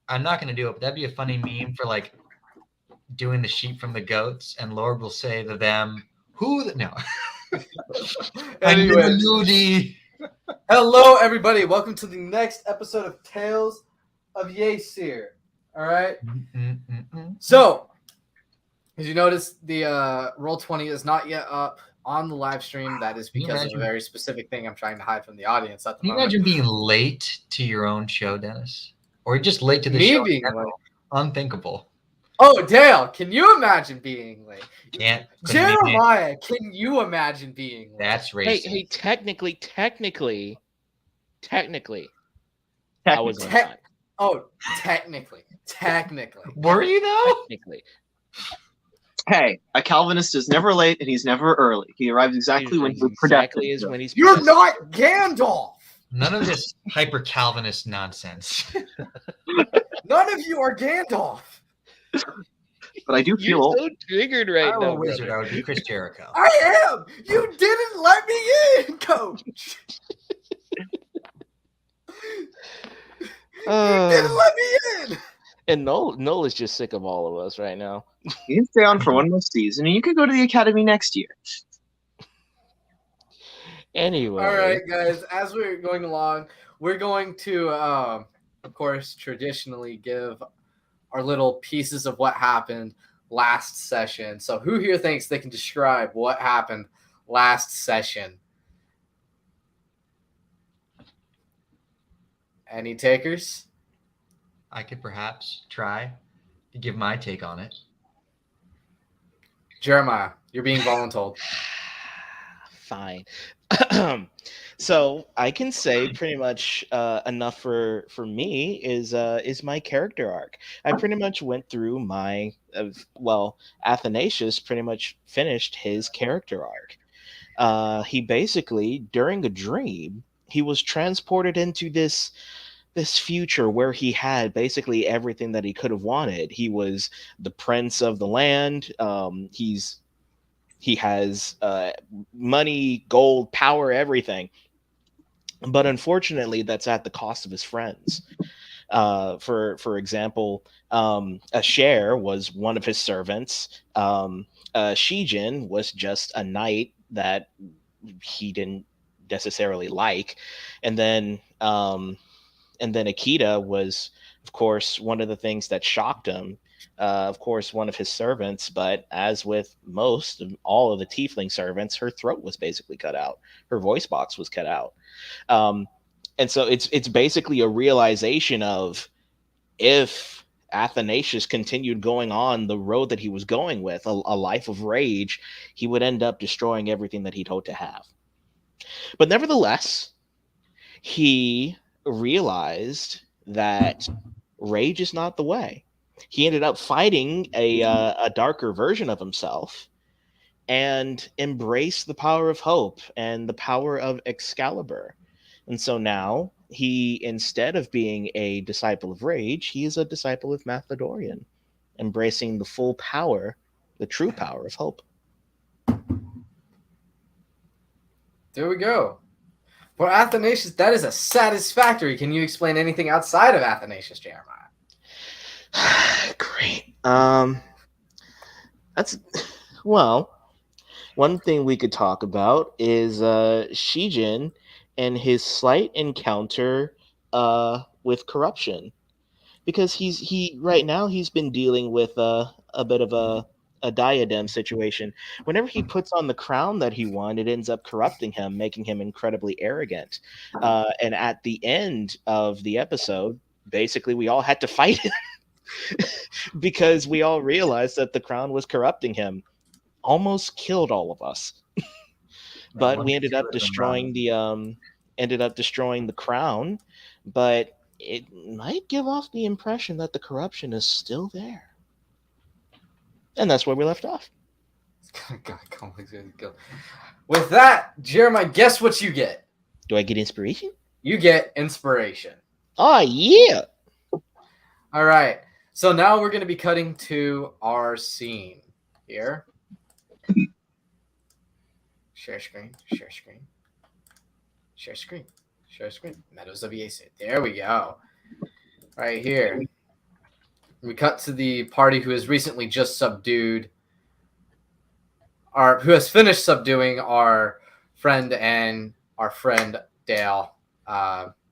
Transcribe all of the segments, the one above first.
I'm not going to do it, but that'd be a funny meme for like doing the sheep from the goats, and Lord will say to them, no. I never Anyway, knew thee. hello everybody. Welcome to the next episode of Tales of Yeasir. All right. So, as you notice, the Roll20 is not yet up on the live stream. That is Can you because of a imagine- very specific thing I'm trying to hide from the audience at the Can you moment. imagine being late to your own show, Dennis? Or just late to the Me show? being in general? late. Unthinkable. Oh, Dale, can you imagine being late? Can't. couldn't be me. Jeremiah, can you imagine being late? That's Hey, racist. technically, I was on time. Oh, technically. Were you though? Technically, Hey, a Calvinist is never late and he's never early. He arrives exactly when he's predestined. exactly is when he's. You're predestined. not Gandalf. None of this hyper Calvinist nonsense. None of you are Gandalf. But I do You're feel so triggered If right I were now, a wizard, I brother. would be Chris Jericho. I am. You didn't let me in, Coach. You didn't let me in. And Noel is just sick of all of us right now. you can stay on for one more season and you could go to the academy next year. Anyway, All right, guys. As we're going along, we're going to, of course, traditionally give our little pieces of what happened last session. So, who here thinks they can describe what happened last session? Any takers? I could perhaps try to give my take on it. Jeremiah, you're being voluntold. fine. So I can say pretty much enough for me is my character arc. I pretty much went through my Athanasius pretty much finished his character arc. He basically, during a dream, he was transported into this future where he had basically everything that he could have wanted. He was the prince of the land. He has money, gold, power, everything. But unfortunately, that's at the cost of his friends. For example, Asher was one of his servants. Shijin was just a knight that he didn't necessarily like, and then Akita was, of course, one of the things that shocked him. Of course, one of his servants, but as with all of the tiefling servants, her throat was basically cut out. Her voice box was cut out. And so it's basically a realization of, if Athanasius continued going on the road that he was going with, a life of rage, he would end up destroying everything that he'd hoped to have. But nevertheless, he realized that rage is not the way. He ended up fighting a darker version of himself and embraced the power of hope and the power of Excalibur. And so now he, instead of being a disciple of rage, he is a disciple of Mathodorian, embracing the full power, the true power of hope. There we go. For Athanasius, that is a satisfactory. Can you explain anything outside of Athanasius, Jeremiah? Great. That's one thing we could talk about is Shijin and his slight encounter with corruption, because he right now he's been dealing with a bit of a diadem situation. Whenever he puts on the crown that he won, it ends up corrupting him, making him incredibly arrogant. And at the end of the episode, basically we all had to fight him because we all realized that the crown was corrupting him. Almost killed all of us. But we ended up destroying the crown, but it might give off the impression that the corruption is still there. And that's where we left off. With that, Jeremiah, guess what you get? Do I get inspiration? You get inspiration. Oh, yeah. All right. So now we're going to be cutting to our scene here. Share screen. Meadows of Yeasir. There we go. Right here. We cut to the party who has recently just subdued who has finished subduing our friend Dale.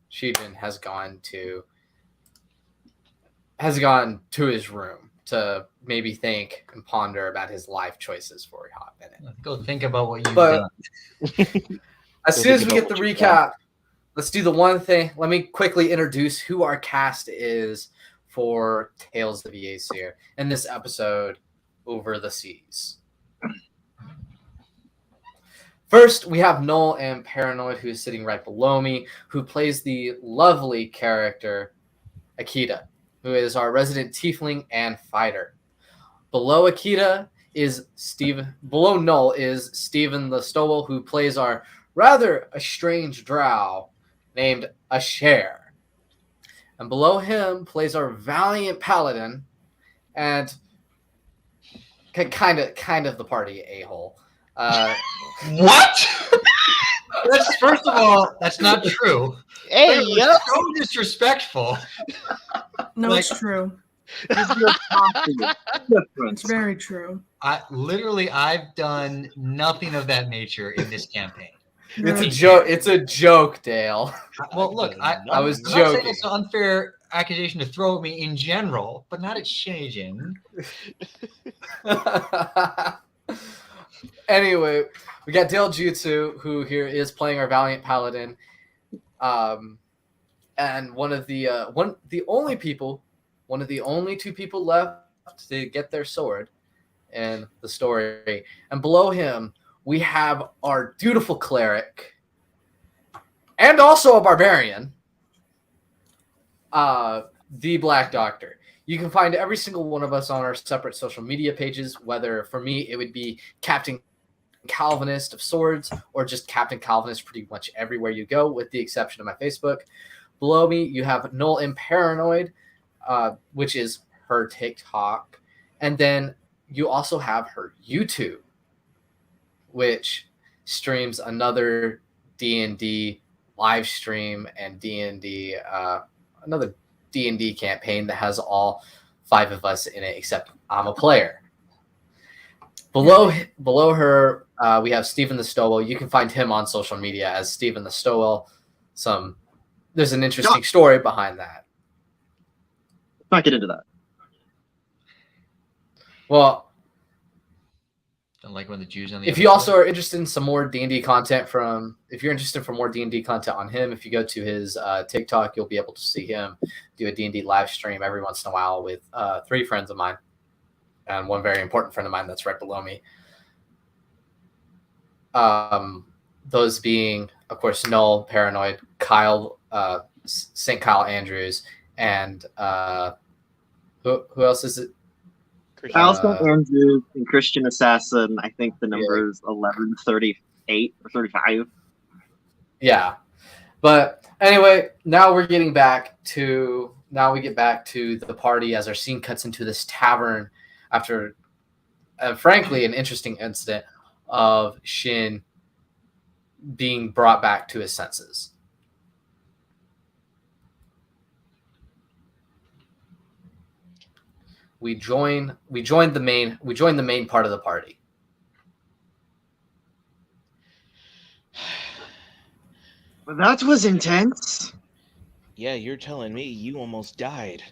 Sheehan has gone to his room to maybe think and ponder about his life choices for a hot minute. Go think about what you've But- done. As Go soon as think we about get the what you've recap, let's do the one thing. Let me quickly introduce who our cast is for Tales of the Aesir in this episode, Over the Seas. First, we have Null and Paranoid, who is sitting right below me, who plays the lovely character Akita, who is our resident tiefling and fighter. Below Akita is below Null is Stephen the Stowell, who plays our rather estranged drow named Asher. And below him plays our valiant paladin and kind of the party a-hole. What? That's first of all, that's not true. Hey, That was yo! so disrespectful. No, Like- it's true. Is your costume different? It's very true. I've done nothing of that nature in this campaign. It's a joke. It's a joke, Dale. Well, look, I was I'm not saying joking. it's an unfair accusation to throw at me in general, but not at Shajin. Anyway, we got Dale Jutsu, who here is playing our valiant paladin, and one of the only two people left to get their sword in the story. And below him, we have our dutiful cleric, and also a barbarian, the Black Doctor. You can find every single one of us on our separate social media pages, whether for me it would be Captain Calvinist of Swords or just Captain Calvinist pretty much everywhere you go, with the exception of my Facebook. Below me, you have Null and Paranoid, which is her TikTok. And then you also have her YouTube, which streams another D&D live stream and D&D, another D&D campaign that has all 5 of us in it, except I'm a player. Below her, we have Stephen the Stowell. You can find him on social media as Stephen the Stowell. There's an interesting story behind that. Let's not get into that. Well, Don't like when the Jews on the. if other you also side. are interested in some more D&D content if you're interested for more D&D content on him, if you go to his TikTok, you'll be able to see him do a D&D live stream every once in a while with 3 friends of mine and one very important friend of mine that's right below me. Those being, of course, Null, Paranoid, Kyle, St. Kyle Andrews, and who else is it? Christian. Alistair Andrews and Christian Assassin. I think the number is 1138 or 35. Yeah. But anyway, now we get back to the party as our scene cuts into this tavern after, frankly, an interesting incident of Shin being brought back to his senses. We join the main part of the party. Well, that was intense. Yeah, you're telling me you almost died.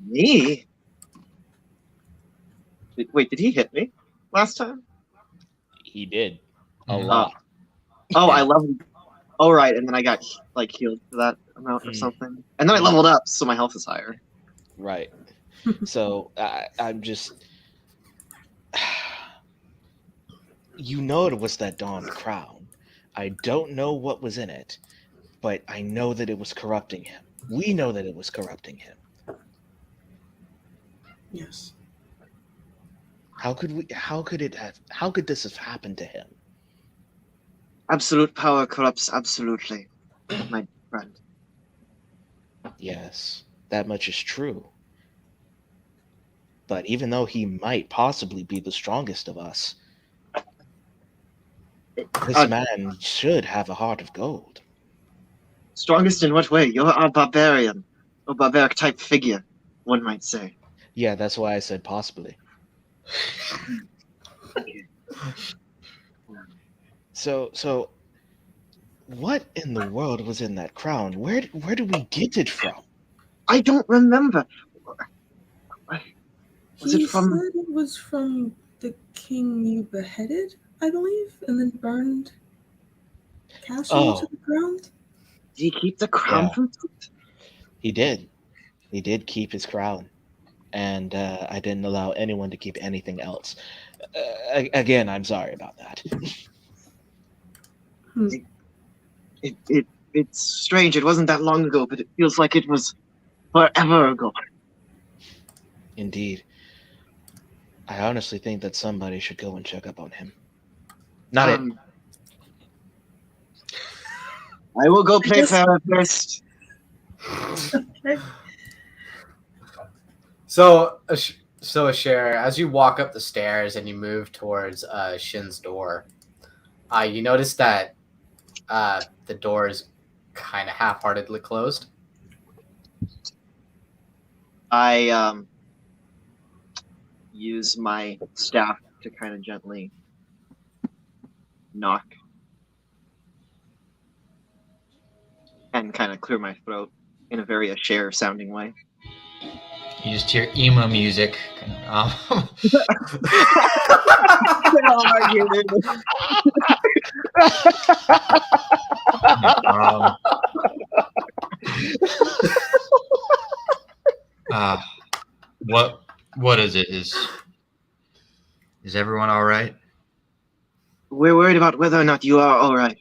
Me? Wait, did he hit me last time? He did. A Mhm. lot. Oh, I leveled. Oh, right, and then I got healed for that amount or something, and then I leveled up, so my health is higher. Right. So I'm just. You know it was that Dawn crown. I don't know what was in it, but I know that it was corrupting him. We know that it was corrupting him. Yes. How could this have happened to him? Absolute power corrupts absolutely, my friend. Yes, that much is true. But even though he might possibly be the strongest of us, this man should have a heart of gold. Strongest in what way? You're a barbarian. a barbaric type figure, one might say. Yeah, that's why I said possibly. Okay. So, what in the world was in that crown? Where did we get it from? I don't remember. Was He it from? said it was from the king you beheaded, I believe, and then burned castle to Oh. the ground. Did he keep the crown Yeah. from? He did. He did keep his crown, and I didn't allow anyone to keep anything else. Again, I'm sorry about that. It's strange. It wasn't that long ago, but it feels like it was forever ago. Indeed. I honestly think that somebody should go and check up on him. Not it. I will go play guess- therapist. So Asher, as you walk up the stairs and you move towards Shin's door, you notice that the door is kind of half-heartedly closed. I use my staff to kind of gently knock and kind of clear my throat in a very Asher sounding way. You just hear emo music. Um, what is it? Is everyone all right? We're worried about whether or not you are all right.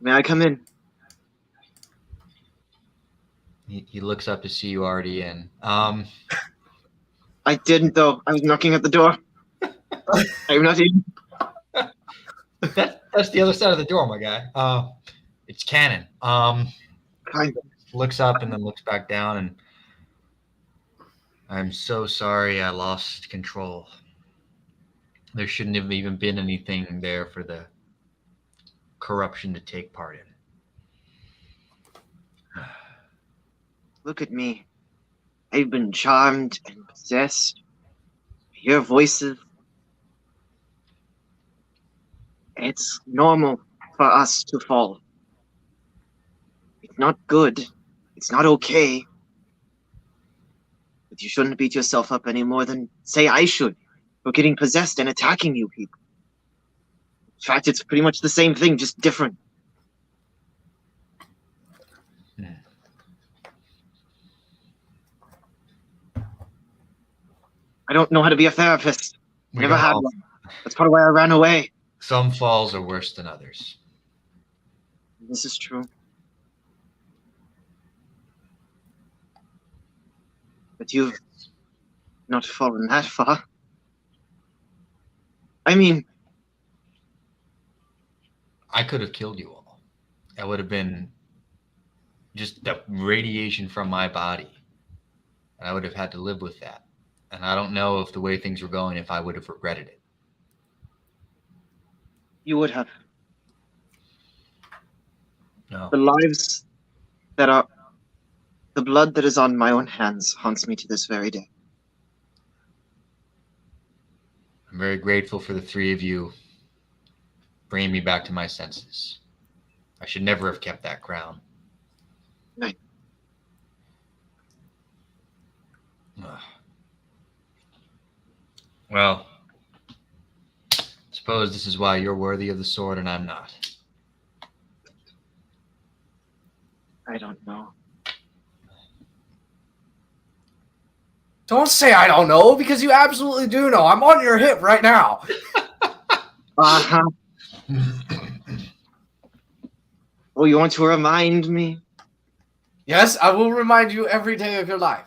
May I come in? He looks up to see you already in. I didn't, though. I was knocking at the door. I'm not in. That's the other side of the door, my guy. It's Cannon. Kind of. Looks up and then looks back down, and I'm so sorry I lost control. There shouldn't have even been anything there for the corruption to take part in. Look at me. I've been charmed and possessed. I hear voices. It's normal for us to fall. It's not good. It's not okay. But you shouldn't beat yourself up any more than, say, I should for getting possessed and attacking you people. In fact, it's pretty much the same thing, just different. I don't know how to be a therapist. We Never don't had all- one. That's part of why I ran away. Some falls are worse than others. This is true. But you've not fallen that far. I mean, I could have killed you all. That would have been just the radiation from my body. And I would have had to live with that. And I don't know if the way things were going, if I would have regretted it. you would have. No. The lives that are. The blood that is on my own hands haunts me to this very day. I'm very grateful for the three of you bringing me back to my senses. I should never have kept that crown. Right. Ugh. Well, suppose this is why you're worthy of the sword and I'm not. I don't know. Don't say I don't know, because you absolutely do know. I'm on your hip right now. Uh-huh. Oh, you want to remind me? Yes, I will remind you every day of your life.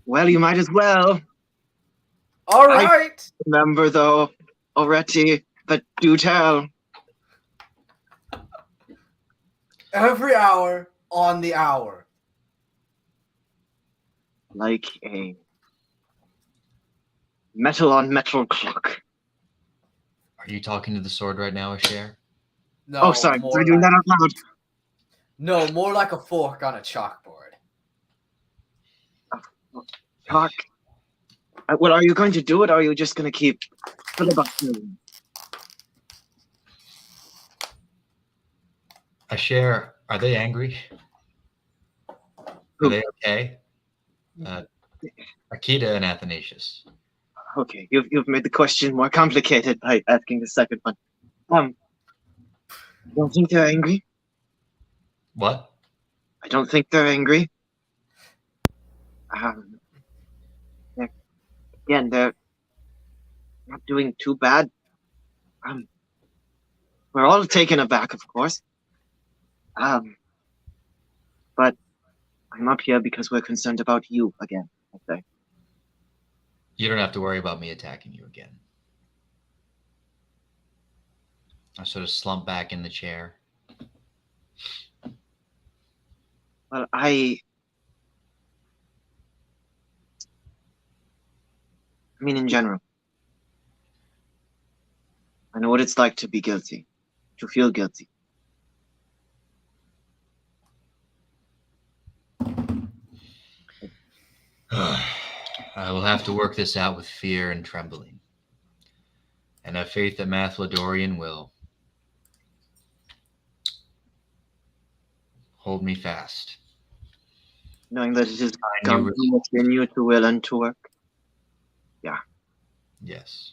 Well, you might as well. All right. Remember, though, already, but do tell. Every hour on the hour. Like a metal on metal clock. Are you talking to the sword right now, Asher? No, Oh, sorry. more Was I doing like- that out loud? No, more like a fork on a chalkboard. Talk. Well, are you going to do it, or are you just going to keep filibustering? Are they angry? Are Who? they okay? Akita and Athanasius. Okay, you've made the question more complicated by asking the second one. I don't think they're angry. What? I don't think they're angry. Again, they're not doing too bad. We're all taken aback, of course. But I'm up here because we're concerned about you again, I think. You don't have to worry about me attacking you again. I sort of slump back in the chair. Well, I mean, in general, I know what it's like to be guilty, to feel guilty. I will have to work this out with fear and trembling, and have faith that Mathlodorian will hold me fast. Knowing that it is Find God you- within you to will and to work. Yes.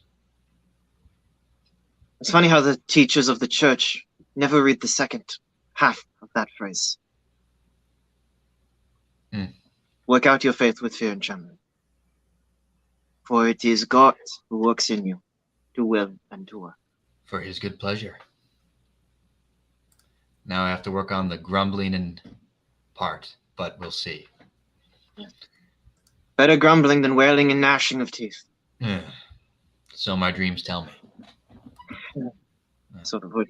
It's funny how the teachers of the church never read the second half of that phrase. Work out your faith with fear and trembling. For it is God who works in you to will and to work. For his good pleasure. Now I have to work on the grumbling and part, but we'll see. Better grumbling than wailing and gnashing of teeth. So my dreams tell me. Sort of would.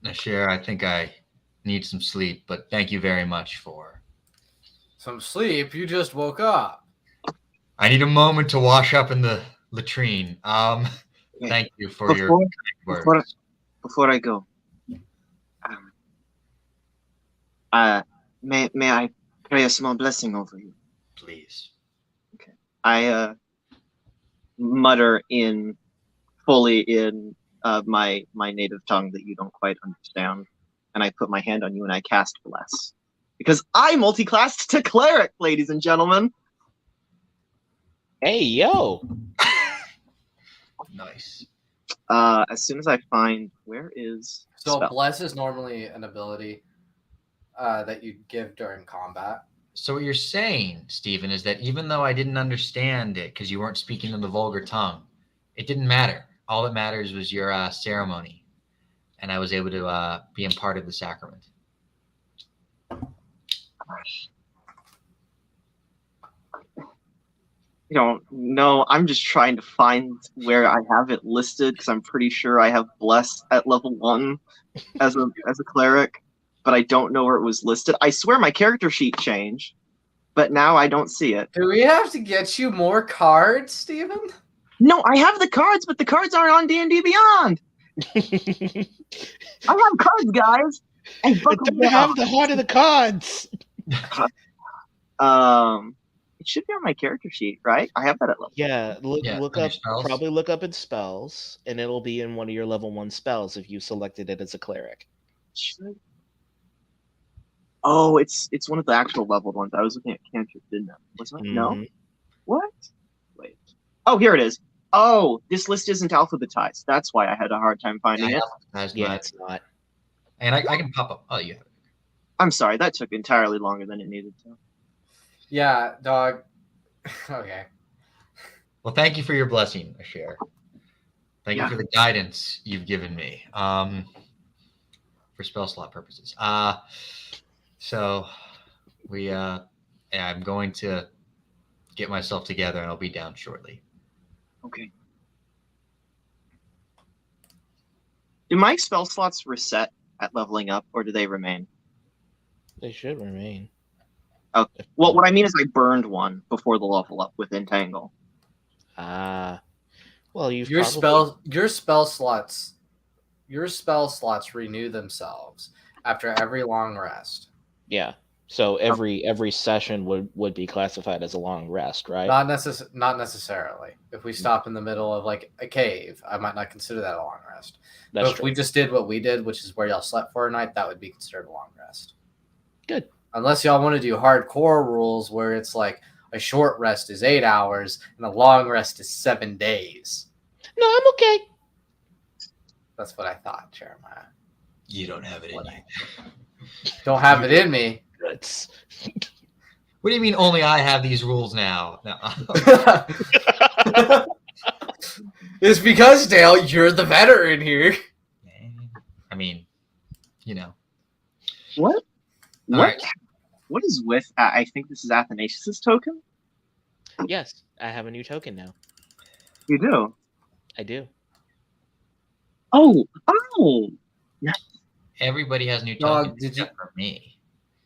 Nasher, I think I need some sleep, but thank you very much for... Some sleep? You just woke up. I need a moment to wash up in the latrine. Thank you for your kind words. Before I go, may I pray a small blessing over you? Please. I mutter fully in my native tongue that you don't quite understand, and I put my hand on you and I cast bless, because I multiclassed to cleric, ladies and gentlemen. Hey, yo. Nice. As soon as I find where is So spell. bless is normally an ability that you give during combat. So what you're saying, Stephen, is that even though I didn't understand it because you weren't speaking in the vulgar tongue, it didn't matter. All that matters was your ceremony, and I was able to be imparted the sacrament. I don't know. I'm just trying to find where I have it listed because I'm pretty sure I have bless at level 1 as a cleric, but I don't know where it was listed. I swear my character sheet changed, but now I don't see it. Do we have to get you more cards, Steven? No, I have the cards, but the cards aren't on D&D Beyond. I have cards, guys. I It buckled doesn't have the heart of the cards. It should be on my character sheet, right? I have that at level. Yeah, look Yeah, look under up spells. probably look up in spells, and it'll be in one of your level 1 spells if you selected it as a cleric. Should- Oh, it's one of the actual leveled ones. I was looking at cantrips, didn't I? Wasn't it? No. Mhm. What? Wait. Oh, here it is. Oh, this list isn't alphabetized. That's why I had a hard time finding it. That's Yeah, my- it's not. and I can pop up. Oh, you have it. I'm sorry, that took entirely longer than it needed to. Yeah, dog. Okay. Well, thank you for your blessing, Asher. Thank you Yeah. for the guidance you've given me for spell slot purposes. So I'm going to get myself together and I'll be down shortly. Okay. Do my spell slots reset at leveling up, or do they remain? They should remain. Okay. Well, what I mean is I burned one before the level up with Entangle. Well, you've Your probably... spell slots renew themselves after every long rest. Yeah. So every session would be classified as a long rest, right? Not necessarily. If we stop in the middle of like a cave, I might not consider that a long rest. That's But if true. we just did what we did, which is where y'all slept for a night, that would be considered a long rest. Good. Unless y'all want to do hardcore rules where it's like a short rest is 8 hours and a long rest is 7 days. No, I'm okay. That's what I thought, Jeremiah. You don't have it in you. Don't have it in me. That's What do you mean only I have these rules now? No. It's because, Dale, you're the veteran here. I mean, you know. What? All What? right. What is with? I think this is Athanasius's token. yes. I have a new token now. You do. I do. Oh. Everybody has new Dog, tokens did you- except for me.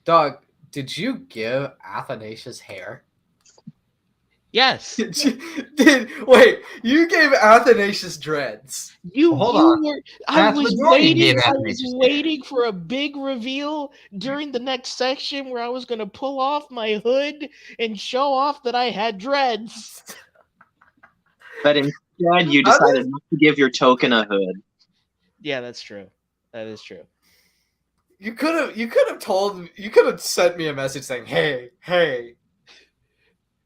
Dog, did you give Athanasius hair? Yes. Wait, you gave Athanasius dreads. You, Hold you on. were. That's majority gave I was Athanasius hair. waiting for a big reveal during the next section where I was going to pull off my hood and show off that I had dreads. But instead, you decided not to give your token a hood. Yeah, that's true. That is true. You could have sent me a message saying, "Hey,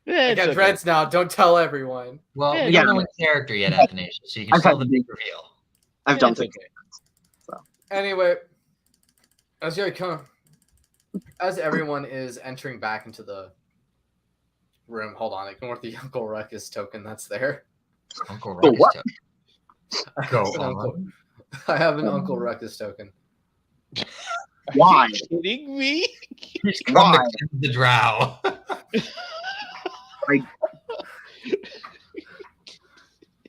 I got dreads now. Don't tell everyone." Well, Yeah, we yeah. don't know his character yet, Athanasius, so you can I've still had the the big reveal. I've done It's things. okay. Anyway, as everyone is entering back into the room, hold on, ignore the Uncle Ruckus token that's there. Uncle Oh, Ruckus what? token. Go on. I have an Uncle Ruckus token. Why? Are you kidding me? He's come Why? to cleanse the drow.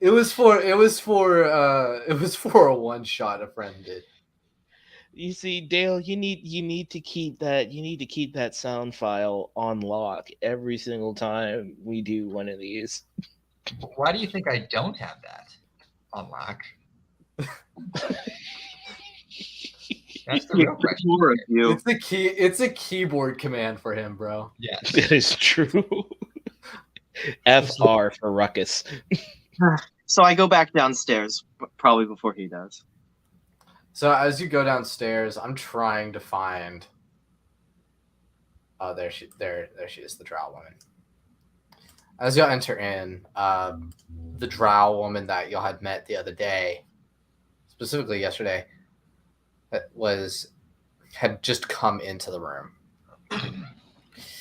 It was for a one shot a friend did. You see, Dale, you need to keep that sound file on lock every single time we do one of these. Why do you think I don't have that on lock? That's the real question. More of you. It's a keyboard command for him, bro. Yes. That is true. FR for ruckus. So I go back downstairs, probably before he does. So as you go downstairs, I'm trying to find. Oh, there she is, the drow woman. As y'all enter in, the drow woman that y'all had met the other day, specifically yesterday, had just come into the room.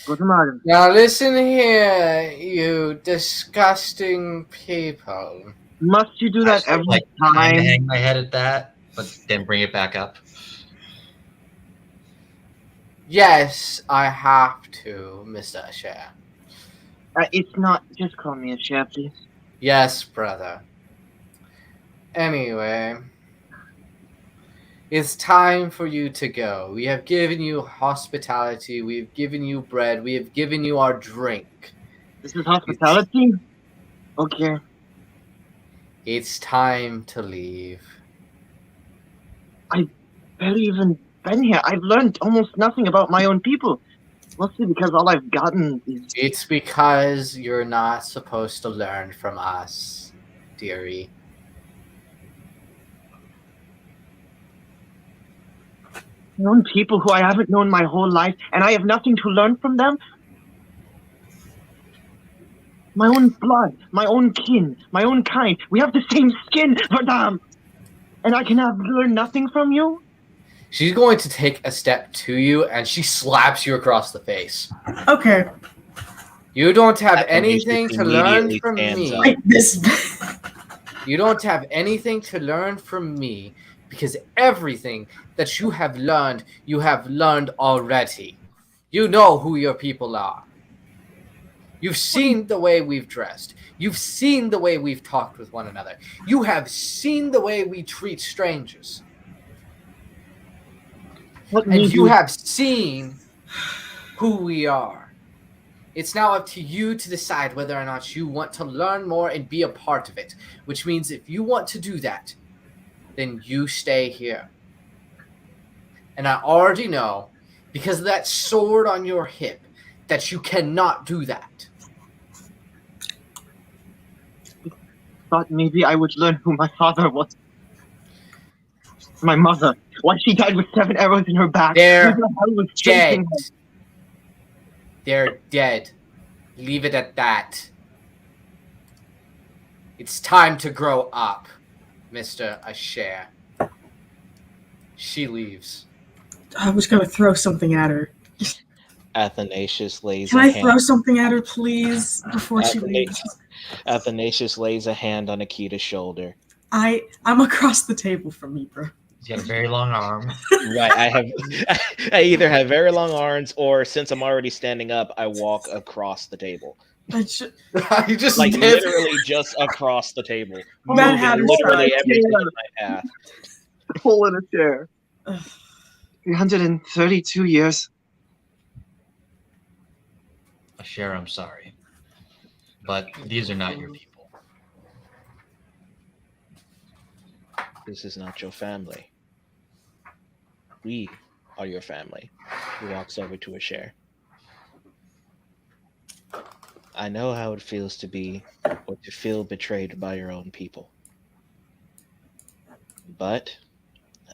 Good morning. Now listen here, you disgusting people. Must you do that I every like kind time? of hang my head at that, but then bring it back up. Yes, I have to, Mr. Asher. It's not. Just call me a chef, please. Yes, brother. Anyway, it's time for you to go. We have given you hospitality. We have given you bread. We have given you our drink. This is hospitality? Okay. It's time to leave. Barely even been here. I've learned almost nothing about my own people. Mostly because all I've gotten is... It's because you're not supposed to learn from us, dearie. my own people who I haven't known my whole life, and I have nothing to learn from them? My own blood, my own kin, my own kind. We have the same skin, madame! And I can learn nothing from you? She's going to take a step to you, and she slaps you across the face. Okay. You don't have That anything to learn immediately from stands me. up. Like this. You don't have anything to learn from me because everything that you have learned already. You know who your people are. You've seen the way we've dressed. You've seen the way we've talked with one another. You have seen the way we treat strangers. And you have seen who we are. It's now up to you to decide whether or not you want to learn more and be a part of it. Which means if you want to do that, then you stay here. And I already know because of that sword on your hip that you cannot do that. Thought maybe I would learn who my father was. My mother. Why she died with 7 arrows in her back. They're Who the hell was dead. chasing her? They're dead. Leave it at that. It's time to grow up, Mr. Asher. She leaves. I was gonna throw something at her. Athanasius lays Can a I hand. throw something at her, please, before she leaves? Athanasius lays a hand on Akita's shoulder. I'm across the table from Ibra. He's got a very long arm. Right, I either have very long arms, or since I'm already standing up, I walk across the table. You just Like did. literally just across the table. Mad Moving Hatter literally style. everything in my path. Hole in a chair. Ugh. 332 years. Asher, I'm sorry. But these are not your people. This is not your family. We are your family. He walks over to Asher. I know how it feels to be or to feel betrayed by your own people. But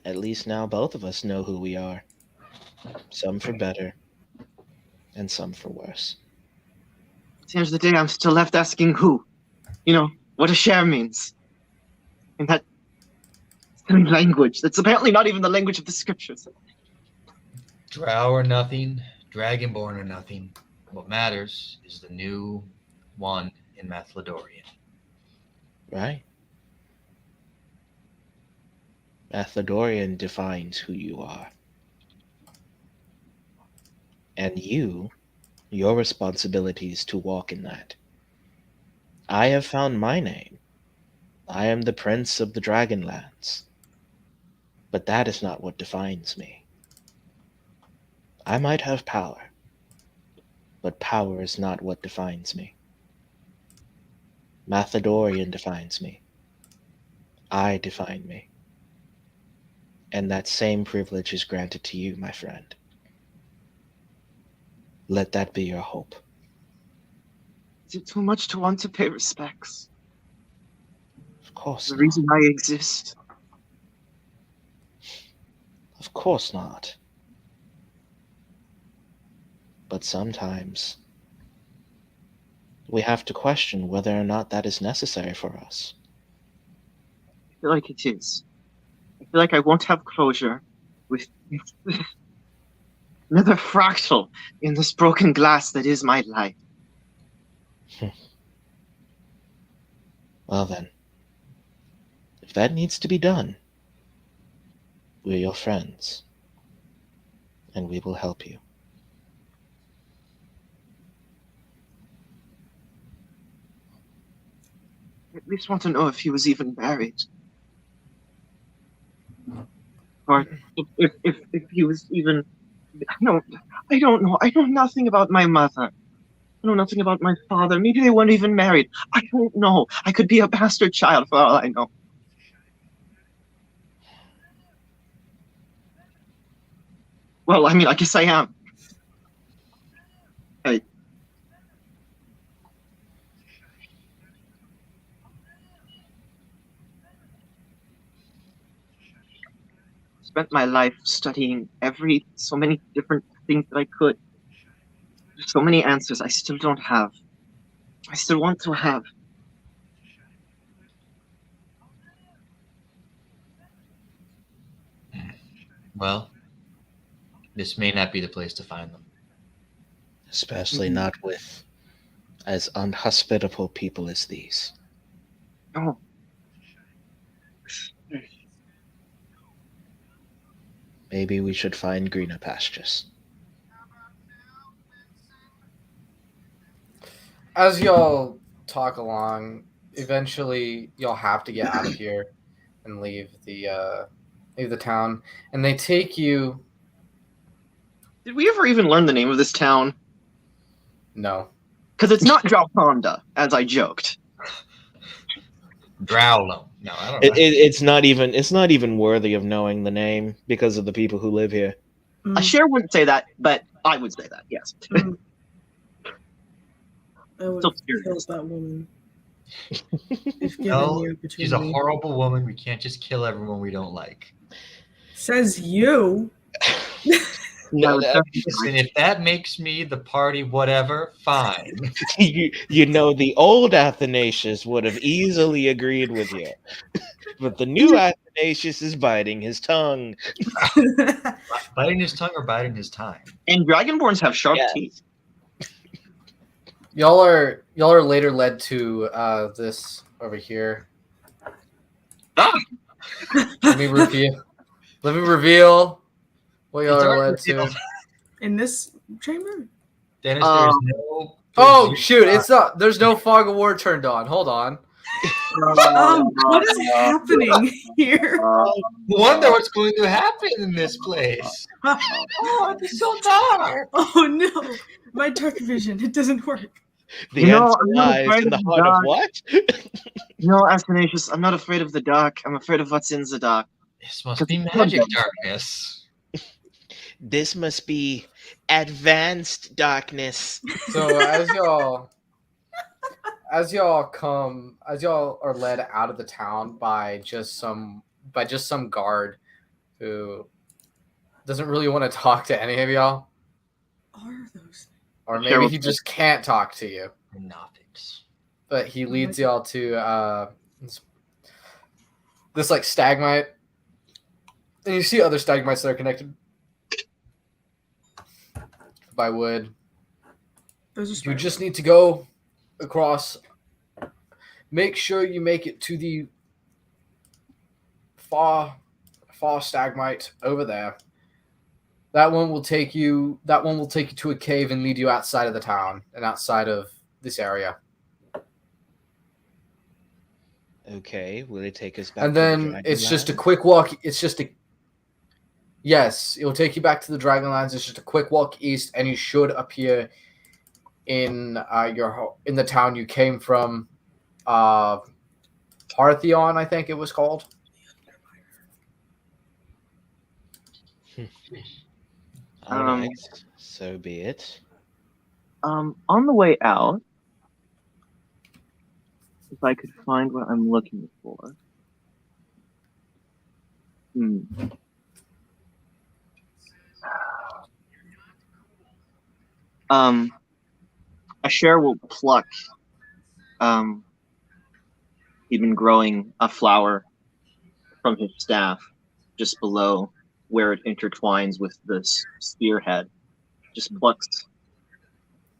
at least now both of us know who we are. Some for better and some for worse. At the end of the day, I'm still left asking who. You know, what a share means. In that silly language that's apparently not even the language of the scriptures. Drow or nothing, Dragonborn or nothing. What matters is the new one in Mathlodorian. Right? Mathlodorian defines who you are. And your responsibility is to walk in that. I have found my name. I am the Prince of the Dragonlands. But that is not what defines me. I might have power, but power is not what defines me. Mathlodorian defines me. I define me. And that same privilege is granted to you, my friend. Let that be your hope. Is it too much to want to pay respects? Of course The not. reason I exist. Of course not. But sometimes we have to question whether or not that is necessary for us. I feel like it is. I feel like I won't have closure with another fractal in this broken glass that is my life. Well then, if that needs to be done, we're your friends, and we will help you. I at least want to know if he was even married. Or if he was even... I don't know. I know nothing about my mother. I know nothing about my father. Maybe they weren't even married. I don't know. I could be a bastard child for all I know. Well, I mean, I guess I am. I spent my life studying so many different things that I could. There's so many answers I still don't have. I still want to have. Well, this may not be the place to find them. Especially not with as unhospitable people as these. Oh. Maybe we should find greener pastures. As y'all talk along, eventually y'all have to get out of here and leave the town. And they take you. Did we ever even learn the name of this town? No. Because it's not Drawponda, as I joked. Drowlo. No, I don't know. It's not even worthy of knowing the name because of the people who live here. A share wouldn't say that, but I would say that. Yes. Mm. I would Still have curious. killed that woman. If given No, the opportunity. she's a horrible woman. We can't just kill everyone we don't like. Says you. No, Listen, if that makes me the party whatever, fine. you know, the old Athanasius would have easily agreed with you. But the new Athanasius is biting his tongue. Biting his tongue or biting his time? And Dragonborns have sharp Yes. teeth. Y'all are later led to this over here. Ah! Let me reveal what y'all It's are already led to. revealed. In this chamber? Dennis, Uh, there's no. Oh there's- shoot! It's not. There's no fog of war turned on. Hold on. What is happening here? Wonder what's going to happen in this place. Oh, it's so dark. Oh no, my dark vision, it doesn't work. The You know, answer I'm not lies afraid in the of the heart of dark. what? No, Athanasius, I'm not afraid of the dark. I'm afraid of what's in the dark. This must be magic darkness. This must be advanced darkness. So as y'all are led out of the town by just some guard who doesn't really want to talk to any of y'all, Are those? or Sure. maybe he just can't talk to you. Nothings. But he leads y'all to this like stalagmite, and you see other stalagmites that are connected by wood. Those are You spiders. just need to go across. Make sure you make it to the far stalagmite over there. That one will take you to a cave and lead you outside of the town and outside of this area. Okay, will it take us back? And to the then it's just a Dragonland? quick walk. Yes, it will take you back to the Dragonlands. It's just a quick walk east, and you should appear in in the town you came from, Parthion, I think it was called. All Um, right, so be it. On the way out, if I could find what I'm looking for. Asher will pluck. He'd been growing a flower from his staff just below where it intertwines with this spearhead. Just plucks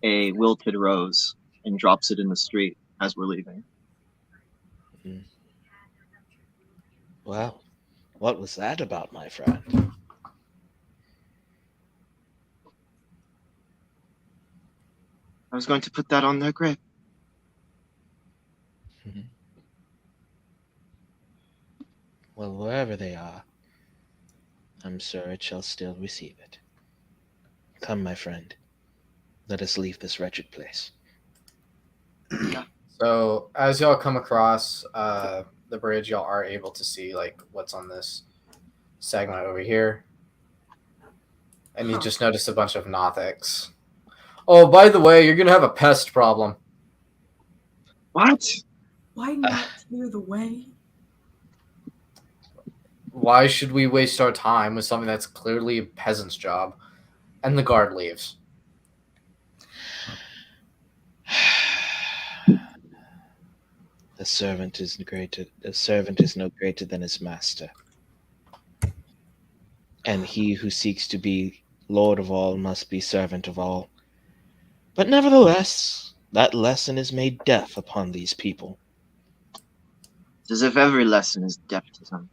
a wilted rose and drops it in the street as we're leaving. Well, what was that about, my friend? I was going to put that on their grave. Well, wherever they are, I'm sure it shall still receive it. Come, my friend. Let us leave this wretched place. So as y'all come across the bridge, y'all are able to see like what's on this segment over here, and you just notice a bunch of Nothics. Oh, by the way, you're gonna have a pest problem. What? Why not clear the way? Why should we waste our time with something that's clearly a peasant's job? And the guard leaves. The servant is no greater than his master. And he who seeks to be lord of all must be servant of all. But nevertheless, that lesson is made deaf upon these people. It's as if every lesson is deaf to them.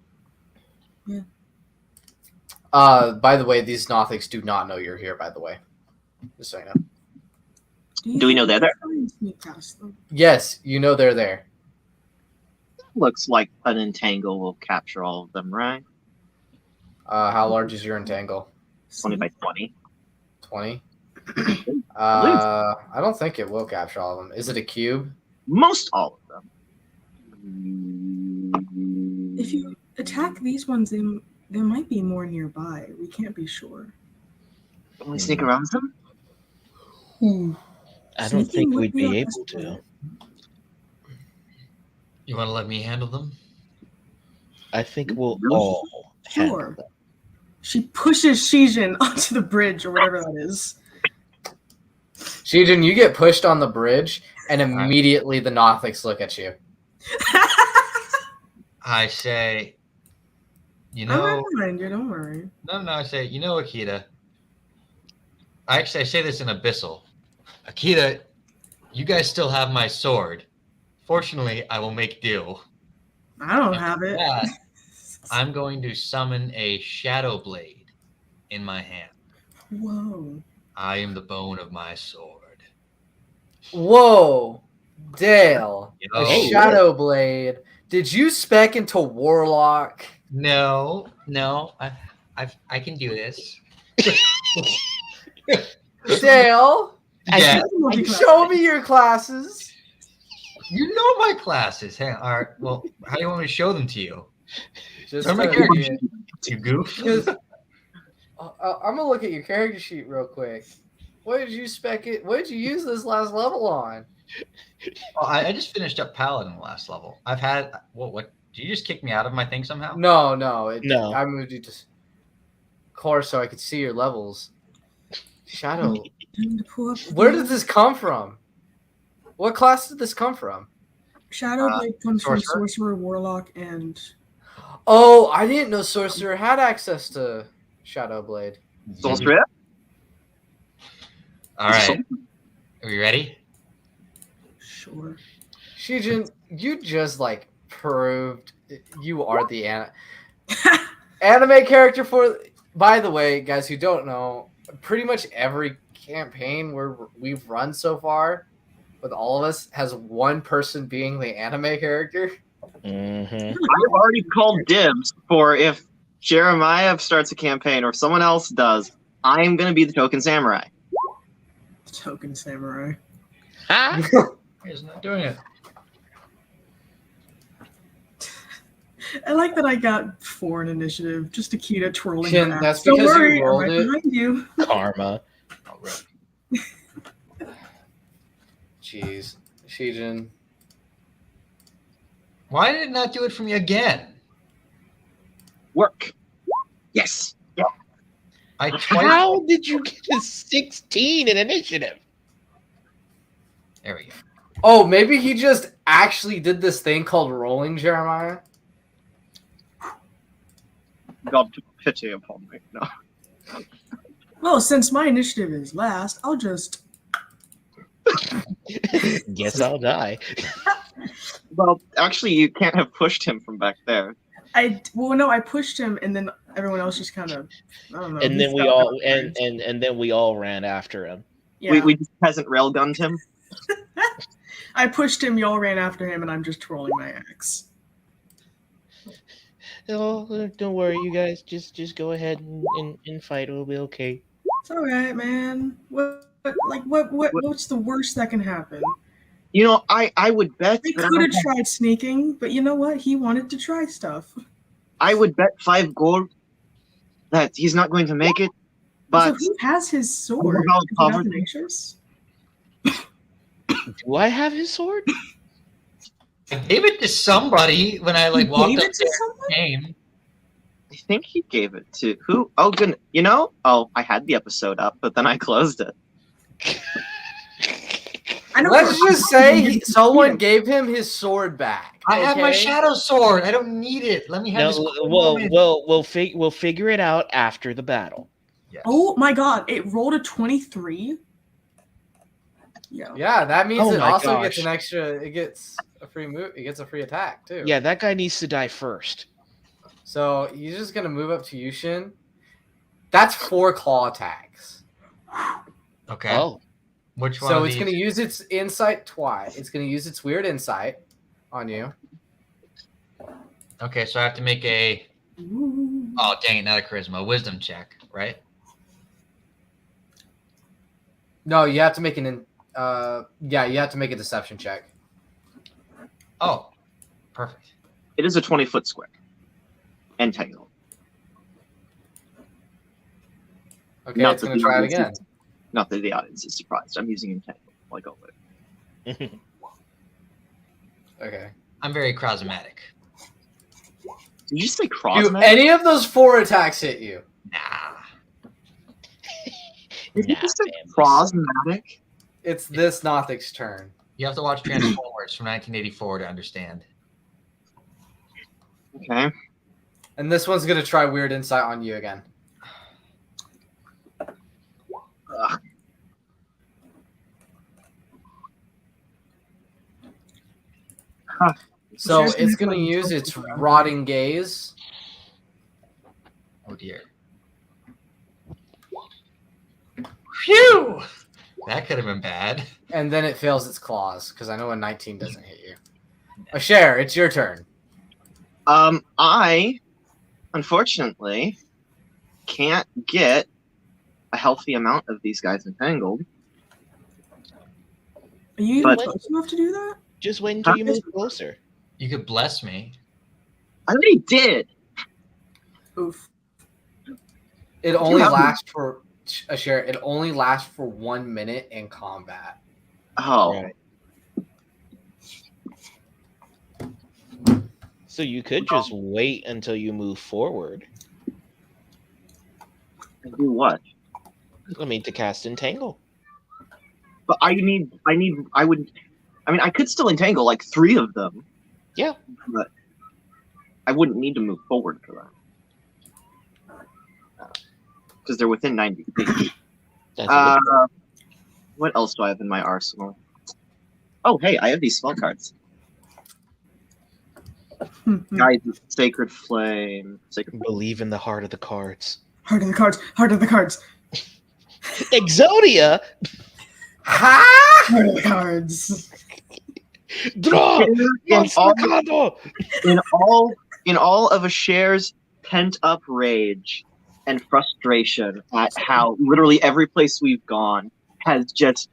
By the way, these Nothics do not know you're here, by the way. Just so you know. Do we know they're there? Sneak past them? Yes, you know they're there. Looks like an entangle will capture all of them, right? How large is your entangle? 20 by 20. 20? I don't think it will capture all of them. Is it a cube? Most all of them. If you attack these ones, there might be more nearby. We can't be sure. Can we sneak around them? I don't Sneaking think would we'd be our be best able to. plan. You want to let me handle them? I think we'll all handle Sure. them. She pushes Shijin onto the bridge or whatever that is. Shijin, you get pushed on the bridge, and right. immediately the Nothics look at you. I say, you I'm know, right behind you, don't worry. no, I say, you know, Akita. I say this in Abyssal. Akita, you guys still have my sword. Fortunately, I will make do. I don't And have for it. that, I'm going to summon a shadow blade in my hand. Whoa. I am the bone of my sword. Whoa, Dale, a Yo. Shadow Blade. Did you spec into Warlock? No, I can do this. Dale, Yeah, show me your classes. you know my classes. Hey, all right. Well, how do you want me to show them to you? Just Show my to- character sheet, you goof. Because I'm gonna look at your character sheet real quick. What did you spec it? What did you use this last level on? Oh, I just finished up Paladin last level. I've had what? Did you just kick me out of my thing somehow? No, No. I moved you to core so I could see your levels. Shadow. Time to pull up Where the- did this come from? What class did this come from? Shadow Blade comes from Sorcerer? Sorcerer, Warlock, and Oh, I didn't know Sorcerer had access to Shadow Blade. Soul Strip? All right. Are we ready? sure. Shijin, you just like proved you are the anime character for. By the way, guys who don't know, pretty much every campaign where we've run so far, with all of us, has one person being the anime character. Mm-hmm. I've already called dibs for if Jeremiah starts a campaign or someone else does, I'm going to be the token samurai. Token Samurai. He's not doing it. I like that I got 4 in initiative. Just Akita twirling. Shin, her ass. that's Don't because you worry, I'm rolled right it. behind you. Karma. Oh, really? Jeez, Shijin. Why did it not do it for me again? Work. Yes. I twice. How did you get a 16 in initiative? There we go. Oh, maybe he just actually did this thing called rolling, Jeremiah. God took pity upon me. No. Well, since my initiative is last, I'll just. Guess I'll die. Well, actually, you can't have pushed him from back there. I pushed him, and then everyone else just kind of. I don't know. And he then we fell all backwards. and then we all ran after him. Yeah. We just hasn't railgunned him. I pushed him, y'all ran after him, and I'm just twirling my axe. Oh, don't worry, you guys. Just go ahead and fight. It'll be okay. It's all right, man. What's the worst that can happen? You know, I would bet. They but I could have don't have- tried sneaking, but you know what? He wanted to try stuff. I would bet 5 gold that he's not going to make it. So But who has his sword? About Is it poverty. Athanasius? Do I have his sword? I gave it to somebody when I You walked gave up it to someone? there. Came. I think he gave it to who? Oh, goodness. You know? Oh, I had the episode up, but then I closed it. I know Let's for a just fact say he didn't someone see gave him his sword back. I have my okay? shadow sword. I don't need it. Let me have No, this. Cool moment. we'll figure it out after the battle. Yes. Oh my god! It rolled a 23. Yeah. Yeah, that means Oh it my also gets gosh. an extra. It gets a free move. It gets a free attack too. Yeah, that guy needs to die first. So he's just gonna move up to Yushin. That's 4 claw attacks. Okay. Oh, Which one? So of it's these? gonna use its insight twice. It's gonna use its weird insight on you. Okay, so I have to make a. Ooh. Oh dang it! Not a charisma, a wisdom check, right? No, you have to make you have to make a deception check. Oh, perfect. It is a 20-foot square. Entangle. Okay, Not it's that going to the try it audience again. is- Not that the audience is surprised. I'm using Entangle like always. Okay. I'm very chrosmatic. Did you say Do cross? any of those 4 attacks hit you? Nah. Did you Nah, just say fam, crossmatic? It's this Nothic's turn. You have to watch Transformers from 1984 to understand. Okay. And this one's going to try Weird Insight on you again. Ugh. Huh. So Just it's make going to like use a its token. Rotting Gaze. Oh dear. Phew! That could have been bad. And then it fails its claws, because I know a 19 doesn't hit you. Asher, it's your turn. I unfortunately can't get a healthy amount of these guys entangled. Are you But- close enough to do that? Just wait until you move closer. You could bless me. I already did. Oof. It only have- lasts for Asher. It only lasts for 1 minute in combat. Oh, Right. So you could just wait until you move forward. and do what? I mean, to cast Entangle. But I could still entangle like 3 of them. Yeah. But I wouldn't need to move forward for that. Because they're within 90 feet. That's a good- What else do I have in my arsenal? Oh, hey, I have these spell cards. Guidance, Sacred Flame, Sacred Believe in the heart of the cards. Heart of the cards. Heart of the cards. Exodia! Ha! Heart of the cards. Draw! in Yes, all, Mercado! in all of Asher's pent up rage and frustration at how literally every place we've gone has just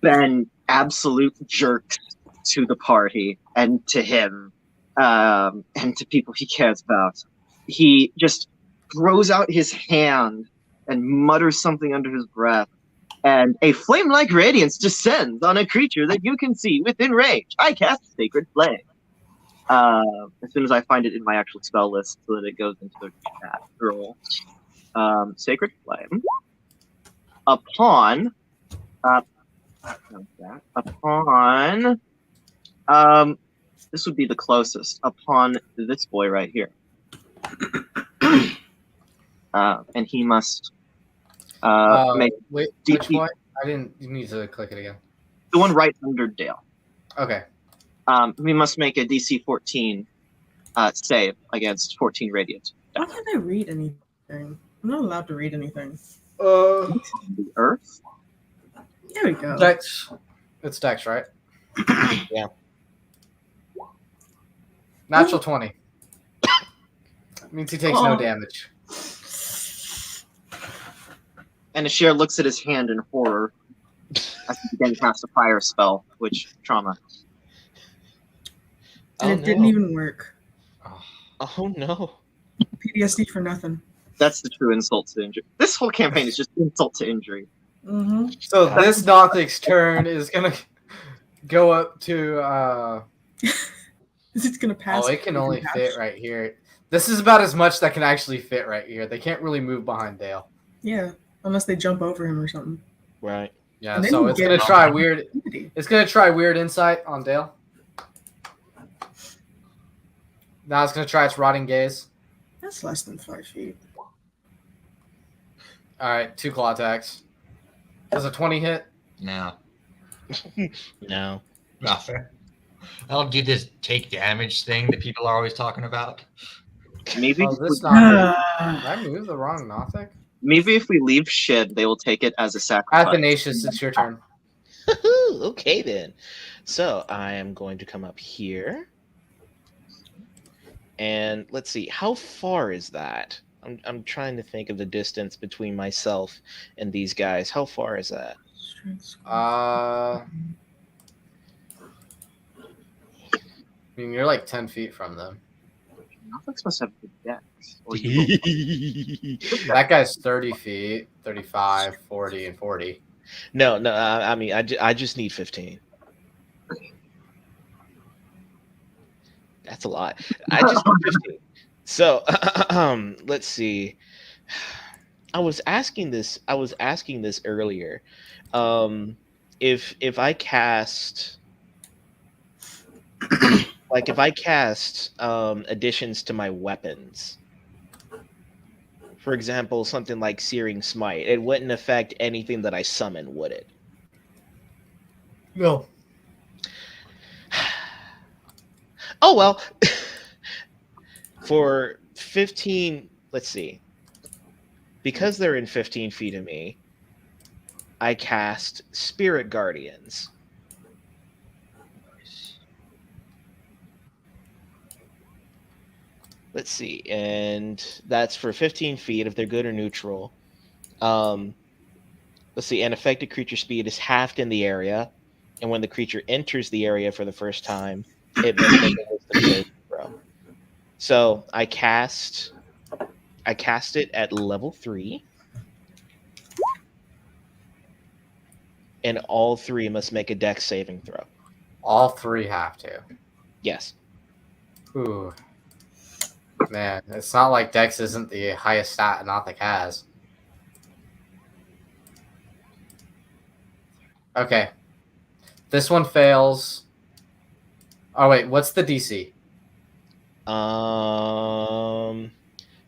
been absolute jerks to the party and to him, and to people he cares about. He just throws out his hand and mutters something under his breath, and a flame-like radiance descends on a creature that you can see within range. I cast Sacred Flame. As soon as I find it in my actual spell list so that it goes into the chat roll. Sacred Flame. Upon this would be the closest. Upon this boy right here. And he must make Wait, DC which one? I didn't. You need to click it again. the one right under Dale. Okay. We must make a DC 14 save against 14 radiant. Why can't I read anything? I'm not allowed to read anything. The Earth. There we go. Dex. It's Dex, right? Yeah. Natural 20. Means he takes no Oh. damage. And Asher looks at his hand in horror as he again casts a fire spell, which trauma. And Oh, it didn't no. even work. Oh no. PTSD for nothing. That's the true insult to injury. This whole campaign is just insult to injury. Mm-hmm. So this Nothic's turn is gonna go up to. Is it gonna pass? Oh, it can only fit right here. This is about as much that can actually fit right here. They can't really move behind Dale. Yeah, unless they jump over him or something. Right. Yeah, And then so you it's get gonna it try off. weird. It's gonna try Weird Insight on Dale. Now it's gonna try its Rotting Gaze. That's less than 5 feet. All right, 2 claw attacks. Does a 20 hit? No. No. Nothing. I don't do this take damage thing that people are always talking about. Maybe Oh, this if Nothic. Did I move the wrong Nothic? maybe if we leave Shed, they will take it as a sacrifice. Athanasius, it's your turn. Okay then. So I am going to come up here. And let's see, how far is that? I'm trying to think of the distance between myself and these guys. How far is that? I mean, you're like 10 feet from them. Netflix must have good decks. Or you That guy's 30 feet, 35, 40, and 40. No, no. I mean, I just need 15. That's a lot. I just need 15. So, let's see. I was asking this earlier. If I cast additions to my weapons, for example, something like Searing Smite, it wouldn't affect anything that I summon, would it? No. Oh well. For 15, let's see. Because they're in 15 feet of me, I cast Spirit Guardians. Let's see, and that's for 15 feet if they're good or neutral. Let's see, and affected creature speed is halved in the area, and when the creature enters the area for the first time, it must make a wisdom saving throw. So I cast it at level 3, and all 3 must make a dex saving throw. All 3 have to. Yes. Ooh. Man, it's not like Dex isn't the highest stat Nothic has. Okay. This one fails. Oh wait, what's the DC?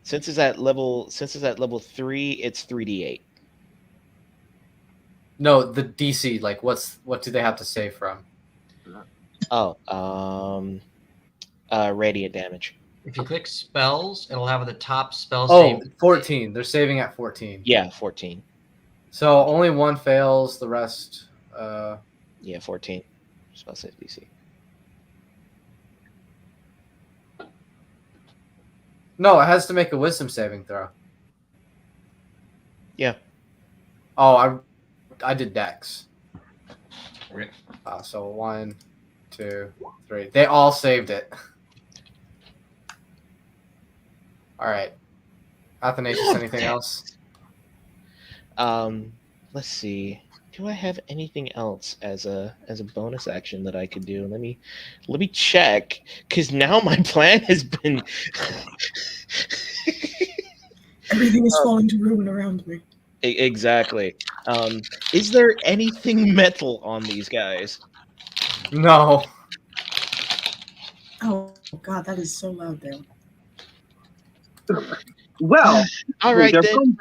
Since it's at level 3, it's 3d8. No, the DC. Like, what do they have to save from? Radiant damage. If you click spells, it'll have at the top spell Oh, save. 14. They're saving at 14. Yeah, 14. So only one fails. The rest. Yeah, 14. Spell save DC. No, it has to make a wisdom saving throw. Yeah. Oh, I did Dex. Okay. So 1, 2, 3. They all saved it. All right. Athanasius, anything else? Let's see. Do I have anything else as a bonus action that I could do? Let me check, because now my plan has been Everything is falling to ruin around me. exactly. Is there anything metal on these guys? No. Oh God, that is so loud there. Well, All Wait, right, they're then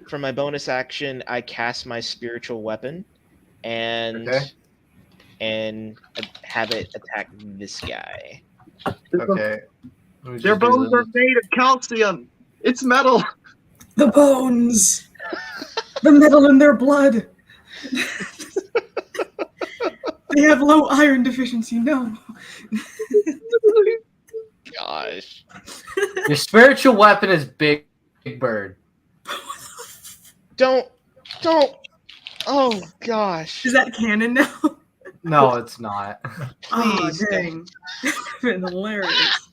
for my bonus action, I cast my spiritual weapon, and Okay. have it attack this guy. Okay. Let me their just do bones are this. made of calcium. It's metal. The bones, the metal in their blood. They have low iron deficiency. No. Gosh. Your spiritual weapon is Big Bird. Don't. Oh gosh. Is that canon now? No, it's not. Please. Oh, dang. Been hilarious.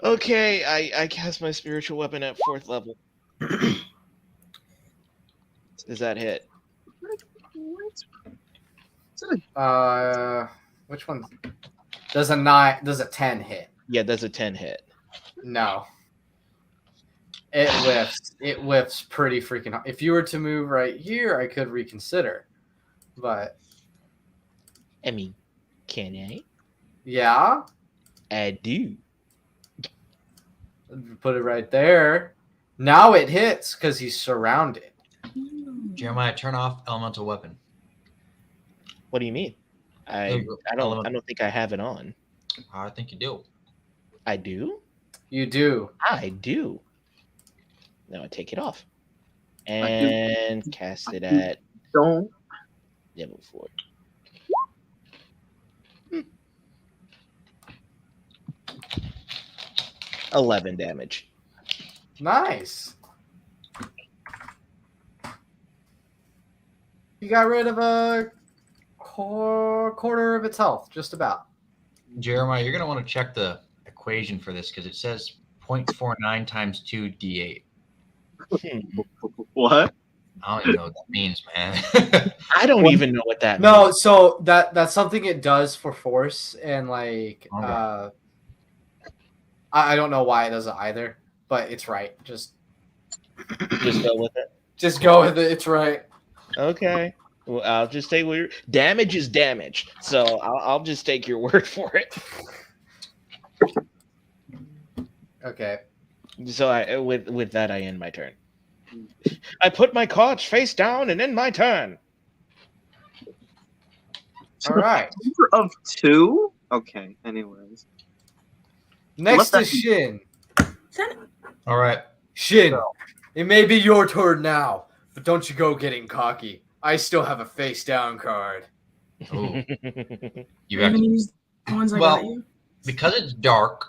Okay, I cast my spiritual weapon at 4th level. Does that hit? Which one? Does a 10 hit? Yeah, that's a 10 hit. No. It whiffs. It whiffs pretty freaking hard. If you were to move right here, I could reconsider. But I mean, can I? yeah, I do. put it right there. Now it hits because he's surrounded. Jeremiah, turn off elemental weapon. What do you mean? There you go. I don't think I have it on. I think you do. I do? You do. I do. Now I take it off. And cast it at Don't. level 4. 11 damage. Nice. You got rid of a quarter of its health, just about. Jeremiah, you're gonna want to check the equation for this because it says 0.49 times 2d8. What? I don't even know what that means, man. I don't even know what that No, means. so that's something it does for force, and like Okay. I don't know why it does it either, but it's right. Just Just go with it. go with it. It's right. Okay. Well, I'll just take what damage is damage. So I'll just take your word for it. Okay. So with that, I end my turn. I put my cards face down and end my turn. All right. Number of 2? Okay, anyways. Next that is Shin. All right. Shin, it may be your turn now, but don't you go getting cocky. I still have a face down card. Ooh, you You're have gonna to, use the ones I Well- got you. because it's dark.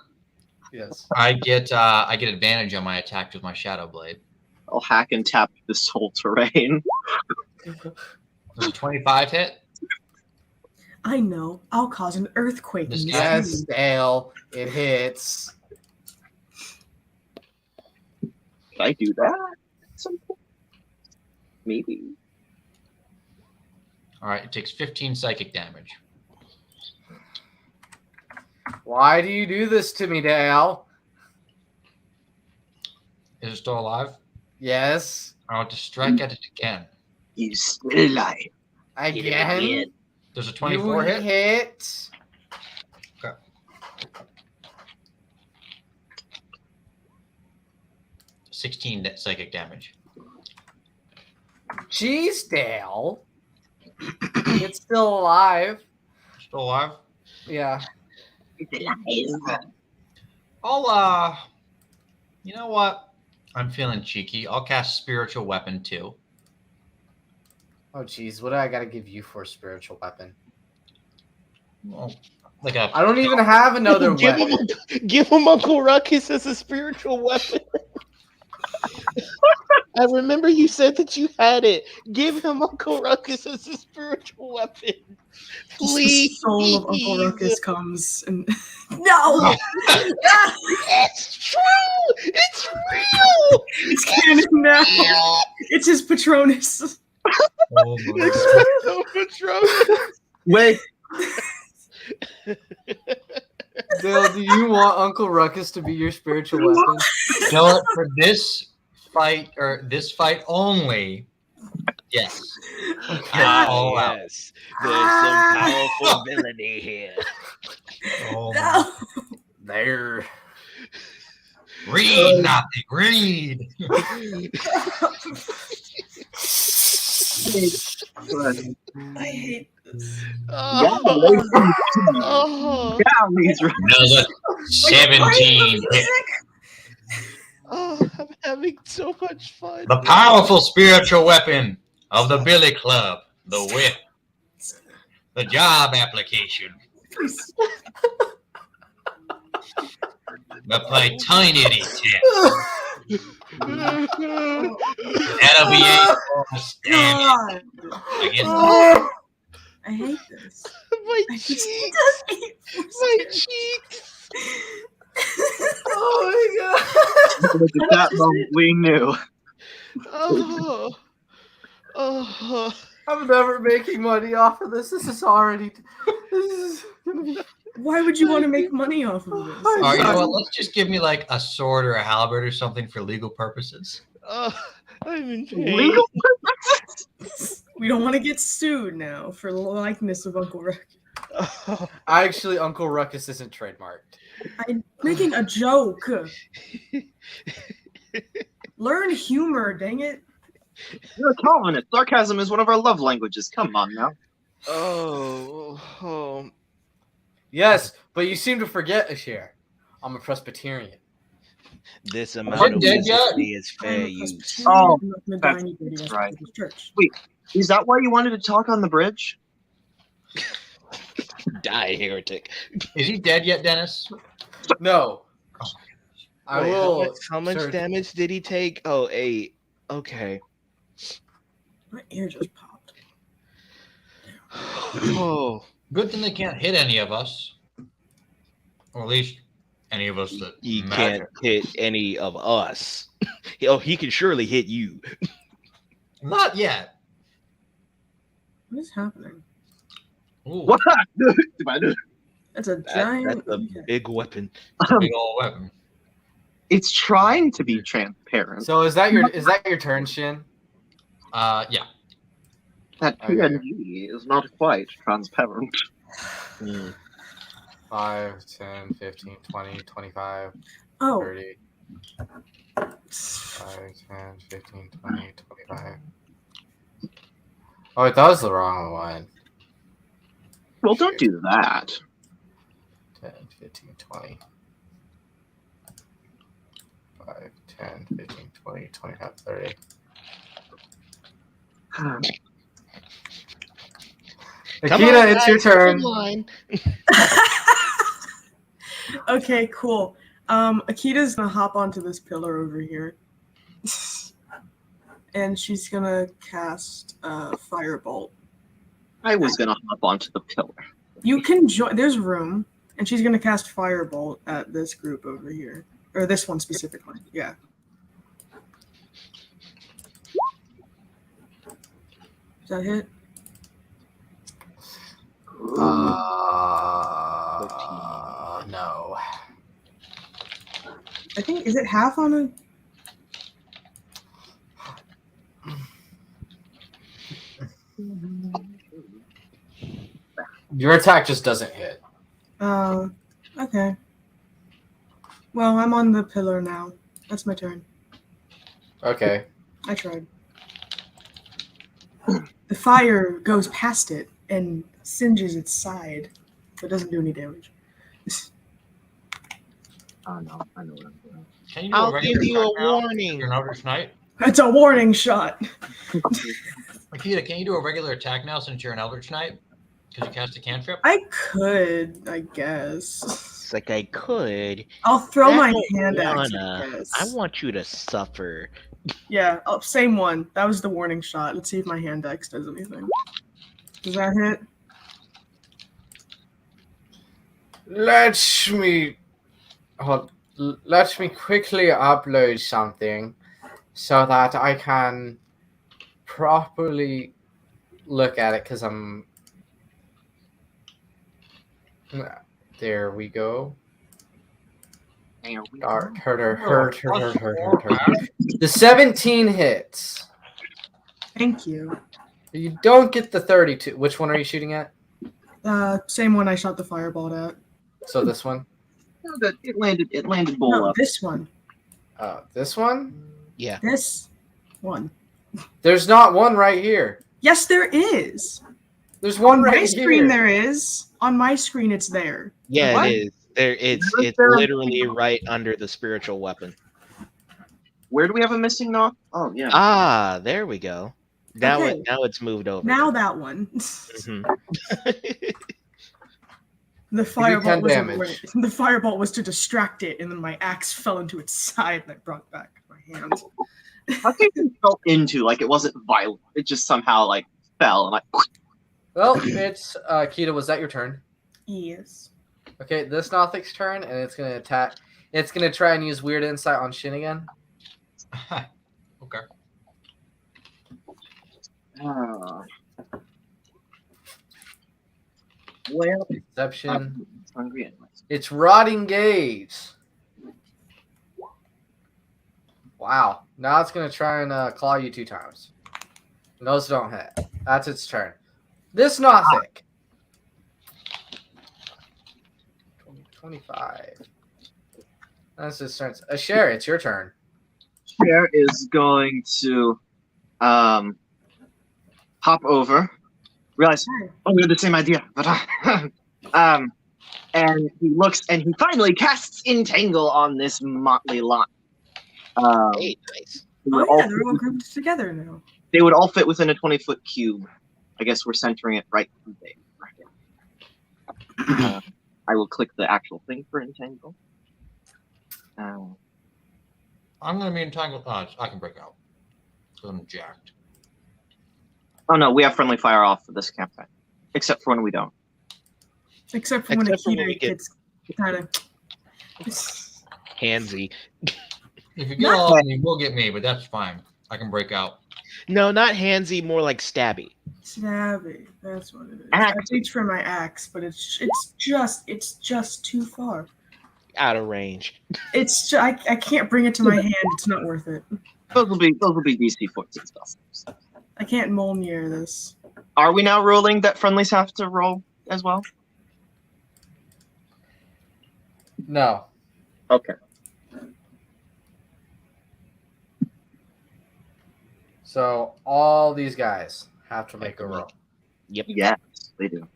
Yes. I get advantage on my attacks with my Shadow Blade. I'll hack and tap this whole terrain. Does a 25 hit? I know. I'll cause an earthquake. This in guy- this Yes, room. Dale. It hits. Should I do that? at some point? Maybe. All right. It takes 15 psychic damage. Why do you do this to me, Dale? Is it still alive? Yes. I want to strike at it again. He's still alive. Again. Does a 24 you hit? hit. 16 psychic damage. Jeez, Dale. It's still alive. Still alive? Yeah. I'll you know what? I'm feeling cheeky. I'll cast Spiritual Weapon too. Oh, jeez. What do I got to give you for a spiritual weapon? Well, like a I don't even have another give weapon. give him Uncle Ruckus as a spiritual weapon. I remember you said that you had it. Give him Uncle Ruckus as a spiritual weapon. Just Please. the soul of Uncle Ruckus comes and no, It's true. It's real. it's canon now. It's his Patronus. Oh my God. Patronus. Wait. Dale, do you want Uncle Ruckus to be your spiritual weapon? You know what? For this fight only, yes. All out. Yes. There's some powerful villainy here. Oh my- No. There. Read nothing. Read. I hate this. Oh, He's right. Another 17 hit. oh, I'm having so much fun. The powerful spiritual weapon of the Billy Club, the whip, the job application, Please. the Titanity test. That'll be 8 bonus damage God. against I hate this. My I just cheeks. hate My cheeks. Oh my god. At that moment, we knew. Oh. Oh. I'm never making money off of this. This is already. This is gonna be. Why would you want to make money off of this? All right, you know what? Let's just give me like a sword or a halberd or something for legal purposes. I'm in pain. Legal? We don't want to get sued now for the likeness of Uncle Ruckus. Oh. Actually, Uncle Ruckus isn't trademarked. I'm making a joke. Learn humor, dang it. You're a Calvinist. Sarcasm is one of our love languages. Come on now. Oh. Yes, but you seem to forget, Ashir. I'm a Presbyterian. This Is amount it of dead yet? whiskey is I'm fair a use. Presbyterian. Oh, I'm not gonna die that's anybody else right. to the church. Is that why you wanted to talk on the bridge? Die, heretic. Is he dead yet, Dennis? No. Oh I Wait, will. How much search- damage did he take? Oh, 8. Okay. My ear just popped. Oh. Good thing they can't hit any of us. Or at least any of us that He magic. can't hit any of us. Oh, he can surely hit you. Not yet. What is happening? Ooh, What? That's a That's giant. a big weapon. big old weapon. It's trying to be transparent. So is that your turn, Shin? Yeah. That Okay. PNG is not quite transparent. Hmm. 5, 10, 15, 20, 25, Oh, 30. 5, 10, 15, 20, 25. Oh, that was the wrong one. Well, don't do that. 10, 15, 20. 5, 10, 15, 20, 25, 30. Akita, it's your turn. okay, cool. Akita's gonna hop onto this pillar over here, and she's gonna cast Firebolt. I was gonna hop onto the pillar. You can join. There's room, and she's gonna cast Firebolt at this group over here, or this one specifically. Yeah. Does that hit? No. I think is it half on a. Your attack just doesn't hit. Okay. Well, I'm on the pillar now. That's my turn. Okay. I tried. The fire goes past it and singes its side, but doesn't do any damage. Oh no, I know what I'm doing. Can you do a I'll regular give you a attack now? warning. You're an Eldritch Knight. It's a warning shot. Akita, can you do a regular attack now since you're an Eldritch Knight? Because you cast a cantrip? I could, I guess. It's like I could. I'll throw I my don't hand axe. wanna. I guess. I want you to suffer. Yeah, same one. That was the warning shot. Let's see if my hand axe does anything. Does that hit? Let me quickly upload something so that I can properly look at it because I'm. There we go. Hurt. The 17 hits. Thank you. You don't get the 32. Which one are you shooting at? Same one I shot the fireball at. So this one? It landed bowl No, up. this one. This one? Yeah. This one. There's not one right here. Yes, there is. There's one On right my here. screen, there is. On my screen, it's there. Yeah, What? it is. It's There- literally right under the spiritual weapon. Where do we have a missing knock? Oh yeah. Ah, there we go. Now Okay. now it's moved over. Now that one. Mhm. The firebolt was damage. the firebolt was to distract it, and then my axe fell into its side, and I brought back my hand. How came it fell into like it wasn't violent? It just somehow like fell and like. Well, it's Kita. Was that your turn? Yes. Okay, this Nothic's turn, and it's gonna attack. It's gonna try and use Weird Insight on Shin again. Okay. Well, Deception. I'm hungry anyways. It's Rotting Gaze. Wow. Now it's gonna try and claw you 2 times. Those don't hit. That's its turn. This Nothic. 25. That's its turn. Asher, it's your turn. Cher is going to hop over. Realize, oh, we had the same idea, but and he looks and he finally casts Entangle on this motley lot. Hey, nice. They Oh would yeah, all they're all fit- grouped together now. they would all fit within a 20-foot cube. I guess we're centering it right there. I will click the actual thing for Entangle. I'm gonna be entangled. I can break out. So I'm jacked. Oh no, we have friendly fire off for this campaign, except for when we don't. Except for when Except for when Akita we get- gets kind of Handsy. If you get all of them, you will get me, but that's fine. I can break out. No, not handsy, more like stabby. Stabby. That's what it is. Axe. I reach for my axe, but it's just too far. Out of range. I can't bring it to my hand. It's not worth it. Those will be DC 14 spells. I can't Mjolnir this. Are we now ruling that friendlies have to roll as well? No. Okay. So all these guys have to make a roll. Yep. Yes, they do.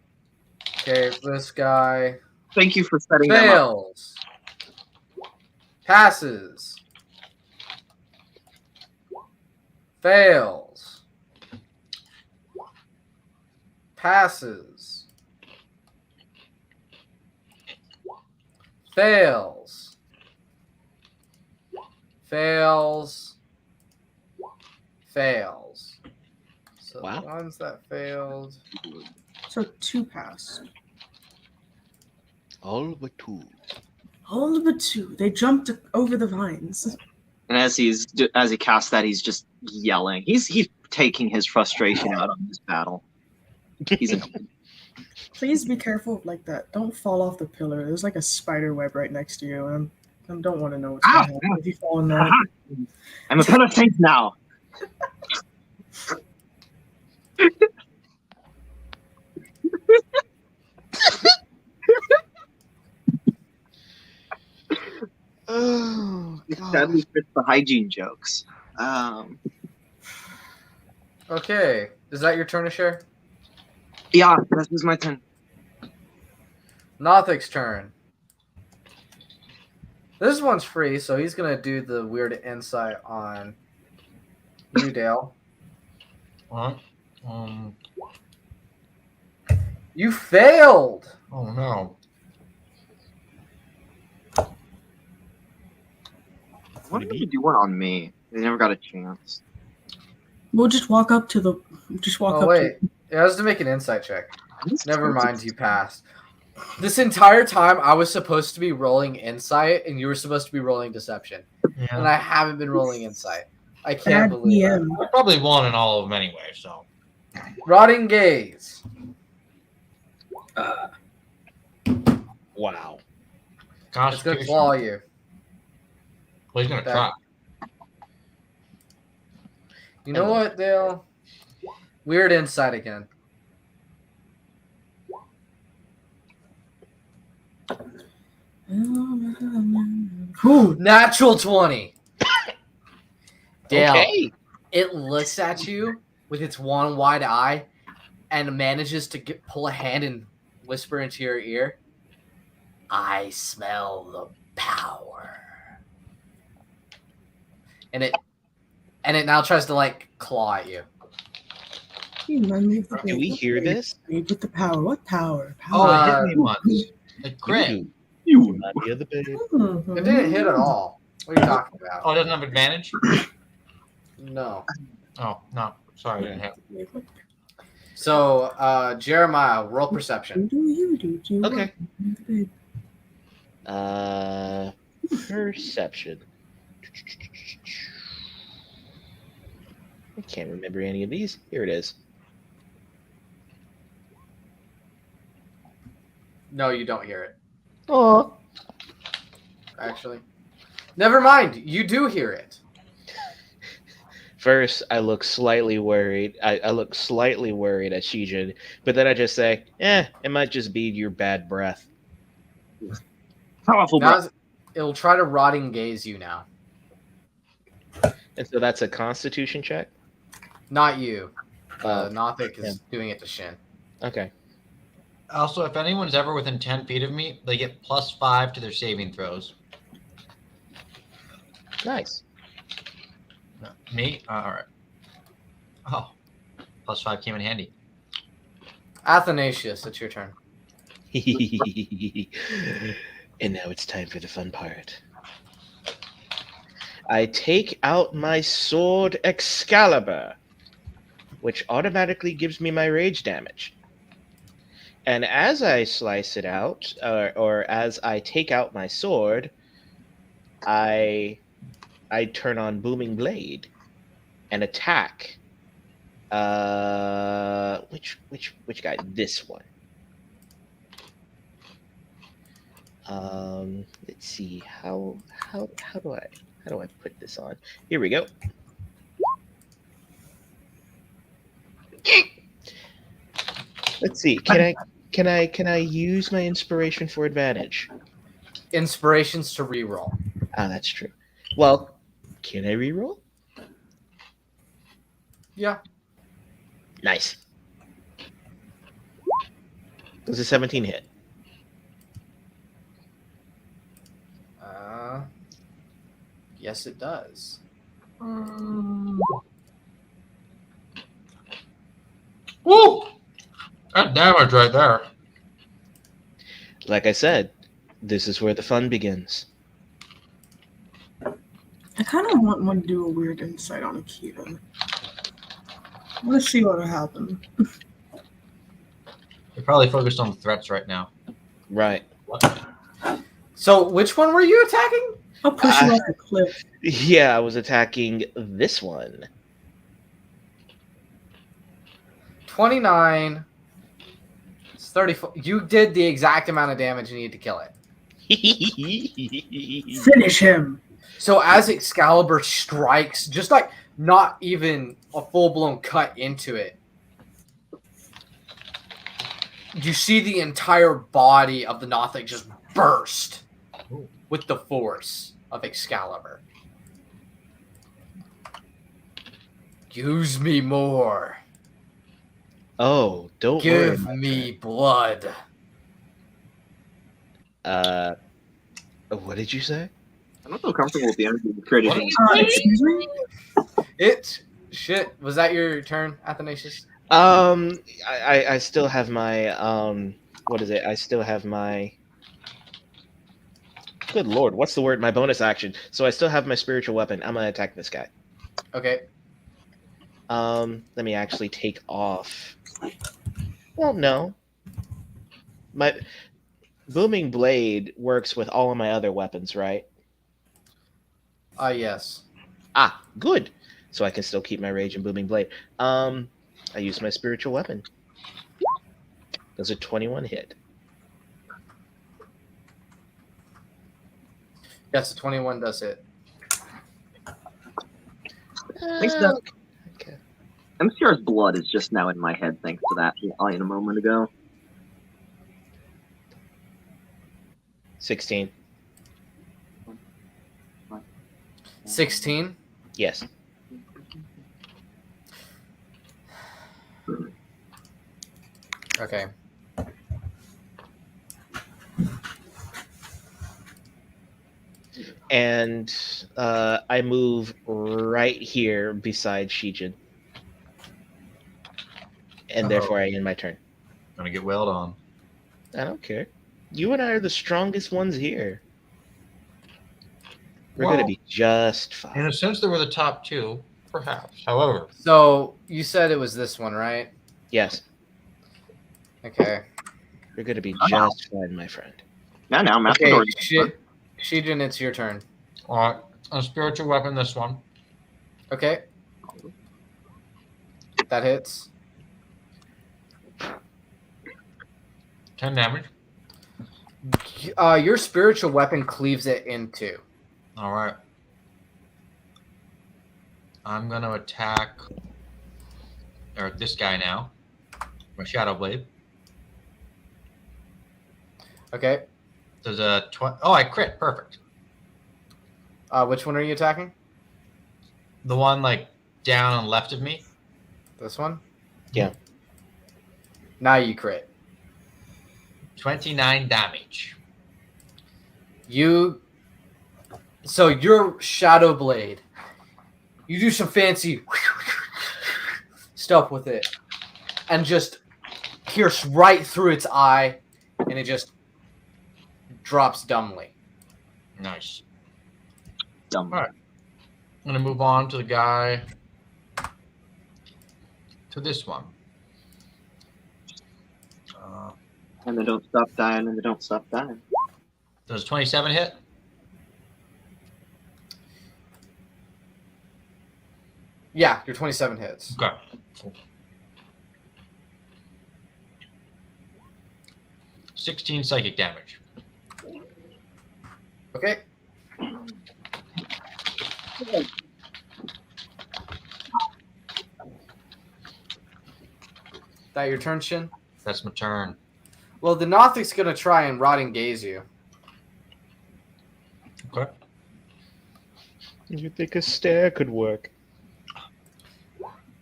Okay, this guy Thank you for setting them up. fails. Passes. Fails. Passes. Fails. Fails. Fails. So Wow. the ones that failed. So 2 passed. All but 2. All but 2. They jumped over the vines. And as he casts that, he's just yelling. He's taking his frustration out on this battle. He's annoyed. Please be careful of like that. Don't fall off the pillar. There's like a spider web right next to you, and I don't want to know what's going to happen if you fall in there. I'm a pillar saint now. Oh, Sadly, fits the hygiene jokes. Okay. Is that your turn to share? Yeah, this is my turn. Nothic's turn. This one's free, so he's gonna do the weird insight on you, Dale. What? You failed. Oh no. What did you do one on me? They never got a chance. We'll just walk up to the. Oh wait, it has to make an insight check. Never mind, you passed. This entire time, I was supposed to be rolling insight, and you were supposed to be rolling deception, and Yeah. I haven't been rolling insight. I Bad can't believe that. DM. I probably won in all of them anyway, so. Rotting gaze. wow. It's gonna Constitution. claw you. Well, he's gonna try. You know what, Dale? Weird insight again. Ooh, natural 20. Dale, Okay. it looks at you with its one wide eye and manages to pull a hand and whisper into your ear, I smell the power. And it now tries to like claw at you. You remind me of the Do we hear this? With the power. What power? Oh, Power. it hit me once. It crit. You remind me of the babe. It didn't hit at all. What are you talking about? Oh, it doesn't have advantage? No. Oh, no. Sorry, it didn't hit. So, Jeremiah, roll perception. Do you do? Okay. Perception. I can't remember any of these. Here it is. No, you don't hear it, Oh. actually. Never mind. You do hear it. First, I look slightly worried. I look slightly worried at Shijin, but then I just say, it might just be your bad breath. Powerful Now breath. it'll try to rotting gaze you now. And so that's a constitution check? Not you. Oh, Nothic is doing it to Shin. okay. Also, if anyone's ever within 10 feet of me, they get +5 to their saving throws. Nice. No, me? All right. Oh, +5 came in handy. Athanasius, it's your turn. And now it's time for the fun part. I take out my sword Excalibur, which automatically gives me my rage damage. And as I slice it out, or as I take out my sword, I turn on Booming Blade and attack. Which guy? This one. Let's see how do I put this on? Here we go. Let's see. Can I use my inspiration for advantage? Inspirations to reroll. Ah, that's true. Well, can I reroll? Yeah. Nice. Does a 17 hit? Yes, it does. Woo! That damage right there. Like I said, this is where the fun begins. I kind of want one to do a weird insight on Akita. I want to see what will happen. You're probably focused on the threats right now. Right. So, which one were you attacking? I'll push you off the cliff. Yeah, I was attacking this one. 29. It's 34. You did the exact amount of damage you need to kill it. Finish him. So as Excalibur strikes, just like not even a full-blown cut into it, you see the entire body of the Nothic just burst with the force of Excalibur. Use me more. Oh, don't worry. Give me blood. What did you say? I'm not so comfortable with the energy of the creative. Excuse me? Shit. Was that your turn, Athanasius? I still have my what is it? I still have my good lord, what's the word? My bonus action. So I still have my spiritual weapon. I'm gonna attack this guy. Okay. Let me actually take off. Well, no. My booming blade works with all of my other weapons, right? Yes. Ah, good. So I can still keep my rage and booming blade. I use my spiritual weapon. Does a 21 hit? Yes, a 21 does hit. Thanks, Doug. Okay. MCR's blood is just now in my head thanks to that line a moment ago. 16. 16. Yes. Okay. And I move right here beside Shijin. And therefore I end my turn. Gonna get wailed on. I don't care. You and I are the strongest ones here. We're Well, gonna be just In fine. a sense, they were the top two, perhaps. However, So you said it was this one, right? Yes, Okay. we're gonna be just fine, my friend. Now, Master Okay, Dory. Shijin, it's your turn. all right, a spiritual weapon. This one. Okay. That hits. 10 damage. Your spiritual weapon cleaves it in two. All right. I'm gonna attack this guy now. My Shadow Blade. Okay. Does a oh, I crit. Perfect. Which one are you attacking? The one like down and left of me. This one? Yeah. Now you crit. 29 damage. So your Shadow Blade, you do some fancy stuff with it and just pierce right through its eye and it just drops dumbly. Nice. Dumb. All right. I'm gonna move on to the guy. To this one. And they don't stop dying, and they don't stop dying. Does 27 hit? Yeah, your 27 hits. Okay. Cool. 16 psychic damage. Okay. That your turn, Shin? That's my turn. Well, the Nothic's gonna try and rotting gaze you. Okay. You think a stare could work?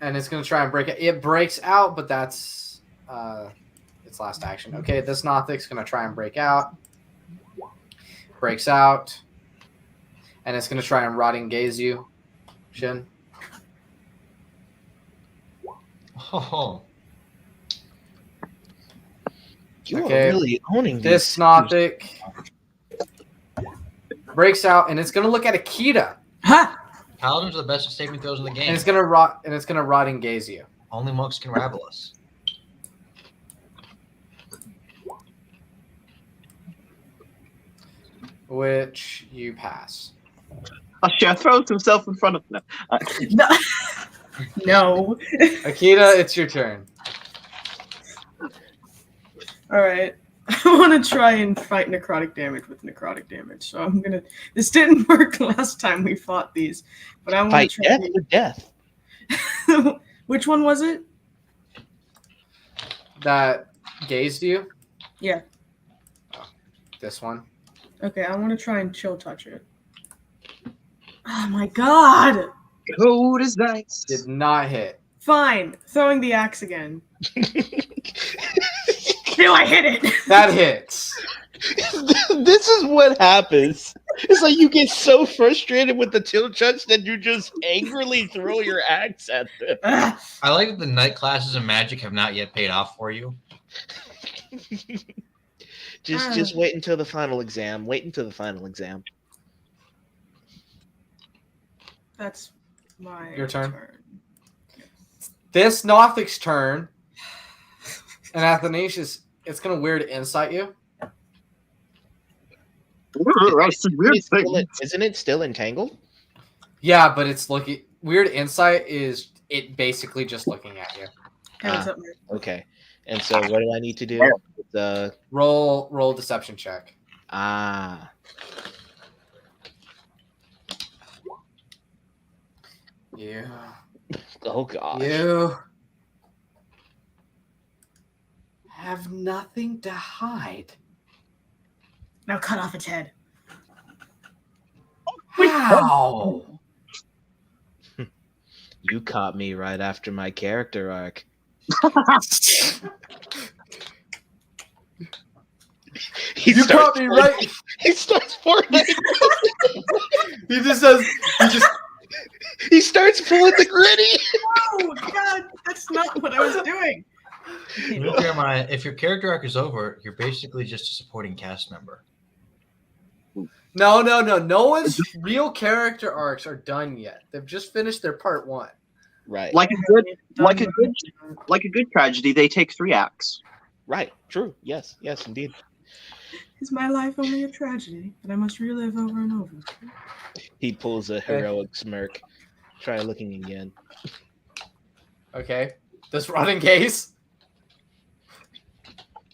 And it's gonna try and break it. It breaks out, but that's its last action. Okay, this Nothic's gonna try and break out. Breaks out. And it's gonna try and rotting gaze you, Shin. Oh, You Okay. are really owning This these. Nothic breaks out, and it's gonna look at Akita, Ha! paladins are the best at saving throws in the and game. it's gonna rotting gaze you, Only monks can rabble us. which you pass. Usher throws himself in front of them. No. No. Akita, it's your turn. All right. I want to try and fight necrotic damage with necrotic damage. So I'm gonna. This didn't work last time we fought these, but I want Fight to death try. with death. Which one was it? That gazed you? Yeah. Oh, this one. Okay, I want to try and chill touch it. Oh my god! Cold as ice. Did not hit. Fine. Throwing the axe again. Do I hit it? That hits. This is what happens. It's like you get so frustrated with the tilt touch that you just angrily throw your axe at them. Ah, I like that the night classes in Magic have not yet paid off for you. Just wait until the final exam. Wait until the final exam. that's my Your turn. This Nothic's turn. And Athanasius, it's gonna weird insight you. That's a weird thing. Isn't it still entangled? Yeah, but it's looking weird insight is it basically just looking at you. Hey, what's up, man? Okay. And so what do I need to do? The Roll deception check. You oh gosh. You have nothing to hide. Now cut off its head. How? You caught me right after my character arc. He You caught starts me Fortnite- right. He starts Fortnite. He just says. He starts pulling the gritty. Oh god, that's not what I was doing. Jeremiah, if your character arc is over, you're basically just a supporting cast member. No. No one's real character arcs are done yet. They've just finished their part 1. Right. Like a good tragedy, they take 3 acts. Right. True. Yes. Yes, indeed. Is my life only a tragedy that I must relive over and over? He pulls a heroic smirk. Try looking again. Okay. This running case.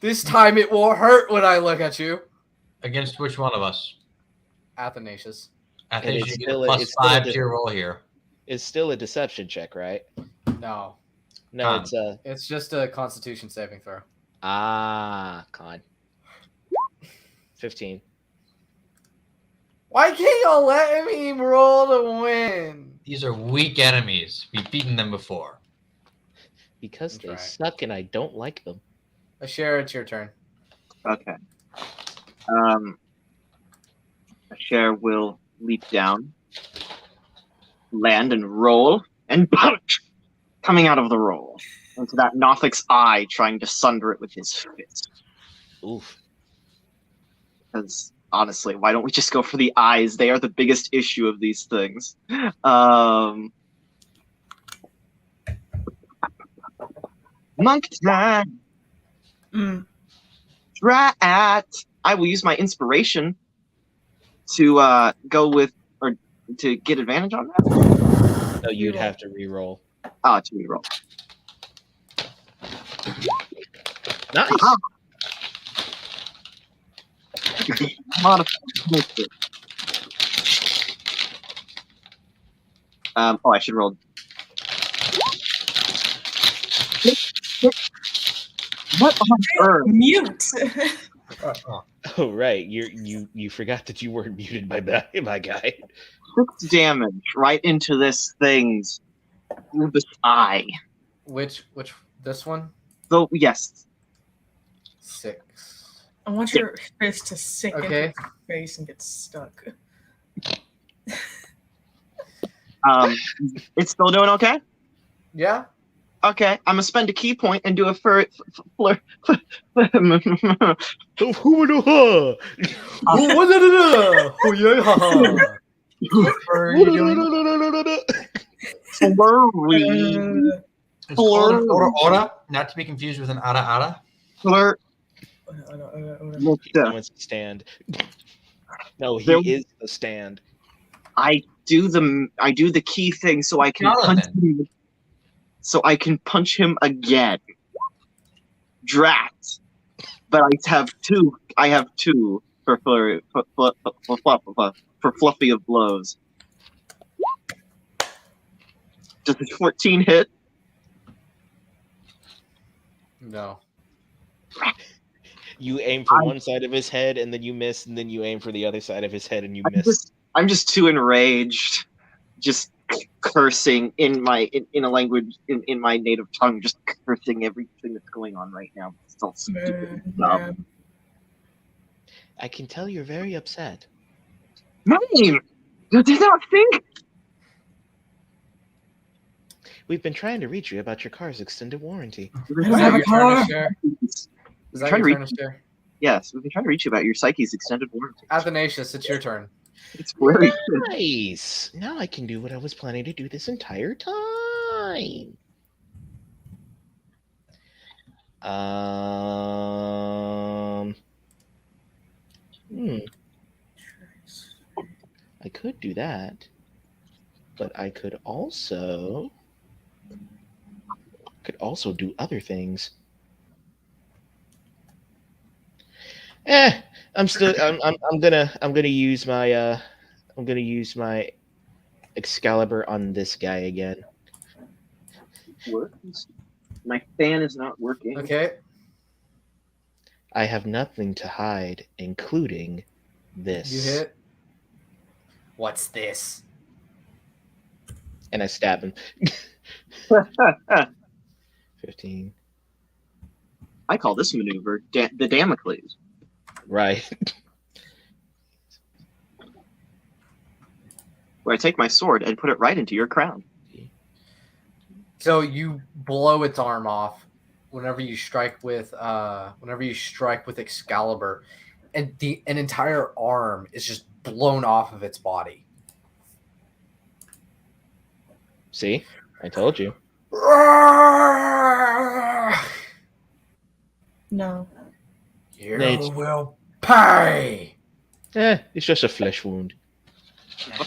This time it will hurt when I look at you. Against which one of us? Athanasius. I And think it's you get still a a- plus it's still a 5 di- to your roll here. It's still a deception check, right? No. No, Con. it's a It's just a constitution saving throw. con. 15. Why can't y'all let me roll to win? These are weak enemies. We've beaten them before. Because That's they right. suck and I don't like them. Ashera, it's your turn. Okay. Asher will leap down, land and roll, and punch! Coming out of the roll into that Nothic's eye, trying to sunder it with his fist. Oof. Because honestly, why don't we just go for the eyes? They are the biggest issue of these things. Monk time. Mm. Drat! I will use my inspiration to go with or to get advantage on that. So you'd Reroll. have to re-roll. Oh, to reroll. Nice. Modified. I should roll. What on earth? Mute. Oh right, you forgot that you weren't muted by my guy. 6 damage right into this thing's bulbous eye. Which this one? So yes, 6. I want your fist to sink Okay. into your face and get stuck. It's still doing okay. Yeah. Okay, I'm gonna spend a key point and do a flare. Oh, yeah. What are you doing? Flurry. It's called an ora ora, not to be confused with an ara ara. Fleur. Someone's stand. No, he There- is the stand. I do the key thing so I can punch Jonathan. him. So I can punch him again. Drat. But I have two. I have 2 for flurry for fluffy of blows. Does the 14 hit? No. You aim for one side of his head and then you miss, and then you aim for the other side of his head and you miss. I'm just too enraged, just cursing in a language in my native tongue, just cursing everything that's going on right now. It's all stupid. Man. I can tell you're very upset. Name! Did you not think? We've been trying to reach you about your car's extended warranty. Is have that a your turn car. to share? Is that Trying your to turn to share? Yes, we've been trying to reach you about your psyche's extended warranty. Athanasius, it's your turn. It's very good. Nice. Now I can do what I was planning to do this entire time. I could do that, but I could also do other things. I'm gonna use my Excalibur on this guy again. Works. My fan is not working. Okay. I have nothing to hide, including this. You hit. What's this? And I stab him. 15. I call this maneuver the Damocles. Right. Where I take my sword and put it right into your crown. So you blow its arm off whenever you strike with Excalibur, and an entire arm is just blown off of its body. See? I told you. No. You Nate. will pay. It's just a flesh wound. A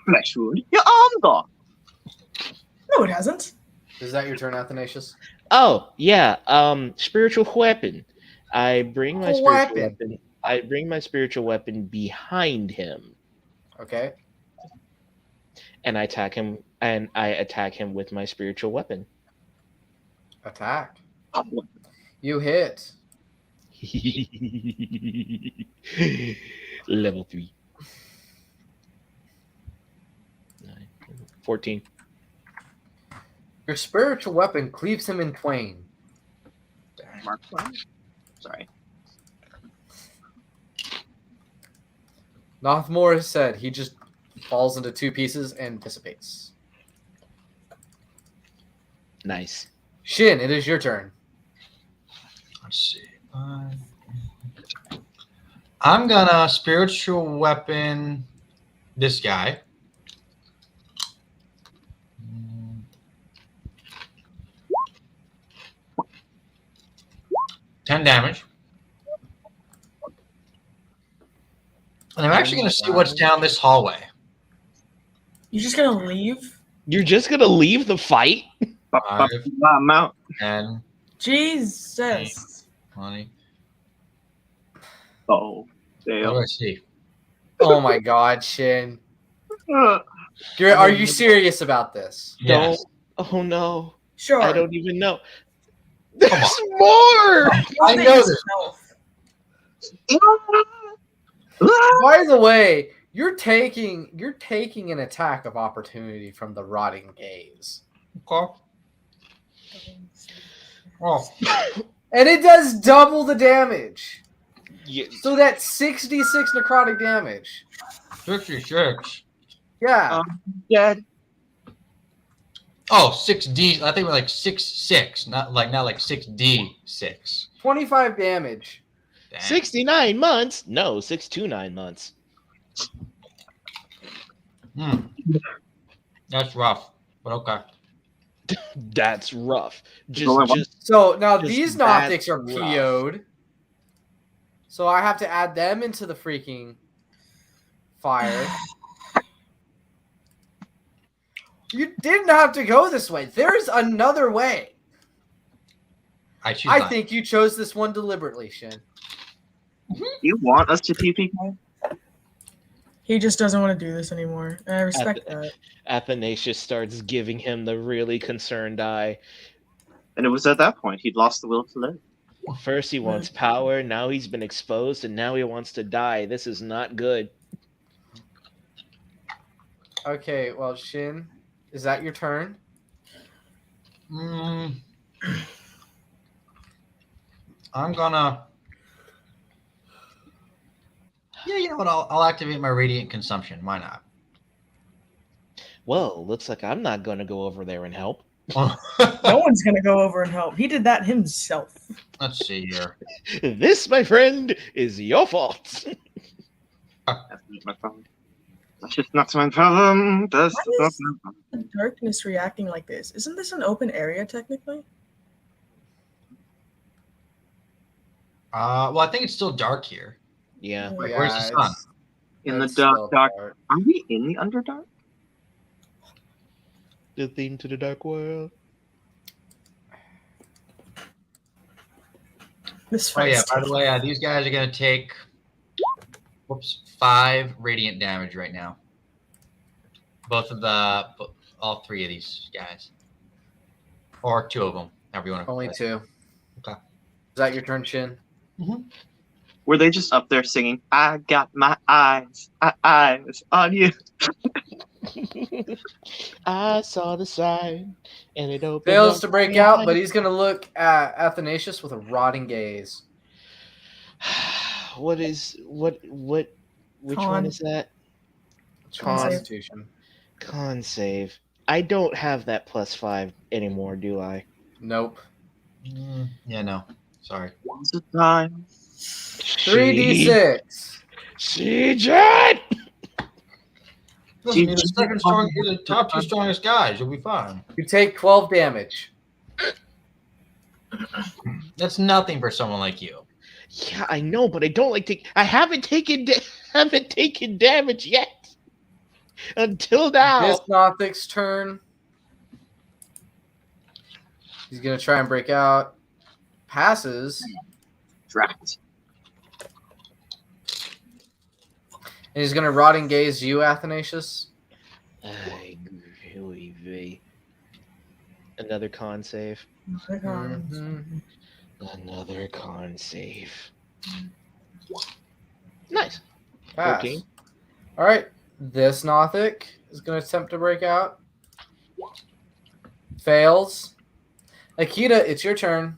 flesh wound? Your arm gone. No, it hasn't. Is that your turn, Athanasius? Oh, yeah. Spiritual weapon. I bring my spiritual Weapon. weapon. I bring my spiritual weapon behind him, Okay. and I attack him. And I attack him with my spiritual weapon. Attack. You hit. Level 3. 9, 14. Your spiritual weapon cleaves him in twain. Mark one. Sorry. Nothmore has said he just falls into 2 pieces and dissipates. Nice. Shin, it is your turn. Let's see. I'm gonna spiritual weapon this guy. 10 damage. And I'm actually going to see what's down this hallway. You just gonna leave? You're just gonna leave the fight? I'm out. 10, Jesus. 20. Oh, What do damn. I see? Oh my God, Shin. Uh, Are you serious about this? Yes. Oh no. Sure. I don't even know. Come There's more! I know this. By the way, you're taking an attack of opportunity from the rotting gaze. Okay. Oh, And it does double the damage. Yeah, So that's 66 necrotic damage. 66. Yeah. Dead. Oh, 6D. I think we're like 6-6, not like 6D6. 25 damage. Dang. 69 months? No, 629 months. Hmm. That's rough, but okay. That's rough. Only one. Just So now Just these that's Nothics are rough. PO'd. So I have to add them into the freaking fire. You didn't have to go this way. There's another way. I choose I not. think you chose this one deliberately, Shin. You want us to TPK? He just doesn't want to do this anymore. And I respect that. Athanasius starts giving him the really concerned eye. And it was at that point he'd lost the will to live. First he wants power, now he's been exposed, and now he wants to die. This is not good. Okay, well, Shin, is that your turn? Mm, I'm gonna. Yeah, you know what? I'll activate my radiant consumption. Why not? Well, looks like I'm not going to go over there and help. No one's gonna go over and help. He did that himself. Let's see here. This, my friend, is your fault. That's not my problem. That's just not my problem. That's Why not is- my problem. The darkness reacting like this. Isn't this an open area technically? Well, I think it's still dark here. Yeah. Wait, where's the sun? it's- In the it's dark, still dark. Are we in the Underdark? The theme to the dark world. This Oh yeah. fight's By the way, these guys are gonna take 5 radiant damage right now. All 3 of these guys, or 2 of them. However you want to. Only 2. Okay. Is that your turn, Shin? Were they just up there singing, I got my eyes on you? I saw the sign, and it opened. Fails up to break my out, eyes. but he's going to look at Athanasius with a rotting gaze. Which one Con. is that? Con save. Constitution. Con save. I don't have that +5 anymore, do I? Nope. Yeah, no. Sorry. Once a time. 3d6. CJ! Listen, you're the top 2 strongest guys. You'll be fine. You take 12 damage. That's nothing for someone like you. Yeah, I know, but I don't like to. I haven't taken damage yet. Until now. This Nothic's turn. He's going to try and break out. Passes. Draft. And he's going to rotting gaze you, Athanasius. Another con save. Mhm. Another con save. Nice. Pass. 14. All right. This Nothic is going to attempt to break out. Fails. Akita, it's your turn.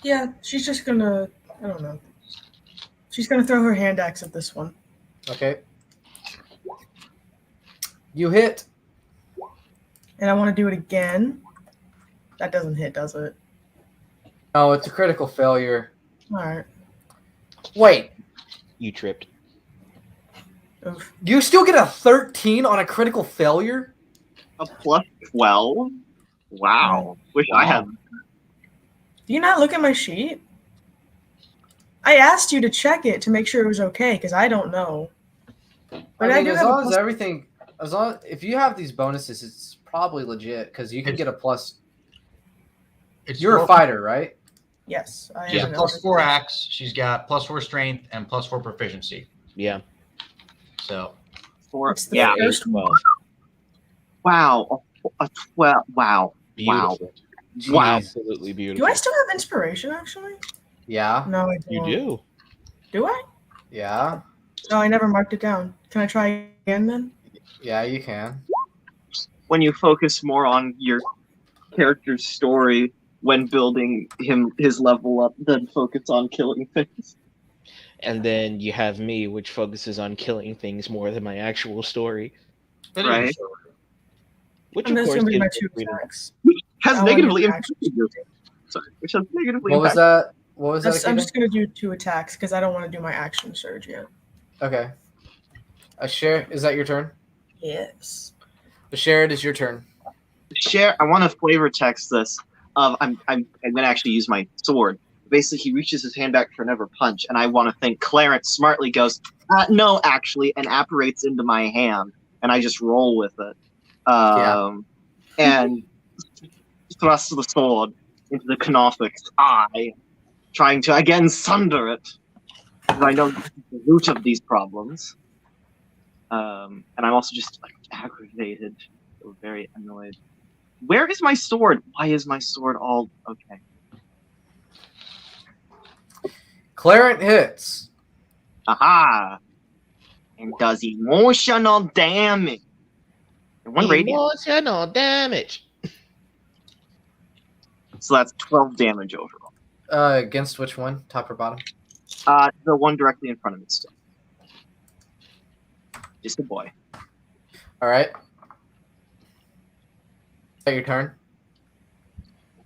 Yeah, she's just gonna. I don't know. She's gonna throw her hand axe at this one. Okay. You hit. And I want to do it again. That doesn't hit, does it? Oh, it's a critical failure. All right. Wait. You tripped. Oof. You still get a 13 on a critical failure? A +12? Wow. Wish I had. Do you not look at my sheet? I asked you to check it to make sure it was okay because I don't know. But I mean, do as have a long as plus- everything, if you have these bonuses, it's probably legit because you can get a plus. It's You're a fighter, right? Yes, I She has am a an +4 axe. She's got +4 strength and +4 proficiency. Yeah. So It's the Yeah. first one. Wow. Wow. Wow. Beautiful. Wow. Absolutely beautiful. Do I still have inspiration, actually? Yeah. No, I You don't. do. Do I? Yeah. No, I never marked it down. Can I try again then? Yeah, you can. When you focus more on your character's story when building his level up than focus on killing things. And then you have me, which focuses on killing things more than my actual story. it Right. is. Which And of that's course going to be my gives me 2 freedom. attacks. Has I wanna negatively do impacted you. Sorry, which has negatively What was impacted. that? What was that? I'm Akita? just going to do 2 attacks because I don't want to do my action surge yet. Okay. Share. Is that your turn? Yes. Share, it is your turn. Share. I want to flavor text this. I'm gonna actually use my sword. Basically, he reaches his hand back for another punch, and I want to think Clarence smartly goes, no, actually, and apparates into my hand, and I just roll with it. And thrust the sword into the Knothic's eye, trying to again sunder it. Because I know this is the root of these problems. And I'm also just like aggravated, so very annoyed. Where is my sword? Why is my sword all okay? Clarent hits. Aha! And does emotional damage. And 1 radiant. Emotional damage. So that's 12 damage overall. Against which one? Top or bottom? The one directly in front of me still. Just a boy. All right. Is that your turn?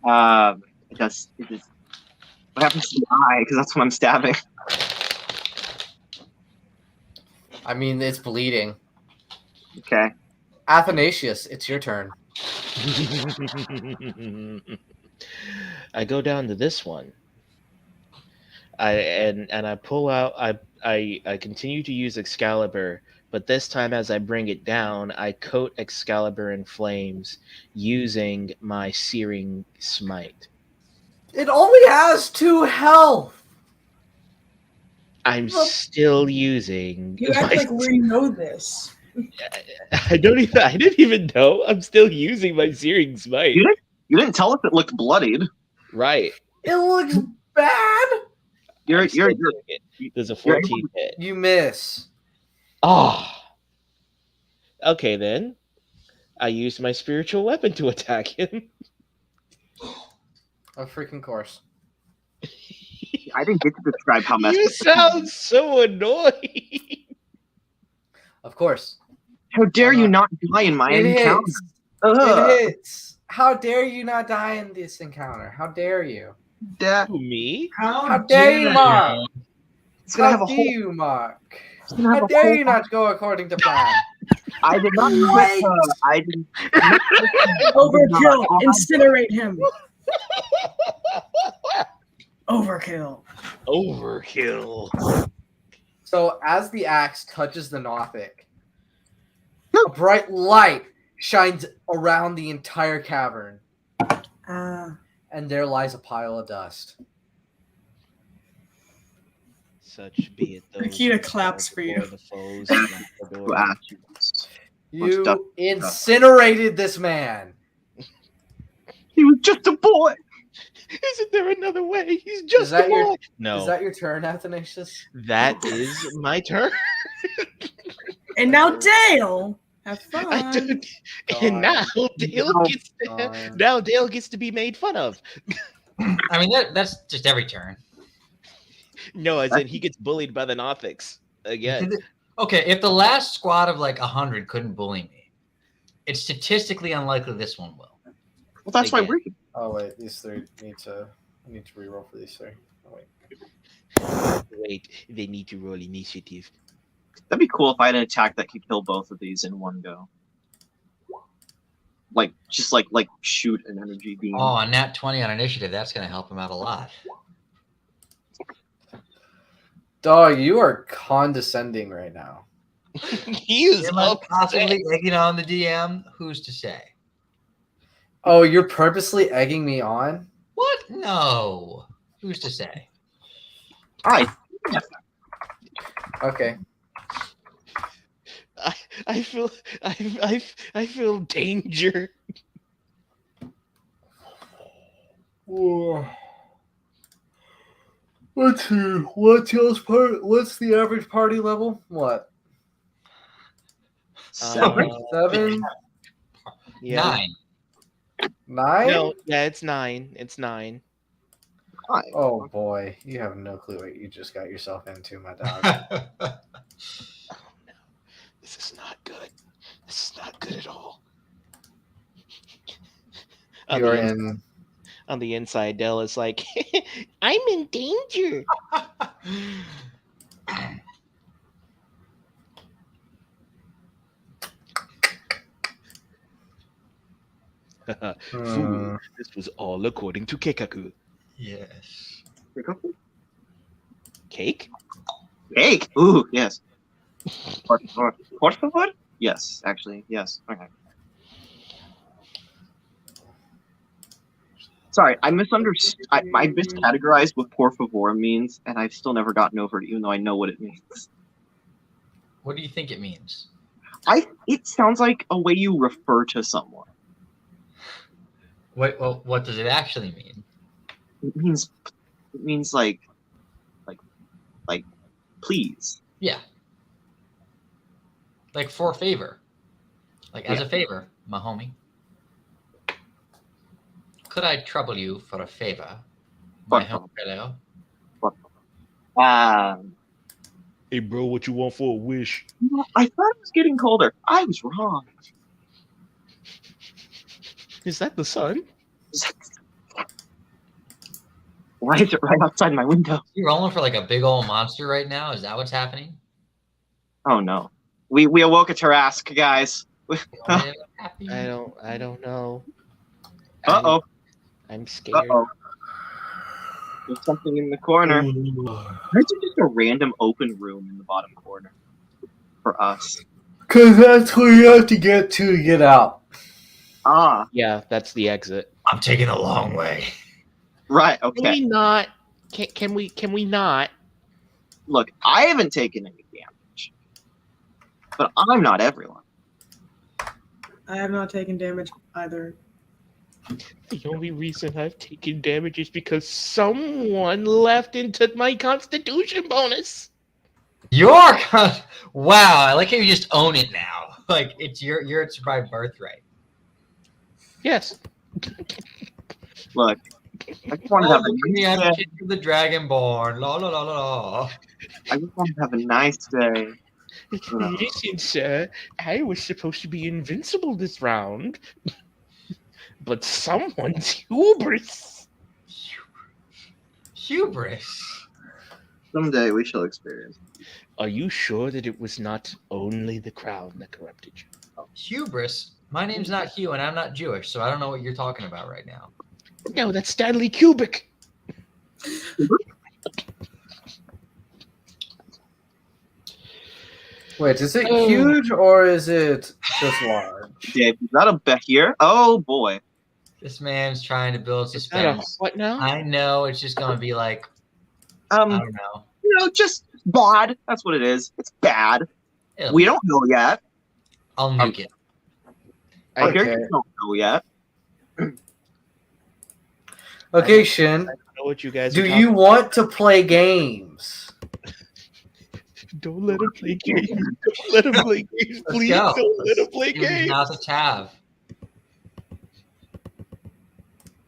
It does. What happens to the eye? Because that's what I'm stabbing. I mean, it's bleeding. Okay. Athanasius, it's your turn. I go down to this one. I pull out. I continue to use Excalibur, but this time as I bring it down, I coat Excalibur in flames using my Searing Smite. It only has 2 health. I'm still using. You act like we know this. I didn't even know. I'm still using my Searing Smite. You didn't tell us it looked bloodied. Right. It looks bad. You're There's a 14 hit. You miss. Oh. Okay then. I used my spiritual weapon to attack him. Of freaking course. I didn't get to describe how messed You up. sound so annoying. Of course. How dare you not die in my It encounter? hits. Ugh. It hits. How dare you not die in this encounter? How dare you? That- Who, me? How dare you, Mark? It's gonna have How a dare whole. you, Mark? It's gonna have How a dare whole. you not go according to plan? I did not. Wait. I didn't. Overkill. Incinerate him. Overkill. Overkill. So as the axe touches the Nothic, a bright light shines around the entire cavern, and there lies a pile of dust. Such be it. Those Akita who claps fall for you. before the foes knock the door. You dust. incinerated this man. He was just a boy. Isn't there another way? He's just that a your- boy. No, Is that your turn, Athanasius? that is my turn. And now Dale. Have fun. I don't, God. and now Dale No. gets to, God. now Dale gets to be made fun of. I mean, that's just every turn. No, as in he gets bullied by the Nothics again. Okay, if the last squad of like 100 couldn't bully me, it's statistically unlikely this one will. Well, that's why Again. we're here. Oh wait, these three need to. I need to reroll for these three. Oh, wait. Wait, they need to roll initiative. That'd be cool if I had an attack that could kill both of these in one go. like shoot an energy beam. Oh, a nat 20 on initiative. That's going to help him out a lot. Dog, you are condescending right now. He is Am I up. possibly egging on the DM? Who's to say? Oh, you're purposely egging me on? What? No. Who's to say? I Okay. I feel danger. Let's see. What's the average party level? What? 7. 7? Yeah. 9. 9? No, yeah, it's 9. It's 9. Oh boy, you have no clue what you just got yourself into, my dog. Oh no. This is not good. This is not good at all. on, You're the in. on the inside, Dell is like, I'm in danger. Fool, this was all according to Keikaku. Yes. Cake? Cake. Ooh, yes. Por favor? Yes, actually, yes. Okay. Sorry, I misunderstood. I miscategorized what por favor means, and I've still never gotten over it, even though I know what it means. What do you think it means? It sounds like a way you refer to someone. Well, what does it actually mean? It means like please. Yeah. Like for a favor. Like as Yeah. a favor, my homie. Could I trouble you for a favor? My Por homie fellow? Hey, bro, what you want for a wish? I thought it was getting colder. I was wrong. Is that the sun? Why is it right outside my window? You rolling for like a big old monster right now? Is that what's happening? Oh no. We awoke a Tarask, guys. Happy? I don't know. Uh-oh. I'm scared. Uh-oh. There's something in the corner. There's just a random open room in the bottom corner for us. Because that's where you have to get out. Ah, Yeah, that's the exit. I'm taking a long way. right. Can Okay. we not? Can we not? Look, I haven't taken any damage, but I'm not everyone. I have not taken damage either. The only reason I've taken damage is because someone left and took my Constitution bonus. Wow, I like how you just own it now. Like it's it's by birthright. Yes. Look, I just want to have a me nice I'm day. kid of the Dragonborn. La la la la la. I just want to have a nice day. Listen, sir, I was supposed to be invincible this round, but someone's hubris. Hubris. Someday we shall experience. Are you sure that it was not only the crown that corrupted you? Hubris. My name's not Hugh, and I'm not Jewish, so I don't know what you're talking about right now. No, that's Stanley Kubrick. Wait, is it huge or is it just large? Dave, is that a bet here? Oh boy. This man's trying to build Is that a suspense. what now? I know it's just gonna be like I don't know. Just bad. That's what it is. It's bad. We don't know yet. I'll nuke it. Our Okay. characters don't know yet. Okay, Shin. I don't know what you guys Do are you want to play games? Don't let him play games. Don't let him play games, Let's please. go. Don't let him play Give me games. House of Tav.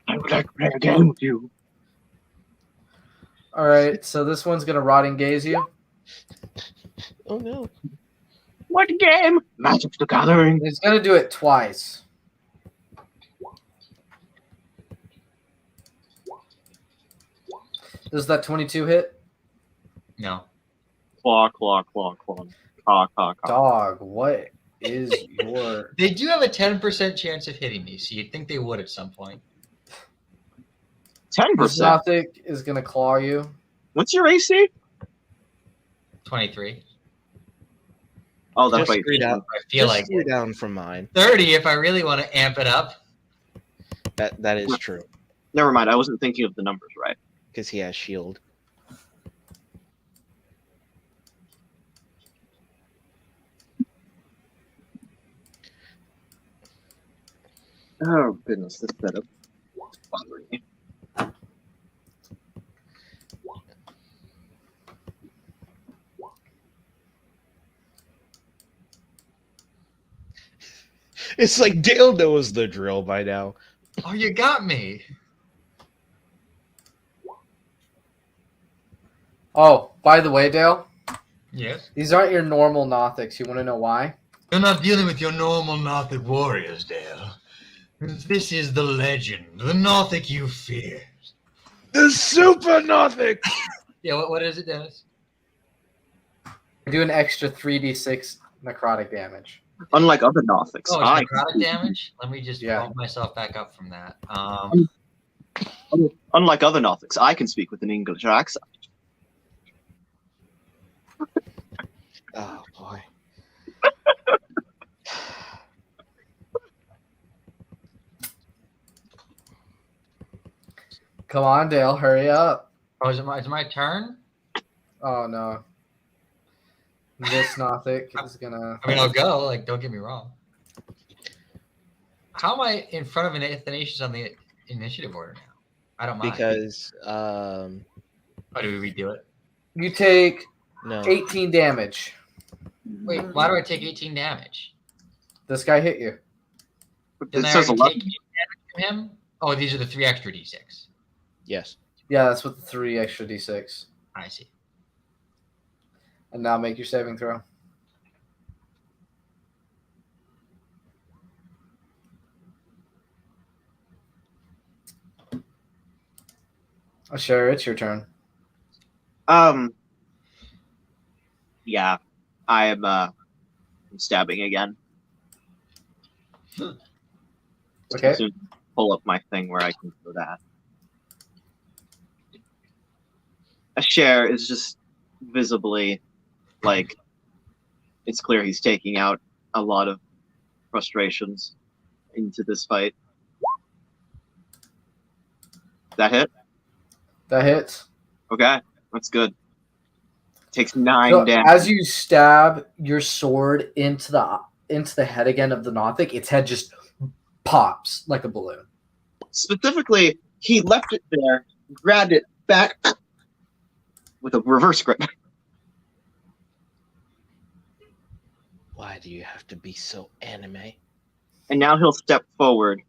I would like to play a game with you. All right, so this one's gonna rotting gaze you. Oh no. What game? Magic the Gathering. He's gonna do it twice. Does that 22 hit? No. Claw, claw, claw, claw. Caw, caw, caw. Dog, what is your They do have a 10% chance of hitting me, so you'd think they would at some point. 10%. this Nothic is gonna claw you. What's your AC? 23. Oh, that's Just right. 3 down. I feel Just like 3 down from mine. 30 if I really want to amp it up. That is true Never mind. I wasn't thinking of the numbers right. because he has shield. Oh goodness, this setup is bothering me. It's like Dale knows the drill by now. Oh, you got me. Oh, by the way, Dale, Yes. these aren't your normal Nothics. You want to know why? You're not dealing with your normal Nothic warriors, Dale. This is the legend, the Nothic you fear. The Super Nothic! Yeah, what is it, Dennis? Do an extra 3d6 necrotic damage. Unlike other Nothics, Oh, I it's necrotic damage? Let me just Yeah. bump myself back up from that. unlike other Nothics, I can speak with an English accent. Oh boy. Come on, Dale, hurry up. Oh, is it my turn? Oh no. This Nothic is gonna. I mean, I'll go. Like, don't get me wrong. How am I in front of Athanasius on the initiative order now? I don't mind. Because Oh, do we redo it? You take no. 18 damage. Wait, why do I take 18 damage? This guy hit you. Didn't It I says already 11. take 8 damage from him? Oh, these are the 3 extra d6. Yes. Yeah, that's with the 3 extra d6. I see. And now make your saving throw. Sure, it's your turn. Yeah, I'm stabbing again. Okay. Soon pull up my thing where I can do that. A share is just visibly like it's clear he's taking out a lot of frustrations into this fight. That hit? That hits. Okay, that's good. Takes 9 So damage. as you stab your sword into the head again of the Nothic, its head just pops like a balloon. Specifically, he left it there, grabbed it back with a reverse grip. Why do you have to be so anime? And now he'll step forward.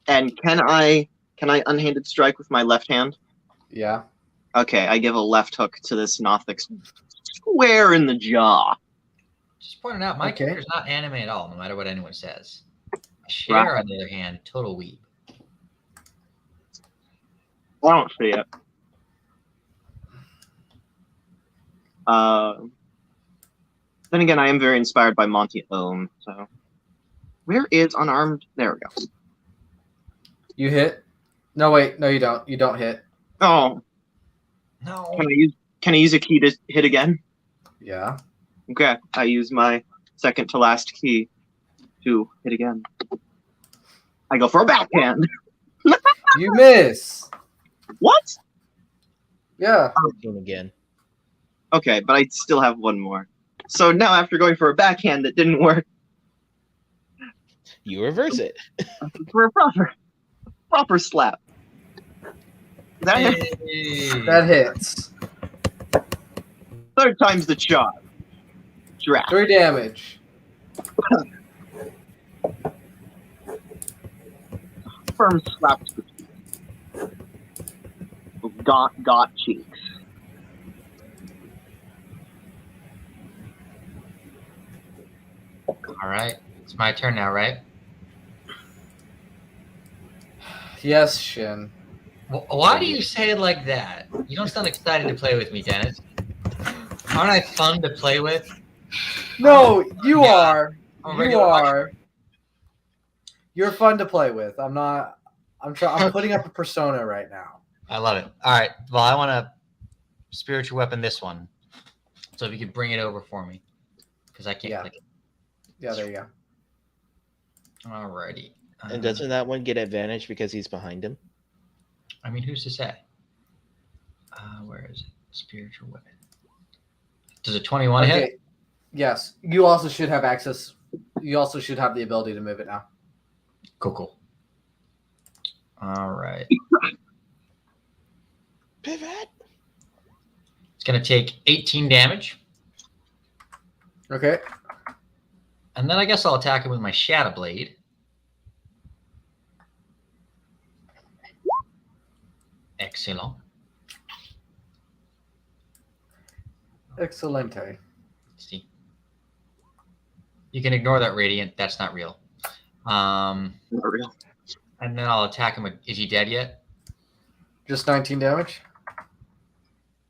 And can I unhanded strike with my left hand? Yeah. Okay, I give a left hook to this Nothic square in the jaw. Just pointing out, my Okay. character's not anime at all, no matter what anyone says. Cher, on the other hand, total weeb. I don't see it. Then again, I am very inspired by Monty Ohm, so where is unarmed? There we go. You hit. No, wait. No, you don't. You don't hit. Oh, No. can I use a key to hit again? Yeah. Okay, I use my second to last key to hit again. I go for a backhand. You miss. What? Yeah. 13 again. Okay, but I still have one more. So now after going for a backhand that didn't work, You reverse it. for a proper slap. That hit. Hey. That hits. Third time's the charm. Draft. 3 damage. Firm slap to the cheek. Got cheeks. All right. It's my turn now, right? Yes, Shin. Why do you say it like that? You don't sound excited to play with me, Dennis. Aren't I fun to play with? No, you Yeah. are. I'm a You regular mushroom. are. You're fun to play with. I'm not. I'm putting up a persona right now. I love it. All right. Well, I want to spiritual weapon this one. So if you could bring it over for me, because I can't Yeah. click it. Yeah, there you go. Alrighty. And doesn't that one get advantage because he's behind him? I mean, who's to say? Where is it? Spiritual weapon. Does a 21 hit? Okay. Yes. You also should have access. You also should have the ability to move it now. Cool. All right. Pivot. It's going to take 18 damage. Okay. And then I guess I'll attack him with my Shadow Blade. Excellent. Excelente. Let's see. You can ignore that radiant. That's not real. Not real. And then I'll attack him with. Is he dead yet? Just 19 damage.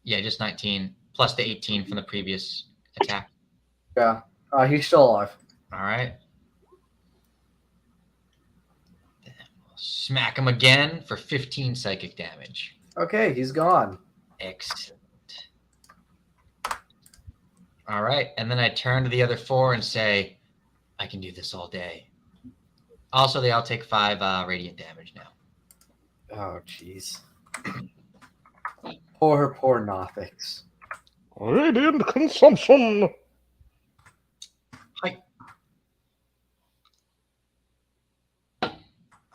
Yeah, just 19 plus the 18 from the previous attack. Yeah. He's still alive. All right. Then we'll smack him again for 15 psychic damage. Okay, he's gone. Excellent. All right, and then I turn to the other 4 and say, I can do this all day. Also, they all take 5 radiant damage now. Oh, jeez. Poor Nothix. Radiant consumption.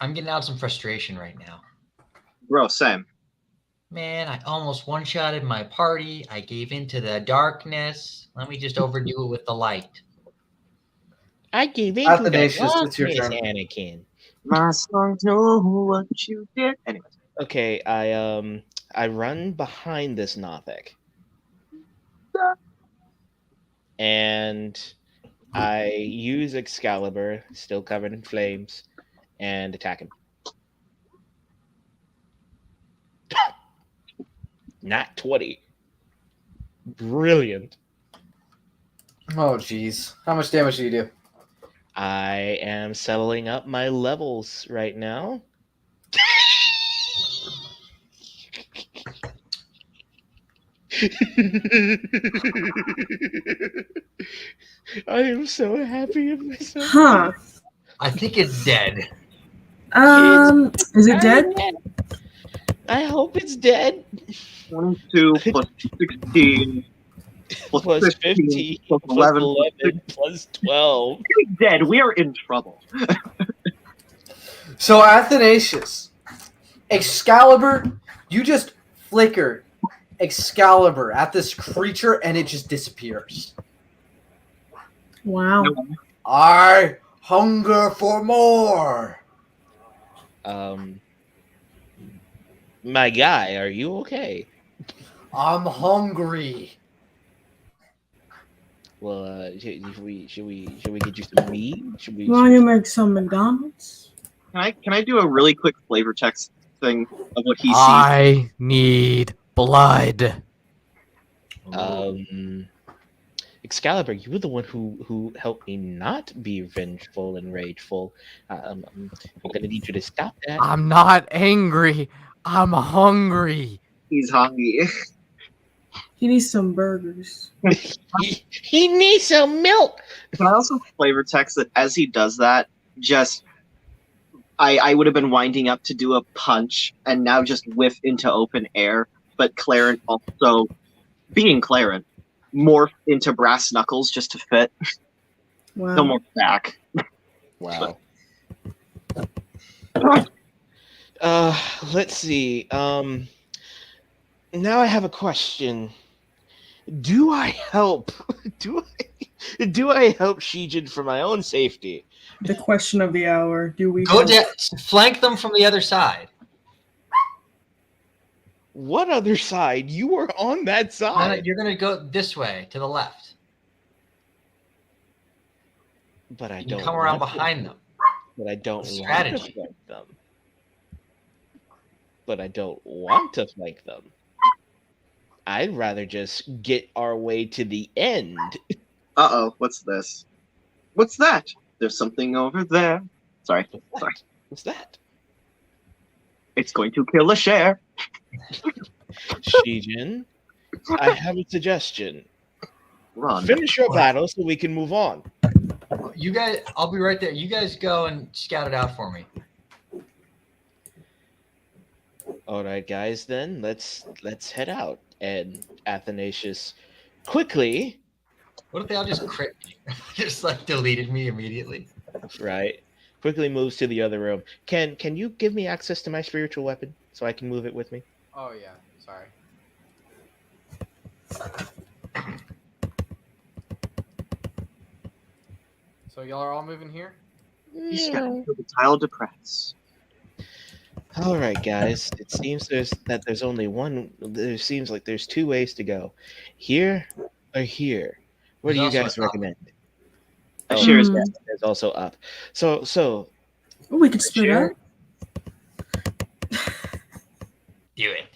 I'm getting out some frustration right now. Bro, same. Man, I almost one-shotted my party. I gave into the darkness. Let me just overdo it with the light. I gave in Athanasius, it's your turn. Anakin. My songs know what you did. Anyway. Okay, I run behind this Nothic. And I use Excalibur, still covered in flames, and attack him. Not 20. Brilliant. Oh, jeez. How much damage do you do? I am settling up my levels right now. I am so happy with myself. Huh. I think it's dead. Is it dead? I hope it's dead. 22 plus 16 Plus 15 plus plus 11 11 plus 12. It's dead. We are in trouble. So, Athanasius, Excalibur, you just flicker Excalibur at this creature and it just disappears. Wow. I hunger for more. My guy, are you okay? I'm hungry. Well, should we get you some meat? Should we? Want to make some McDonald's? Can I do a really quick flavor text thing of what he sees? I need blood. Excalibur, you were the one who helped me not be vengeful and rageful. I'm gonna need you to stop that. I'm not angry. I'm hungry. He's hungry. He needs some burgers. He needs some milk. Can I also flavor text that as he does that, just I would have been winding up to do a punch and now just whiff into open air, but Clarence also, being Clarence, morphed into brass knuckles just to fit. Wow. No more back. Wow. Let's see. Now I have a question. Do I help? Do I help Shijin for my own safety? The question of the hour. Do we Go help? down, flank them from the other side. What other side? You were on that side. You're gonna go this way to the left. But I You don't can come around want to- behind them. But I don't want to Strategy. flank them. But I don't want to flank them. I'd rather just get our way to the end. Uh-oh, what's this? What's that? There's something over there. Sorry. What's that? It's going to kill a share. Shijin, I have a suggestion. Run. Finish your battle so we can move on. You guys, I'll be right there. You guys go and scout it out for me. All right, guys. Then let's head out. And Athanasius quickly, What if they all just crit me? Just like deleted me immediately? right? Quickly moves to the other room. Can you give me access to my spiritual weapon so I can move it with me? Oh yeah, sorry. So y'all are all moving here? He's got to kill the tile to press. All right, guys. It seems there's only one. There seems like there's two ways to go, here or here. What do you There's guys also up. recommend? A share is Hmm. There's also up. So Oh, we could split Share? up. Do it.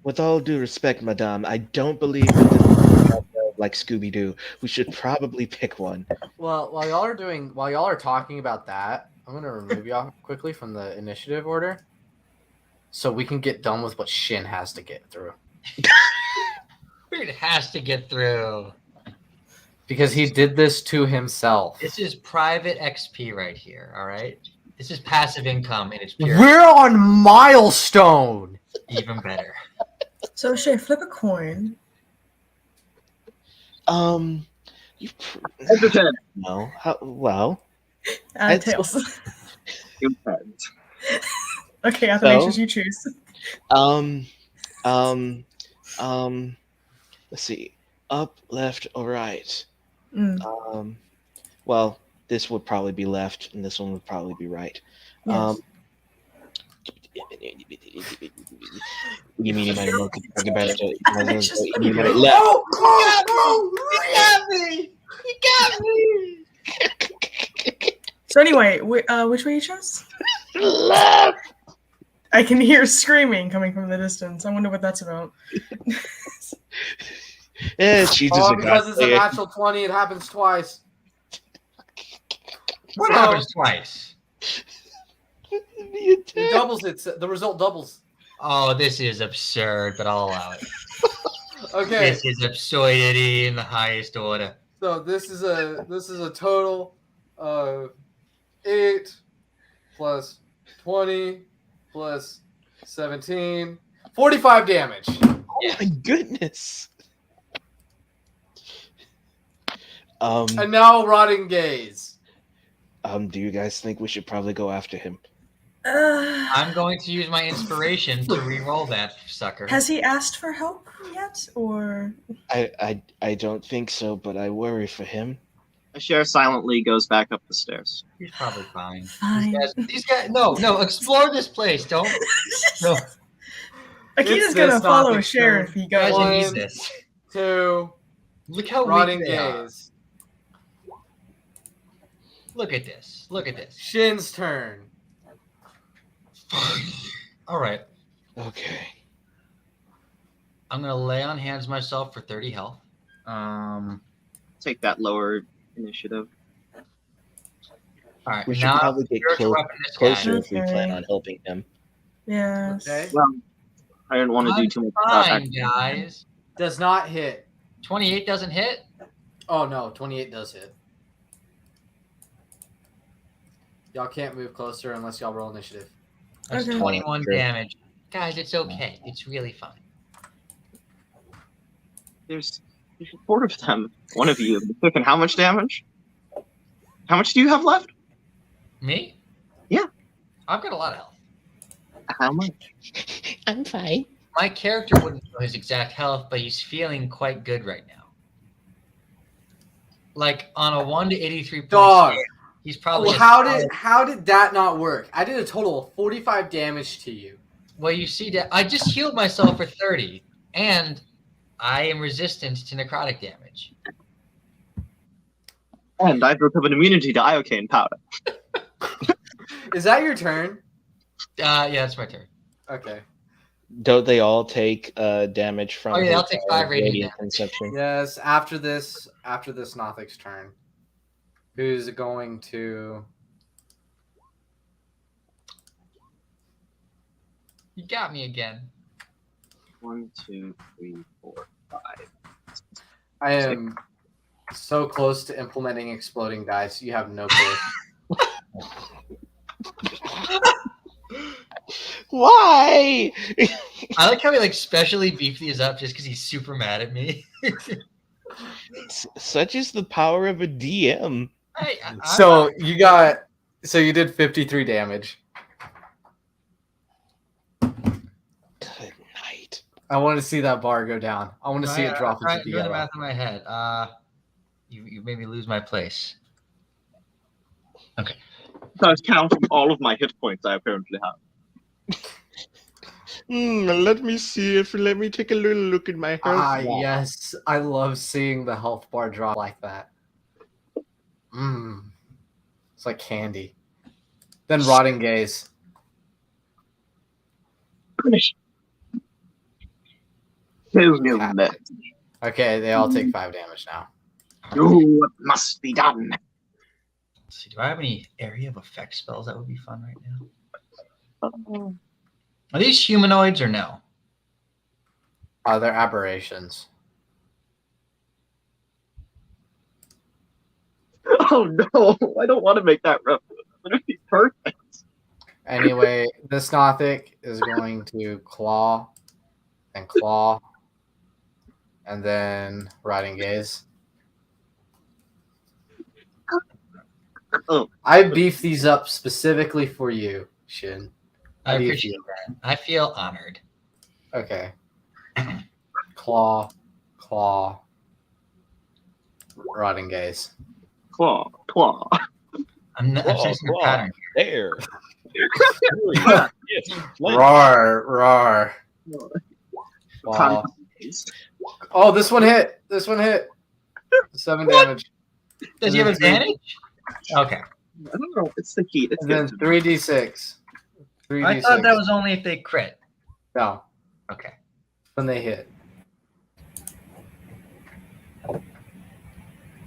with all due respect, Madame, I don't believe that this is like Scooby Doo. We should probably pick one. Well, while y'all are talking about that, I'm gonna remove y'all quickly from the initiative order, so we can get done with what Shin has to get through. It has to get through. Because he did this to himself. This is private XP right here, all right? This is passive income in its pure. We're on milestone. Even better. So Shay, flip a coin. You Entertain. no. Well, Tails. Impact. Okay, Athanasius, you choose. let's see. Up, left, or right? Mm. Well, this would probably be left, and this one would probably be right. Yes. You mean you might know talking about it? Just- You might left. You got me! You got me! So anyway, which way you chose? Left. I can hear screaming coming from the distance. I wonder what that's about. Yeah, she's just Oh, a because it's a godplayer. natural 20, it happens twice. What So- happens twice? It doubles it. The result doubles. Oh, this is absurd, but I'll allow it. Okay, This is absurdity in the highest order. so this is a total of 8 plus 20 plus 17, 45 damage. Oh my goodness. And now rotting gaze. Do you guys think we should probably go after him? I'm going to use my inspiration to re-roll that sucker. Has he asked for help yet, or? I don't think so, but I worry for him. A share silently goes back up the stairs. He's probably fine. Fine. These guys, no, explore this place. Don't. No, Akita's It's gonna this follow topic, Sheriff. sir. He guys, goes. you One. need this. 2, Look how rotting weak they are. gaze. Look at this. Look at this. Shin's turn. All right. Okay. I'm gonna lay on hands myself for 30 health. Take that lower initiative. All right. We should now probably get spiritual weapon this closer guy. if we plan on helping him. Yes. Okay. Well, I didn't want to do I'm too much. Fine, guys. Does not hit. 28 doesn't hit. Oh no, 28 does hit. Y'all can't move closer unless y'all roll initiative. That's Okay. 21 Sure. damage. Guys, it's okay. It's really fine. There's 4 of them. One of you. Taking how much damage? How much do you have left? Me? Yeah. I've got a lot of health. How much? I'm fine. My character wouldn't know his exact health, but he's feeling quite good right now. Like on a 1 to 83 point Dog. scale, he's probably. Oh, how did that not work? I did a total of 45 damage to you. Well, you see that I just healed myself for 30, and I am resistant to necrotic damage. And I built up an immunity to iocane powder. Is that your turn? Yeah, it's my turn. Okay. Don't they all take damage from? Oh, yeah, his, I'll take 5 radiant radiant damage. consumption? Yes, after this Nothic's turn. Who's going to You got me again. 1, 2, 3, 4, 5. I am so close to implementing exploding dice, you have no clue. Why? I like how he like specially beefed these up just because he's super mad at me. Such is the power of a DM. So you did 53 damage. Good night. I want to see that bar go down. I want to see it drop into doing the the math in my head. You made me lose my place. Okay. I was counting all of my hit points I apparently have. Let me see if. Let me take a little look at my health. bar. Yes. I love seeing the health bar drop like that. It's like candy. Then Rotting Gaze. Finish. Kill you, men. Okay, they all take 5 damage now. Do what must be done. Let's see, do I have any area of effect spells that would be fun right now? Are these humanoids or no? They're aberrations. Oh no, I don't want to make that reference. It would be perfect. Anyway, this Nothic is going to claw, and then Rotting Gaze. Oh. I beefed these up specifically for you, Shin. I How do you appreciate feel? that. I feel honored. Okay. Claw, Rotting Gaze. Claw. I'm sensing a pattern. There. Roar. Claw. Oh, this one hit. 7 damage. Does he have advantage? Okay. I don't know. It's the heat. It's And then good. 3d6. I thought that was only if they crit. No, Okay. when they hit.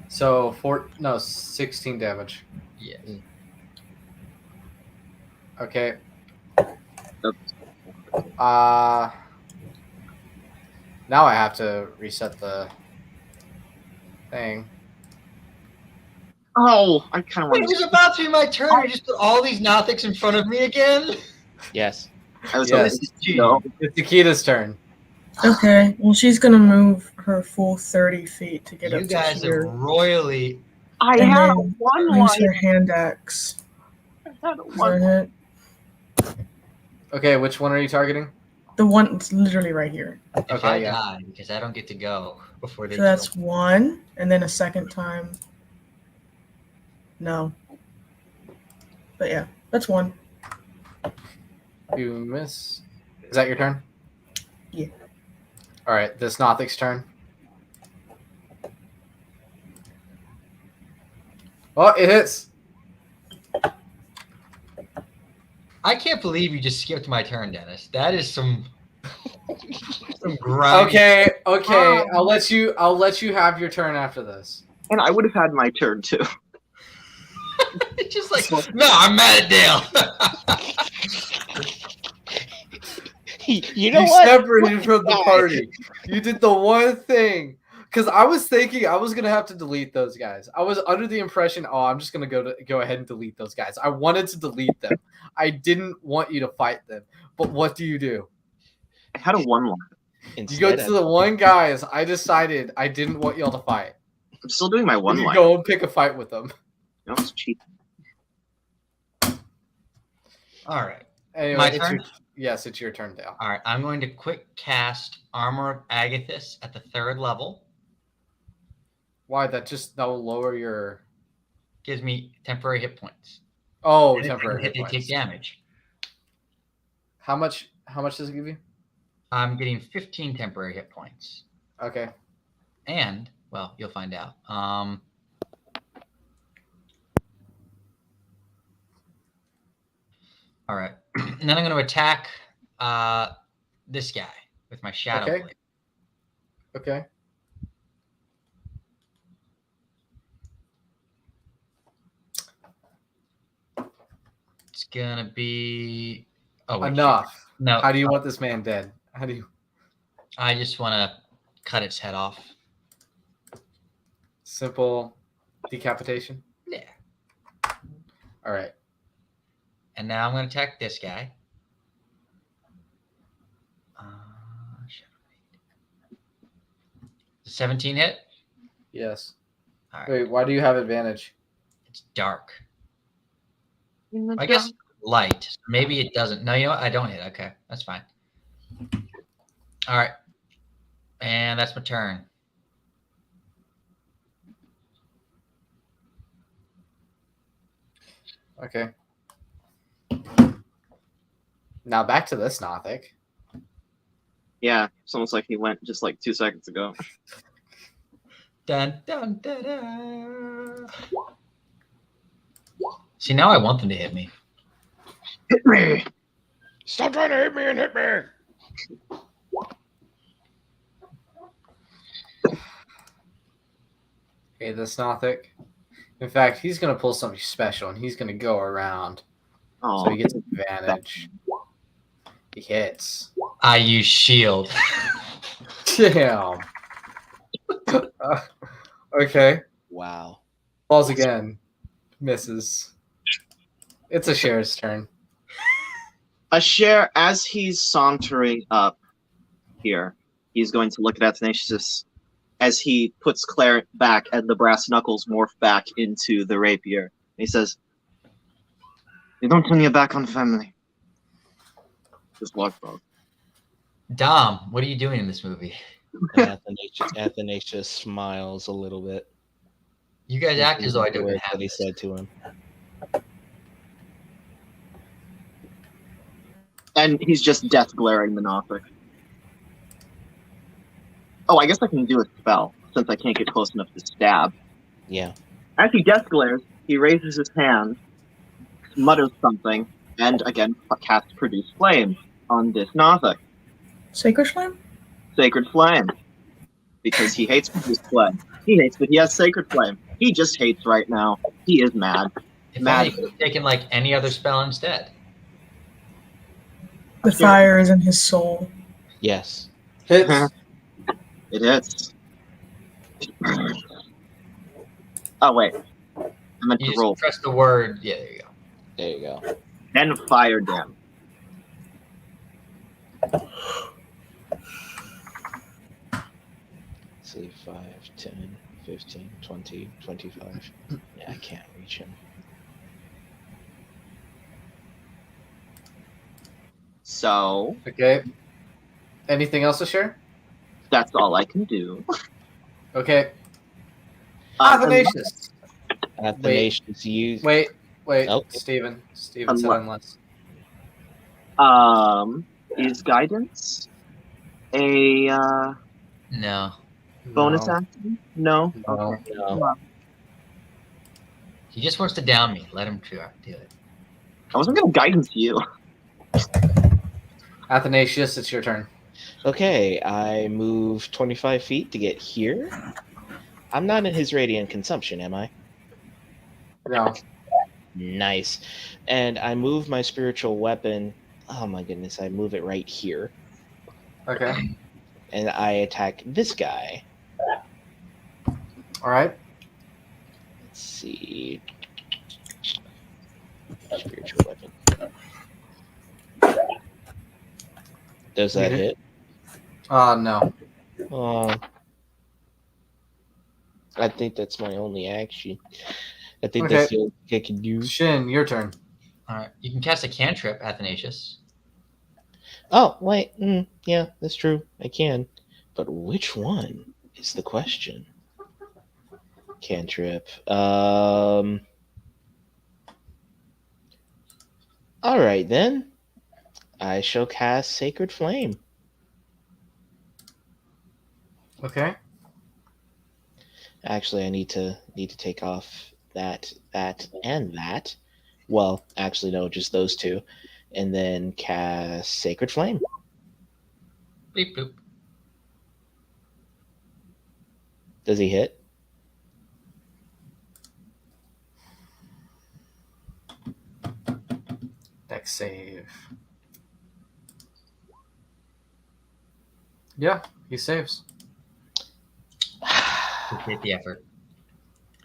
So 16 damage. Yes. Okay. Oops. Now I have to reset the thing. Oh, I kind of Wait, it want was to. about to be my turn. You just put all these Nothics in front of me again? Yes. I was Yes. hoping- no. It's Akita's turn. Okay, well, she's gonna move her full 30 feet to get You up guys to have here. royally. I And had a then one use line. her hand axe. I had a Is one. that it? Okay, which one are you targeting? The one that's literally right here. If Okay, I yeah. die, because I don't get to go before they So that's kill. one, and then a second time. No. But yeah, that's one. You miss. Is that your turn? Yeah. All right, this Nothic's turn. Oh, it hits. I can't believe you just skipped my turn, Dennis. That is some grind. Okay. I'll let you have your turn after this. And I would have had my turn too. It's just like, no, I'm mad at Dale. You know You what? separated from the Guy. party. You did the one thing. Because I was thinking I was gonna have to delete those guys. I was under the impression, I'm just gonna go ahead and delete those guys. I wanted to delete them. I didn't want you to fight them. But what do? I had a one line. You Instead, go to the one guys I decided I didn't want y'all to fight. I'm still doing my one You line. go and pick a fight with them. No, it's cheap. All right. Anyway, My it's turn? yes, it's your turn, Dale. All right. I'm going to quick cast Armor of Agathis at the 3rd level. Why? That will lower your Gives me temporary hit points. Oh, And if temporary they hit hit, they take points. damage. How much does it give you? I'm getting 15 temporary hit points. Okay. And, well, you'll find out. All right. And then I'm going to attack this guy with my shadow Okay. blade. Okay. It's gonna be wait, Enough. no. How do you want this man dead? How do you? I just want to cut its head off. Simple decapitation. Yeah. All right. And now I'm gonna attack this guy. Shadow blade. 17 hit. Yes. All right. Wait. Why do you have advantage? It's dark. I guess light. Maybe it doesn't. No, you know what? I don't hit. Okay, that's fine. All right. And that's my turn. Okay. Now back to this Nothic. Yeah, it's almost like he went just like 2 seconds ago. Dun, dun, dun, dun. See, now I want them to hit me. Hit me! Stop trying to hit me and hit me. Okay, this Nothic. In fact, he's gonna pull something special, and he's gonna go around, Oh, so he gets advantage. He hits. I use shield. Damn. Okay. Wow. Falls again. Misses. It's a Cher's turn. a share as he's sauntering up here. He's going to look at Athanasius as he puts Claret back and the brass knuckles morph back into the rapier. He says, "You don't turn your back on family. Just walk both." Dom, what are you doing in this movie? Athanasius smiles a little bit. You guys act as though I don't Words have that he this. said to him. And he's just death glaring the Nothic. Oh, I guess I can do a spell, since I can't get close enough to stab. Yeah. As he death glares, he raises his hand, mutters something, and again casts Produce Flame on this Nothic. Sacred Flame? Sacred Flame. Because he hates Produce Flame. He hates that he has Sacred Flame. He just hates right now. He is mad. If Mad. only he could have taken like any other spell instead. The fire is in his soul. Yes. Hits. It hits. Oh, wait. I meant You to roll. just press the word. Yeah, there you go. There you go. Then fire damage. Let's see, 5, 10, 15, 20, 25. Yeah, I can't reach him. So, Okay. Anything else to share? that's all I can do. Okay. Um, Athanasius. Athanasius, you. Wait. Okay. Steven said unless. Is guidance a No. bonus No. action? No. No. Okay. No. He just wants to down me. Let him do it. I wasn't gonna guidance you. Athanasius, it's your turn. Okay, I move 25 feet to get here. I'm not in his radiant consumption, am I? No. Nice. And I move my spiritual weapon. Oh my goodness, I move it right here. Okay. And I attack this guy. All right. Let's see. Spiritual weapon. Does that hit? No. Oh. I think that's my only action. I think Okay. that's the only thing I can do. Shin, your turn. All right. You can cast a cantrip, Athanasius. Oh, wait. Yeah, that's true. I can. But which one is the question? Cantrip. All right, then. I shall cast Sacred Flame. Okay. Actually, I need to take off that, and that. Well, actually, no, just those two. And then cast Sacred Flame. Bleep bloop. Does he hit? Dex save. Yeah, he saves. Appreciate the effort.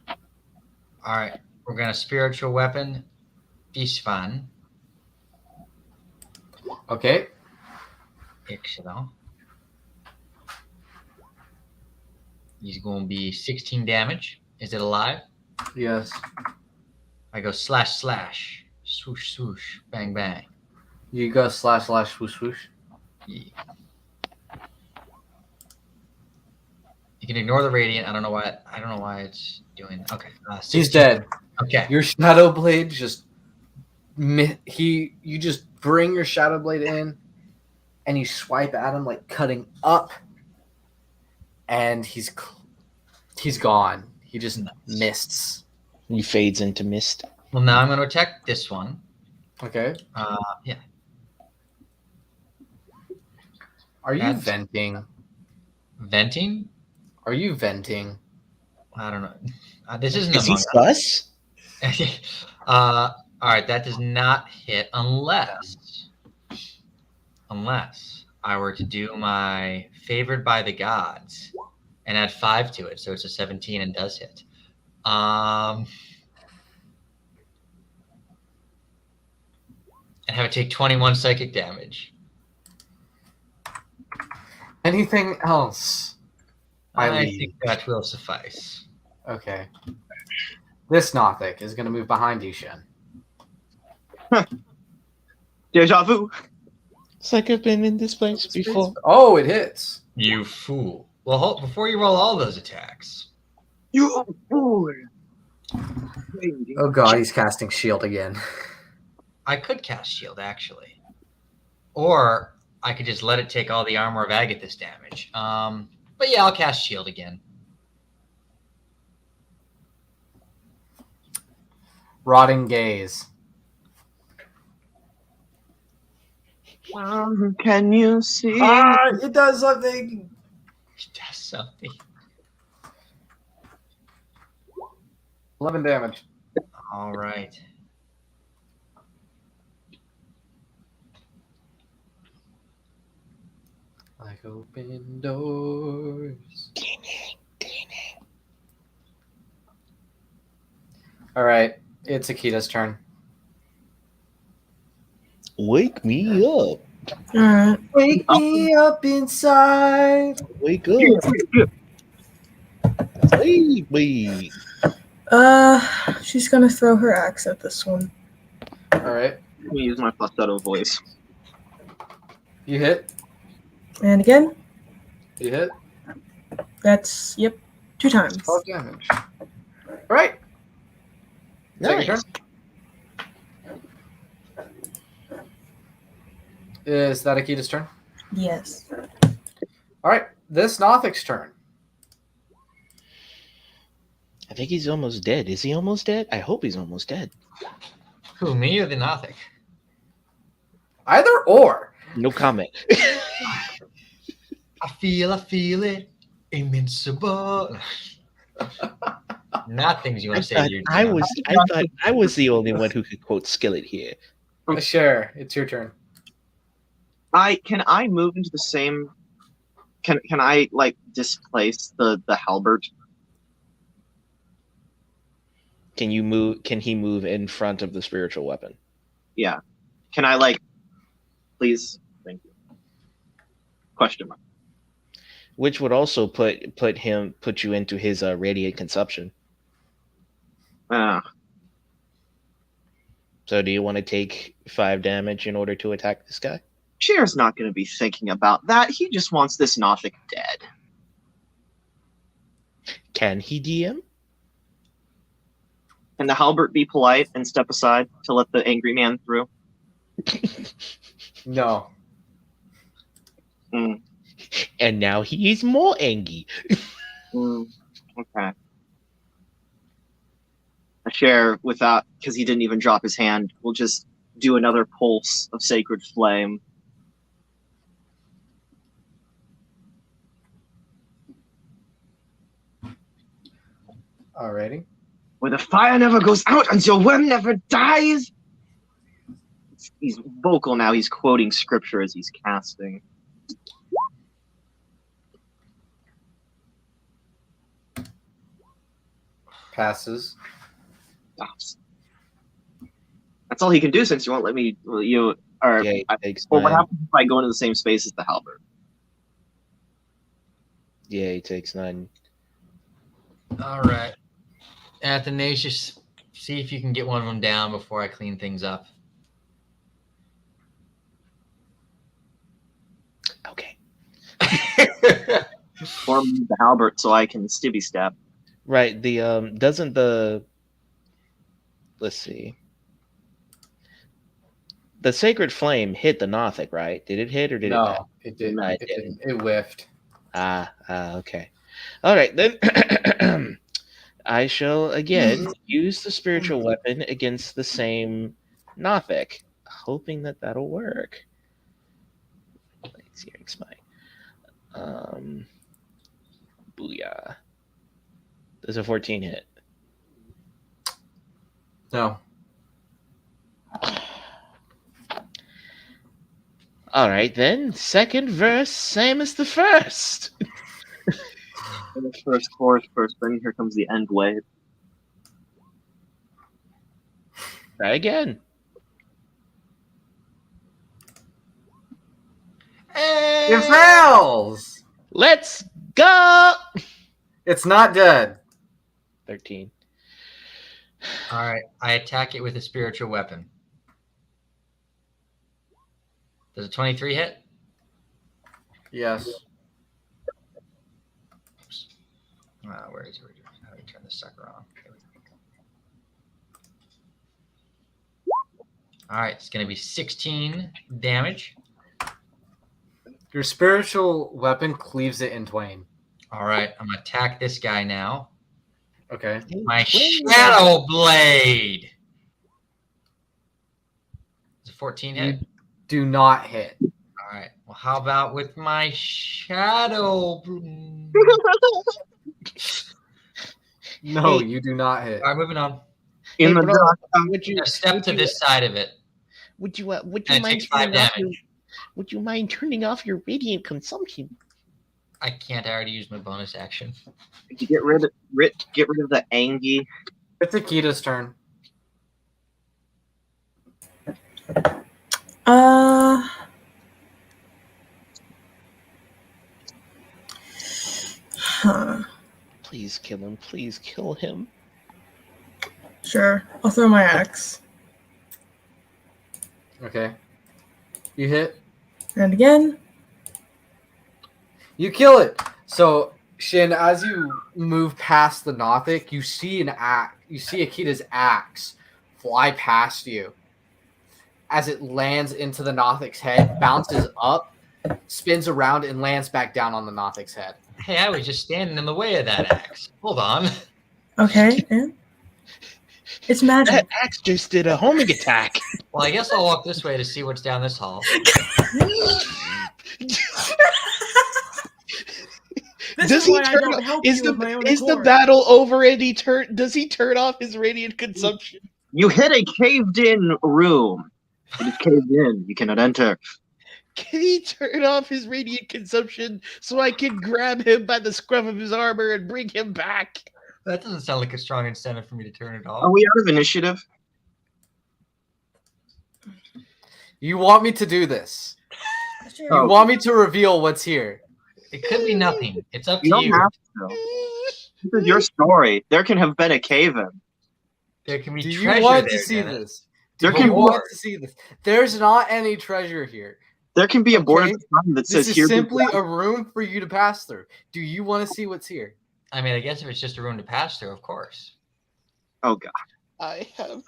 All right, we're gonna spiritual weapon Fishvan. Okay. Excellent. He's going to be 16 damage. Is it alive? Yes. I go slash slash, swoosh swoosh, bang bang. You go slash slash swoosh swoosh. Yeah. You can ignore the radiant. I don't know why it's doing. Okay. He's 16. dead. Okay. Your shadow blade just you just bring your shadow blade in and you swipe at him like cutting up, and he's gone. He just mists. He fades into mist. Well, now I'm going to attack this one. Okay. Yeah. Are you That's- venting? Venting? Are you venting? I don't know. This isn't Is he Among Us. sus? All right, that does not hit unless I were to do my favored by the gods and add 5 to it, so it's a 17 and does hit. And have it take 21 psychic damage. Anything else? I think that will suffice. Okay. This Nothic is going to move behind you, Shen. Deja vu. It's like I've been in this place before. Oh, it hits. You fool. Well, hold, before you roll all those attacks, You fool. Oh god, he's casting shield again. I could cast shield, actually. Or I could just let it take all the armor of Agathis damage. But yeah, I'll cast shield again. Rotting gaze. Can you see? It does something. It does something. 11 damage. All right. Like open doors. All right, it's Akita's turn. Wake me up. Alright. Wake me up inside. Wake up. Save me. She's gonna throw her axe at this one. All right, Let me use my falsetto voice. you hit. And again, You hit. that's, yep, 2 times. 12 damage. All right. Take your Nice. turn. Is that Akita's turn? Yes. All right, this Nothic's turn. I think he's almost dead. Is he almost dead? I hope he's almost dead. Who, me or the Nothic? Either or. No comment. I feel it. Invincible. Not things you want to say to your I thought I was the only one who could quote Skillet here. Share, it's your turn. Can I move into the same? Can I like displace the halberd? Can you move? Can he move in front of the spiritual weapon? Yeah. Can I like? Please, thank you. Question mark. Which would also put you into his radiant consumption. So do you want to take 5 damage in order to attack this guy? Cher's not going to be thinking about that. He just wants this Nothic dead. Can he DM? Can the halberd be polite and step aside to let the angry man through? No. And now he's more angry. Okay. A share without, because he didn't even drop his hand, will just do another pulse of sacred flame. Alrighty. Where the fire never goes out and your worm never dies. He's vocal now. He's quoting scripture as he's casting. Passes. Stops. That's all he can do since you won't let me. You or Yeah, he takes well, what 9. happens if I go into the same space as the halberd? Yeah, he takes 9. All right. Athanasius, see if you can get one of them down before I clean things up. Okay. Form the halberd so I can stibby stab. Right. The doesn't the let's see. The sacred flame hit the Nothic, right? Did it hit or did it not? No, it didn't. No, it It didn't. It whiffed. Okay. All right, then I shall again use the spiritual weapon against the same Nothic, hoping that that'll work. Let's see, booyah. Does a 14 hit? No. All right, then. Second verse, same as the first. First chorus, first thing. Here comes the end wave. Try again. It fails. Let's go. It's not dead. 13. All right. I attack it with a spiritual weapon. Does a 23 hit? Yes. Where is it? How do we turn this sucker on? There we go. All right. It's going to be 16 damage. Your spiritual weapon cleaves it in twain. All right. I'm going to attack this guy now. Okay. My Shadow Blade. Is it 14 hit? You do not hit. All right. Well, how about with my Shadow? No, Hey. you do not hit. All right, moving on. In Hey, the bro, dark. would you A step to you- this side of it. would you And it mind takes 5 turning off your, damage. would you mind turning off your radiant consumption? I can't. I already used my bonus action. Get rid of the Angie. It's Akita's turn. Please kill him. Please kill him. Sure. I'll throw my axe. Okay. You hit. And again. You kill it. So, Shin, as you move past the Nothic, you see an axe. You see Akita's axe fly past you. As it lands into the Nothic's head, bounces up, spins around, and lands back down on the Nothic's head. Hey, I was just standing in the way of that axe. Hold on. Okay. And it's magic. That axe just did a homing attack. Well, I guess I'll walk this way to see what's down this hall. This Does is he why I turn don't off- help is you the with my own is the accord. battle over and does he turn off his radiant consumption? You hit a caved-in room. It is caved in. You cannot enter. Can he turn off his radiant consumption so I can grab him by the scruff of his armor and bring him back? That doesn't sound like a strong incentive for me to turn it Are off. we out of initiative? You want me to do this? Sure. You want me to reveal what's here? It could be nothing. It's up to You don't you. have to. This is your story. There can have been a cave-in. There can be Do you treasure want there, to see Dennis. this? There Do can you be- want to see this? There's not any treasure here. There can be a board Okay. at the front that This says is here. simply a room for you to pass through. Do you want to see what's here? I mean, I guess if it's just a room to pass through, of course. Oh god. I have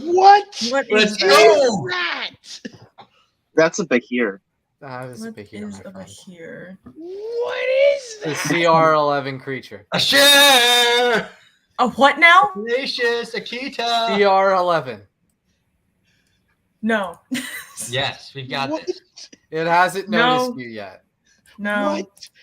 what? What Let's is go! that? That? That's a Bahir. That is a What big hero, is my a friend. here? What is The that? CR11 creature. A share! A what now? Tenacious, Akita! CR11. No. Yes, we've got What? this. It hasn't No. noticed you yet. No. What?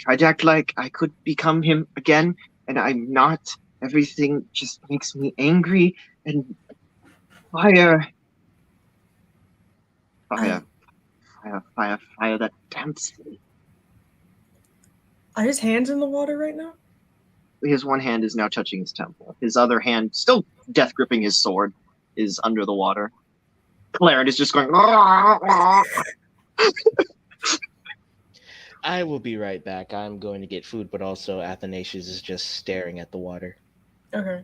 tried to act like I could become him again, and I'm not. Everything just makes me angry and fire, fire, fire, fire, fire that damps me. Are his hands in the water right now? His one hand is now touching his temple. His other hand, still death gripping his sword, is under the water. Clarence is just going. I will be right back. I'm going to get food, but also Athanasius is just staring at the water. Okay.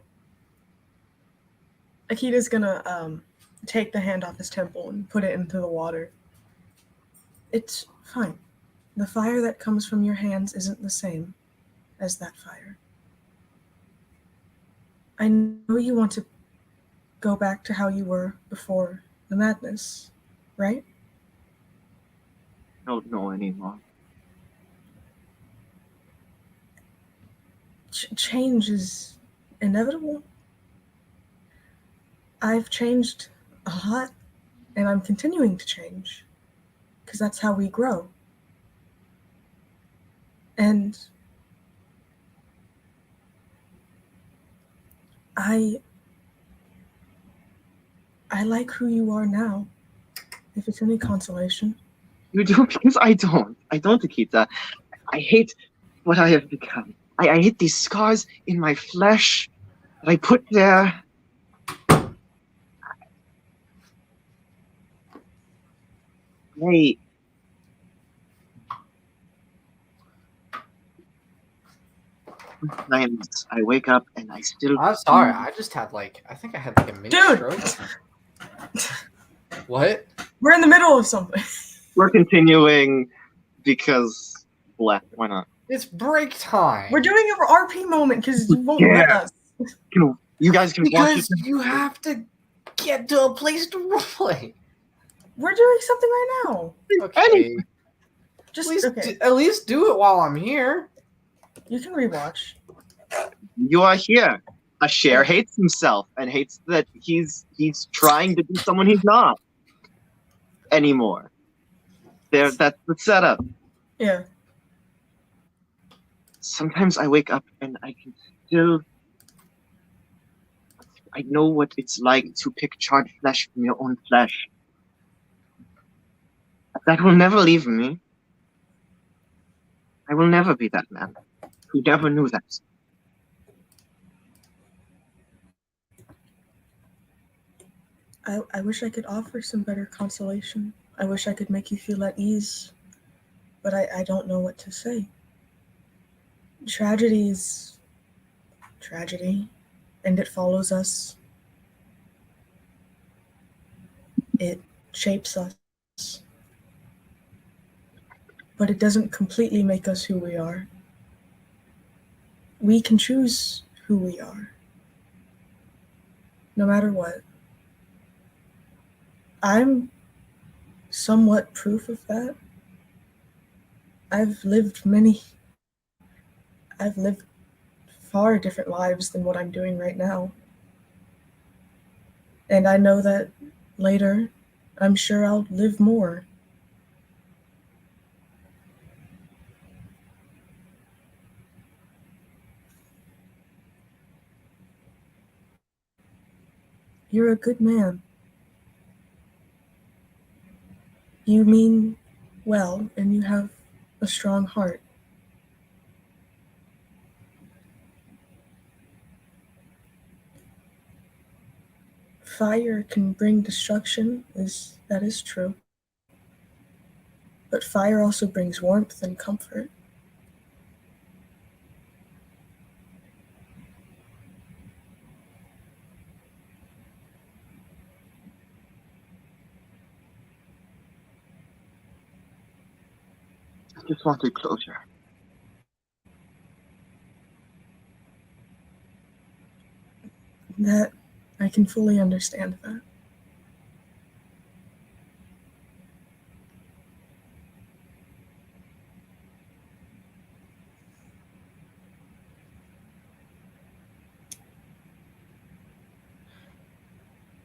Akita's gonna take the hand off his temple and put it into the water. It's fine. The fire that comes from your hands isn't the same as that fire. I know you want to go back to how you were before the madness, right? I don't know anymore. Change is inevitable. I've changed a lot, and I'm continuing to change, because that's how we grow. And I like who you are now, if it's any consolation. You do? Because I don't. I don't, Akita. I hate what I have become. I hate these scars in my flesh that I put there. Wait. Sometimes I wake up and I still. I'm sorry. I just had I think I had a mini Dude! stroke. What? We're in the middle of something. We're continuing because, why not? It's break time. We're doing an RP moment because you won't let Yeah. us. You guys can watch because it. you have to get to a place to roleplay. We're doing something right now. Okay. Just At least, okay. at least do it while I'm here. You can rewatch. You are here. Asher hates himself and hates that he's trying to be someone he's not anymore. That's the setup. Yeah. Sometimes I wake up and I can still. I know what it's like to pick charred flesh from your own flesh. That will never leave me. I will never be that man who never knew that. I wish I could offer some better consolation. I wish I could make you feel at ease. But I don't know what to say. Tragedy is tragedy, and it follows us. It shapes us. But it doesn't completely make us who we are. We can choose who we are, no matter what. I'm somewhat proof of that. I've lived far different lives than what I'm doing right now. And I know that later, I'm sure I'll live more. You're a good man. You mean well, and you have a strong heart. Fire can bring destruction, that is true. But fire also brings warmth and comfort. I just wanted closure. That I can fully understand that.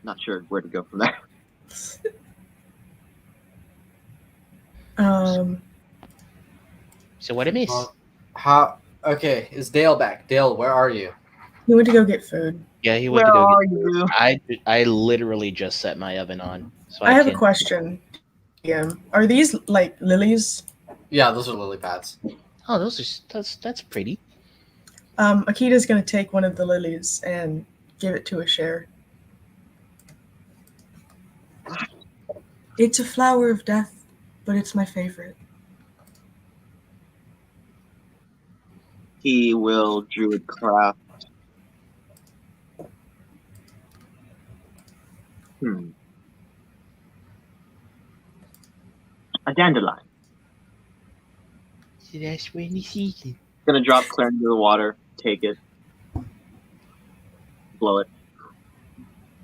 Not sure where to go from there. So what I miss? How? Okay, is Dale back? Dale, where are you? He went to go get food. Yeah, he went Where to go are get you? I literally just set my oven on. So I have a can question. Yeah. Are these like lilies? Yeah, those are lily pads. Oh, that's pretty. Akita's gonna take one of the lilies and give it to a share. It's a flower of death, but it's my favorite. He will druid craft. A dandelion. So that's when you see it. Gonna drop Claire into the water, take it, blow it,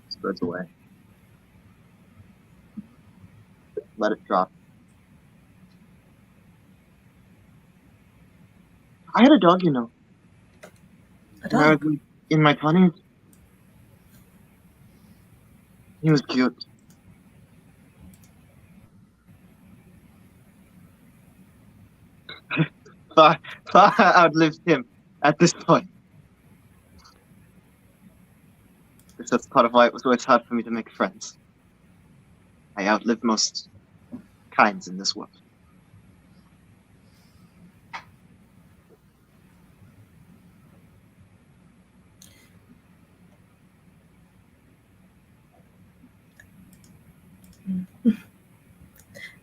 spreads away. Let it drop. I had a dog, you know. A When I dog. was in my 20s. He was cute. thought I outlived him at this point. That's part of why it was always hard for me to make friends. I outlived most kinds in this world.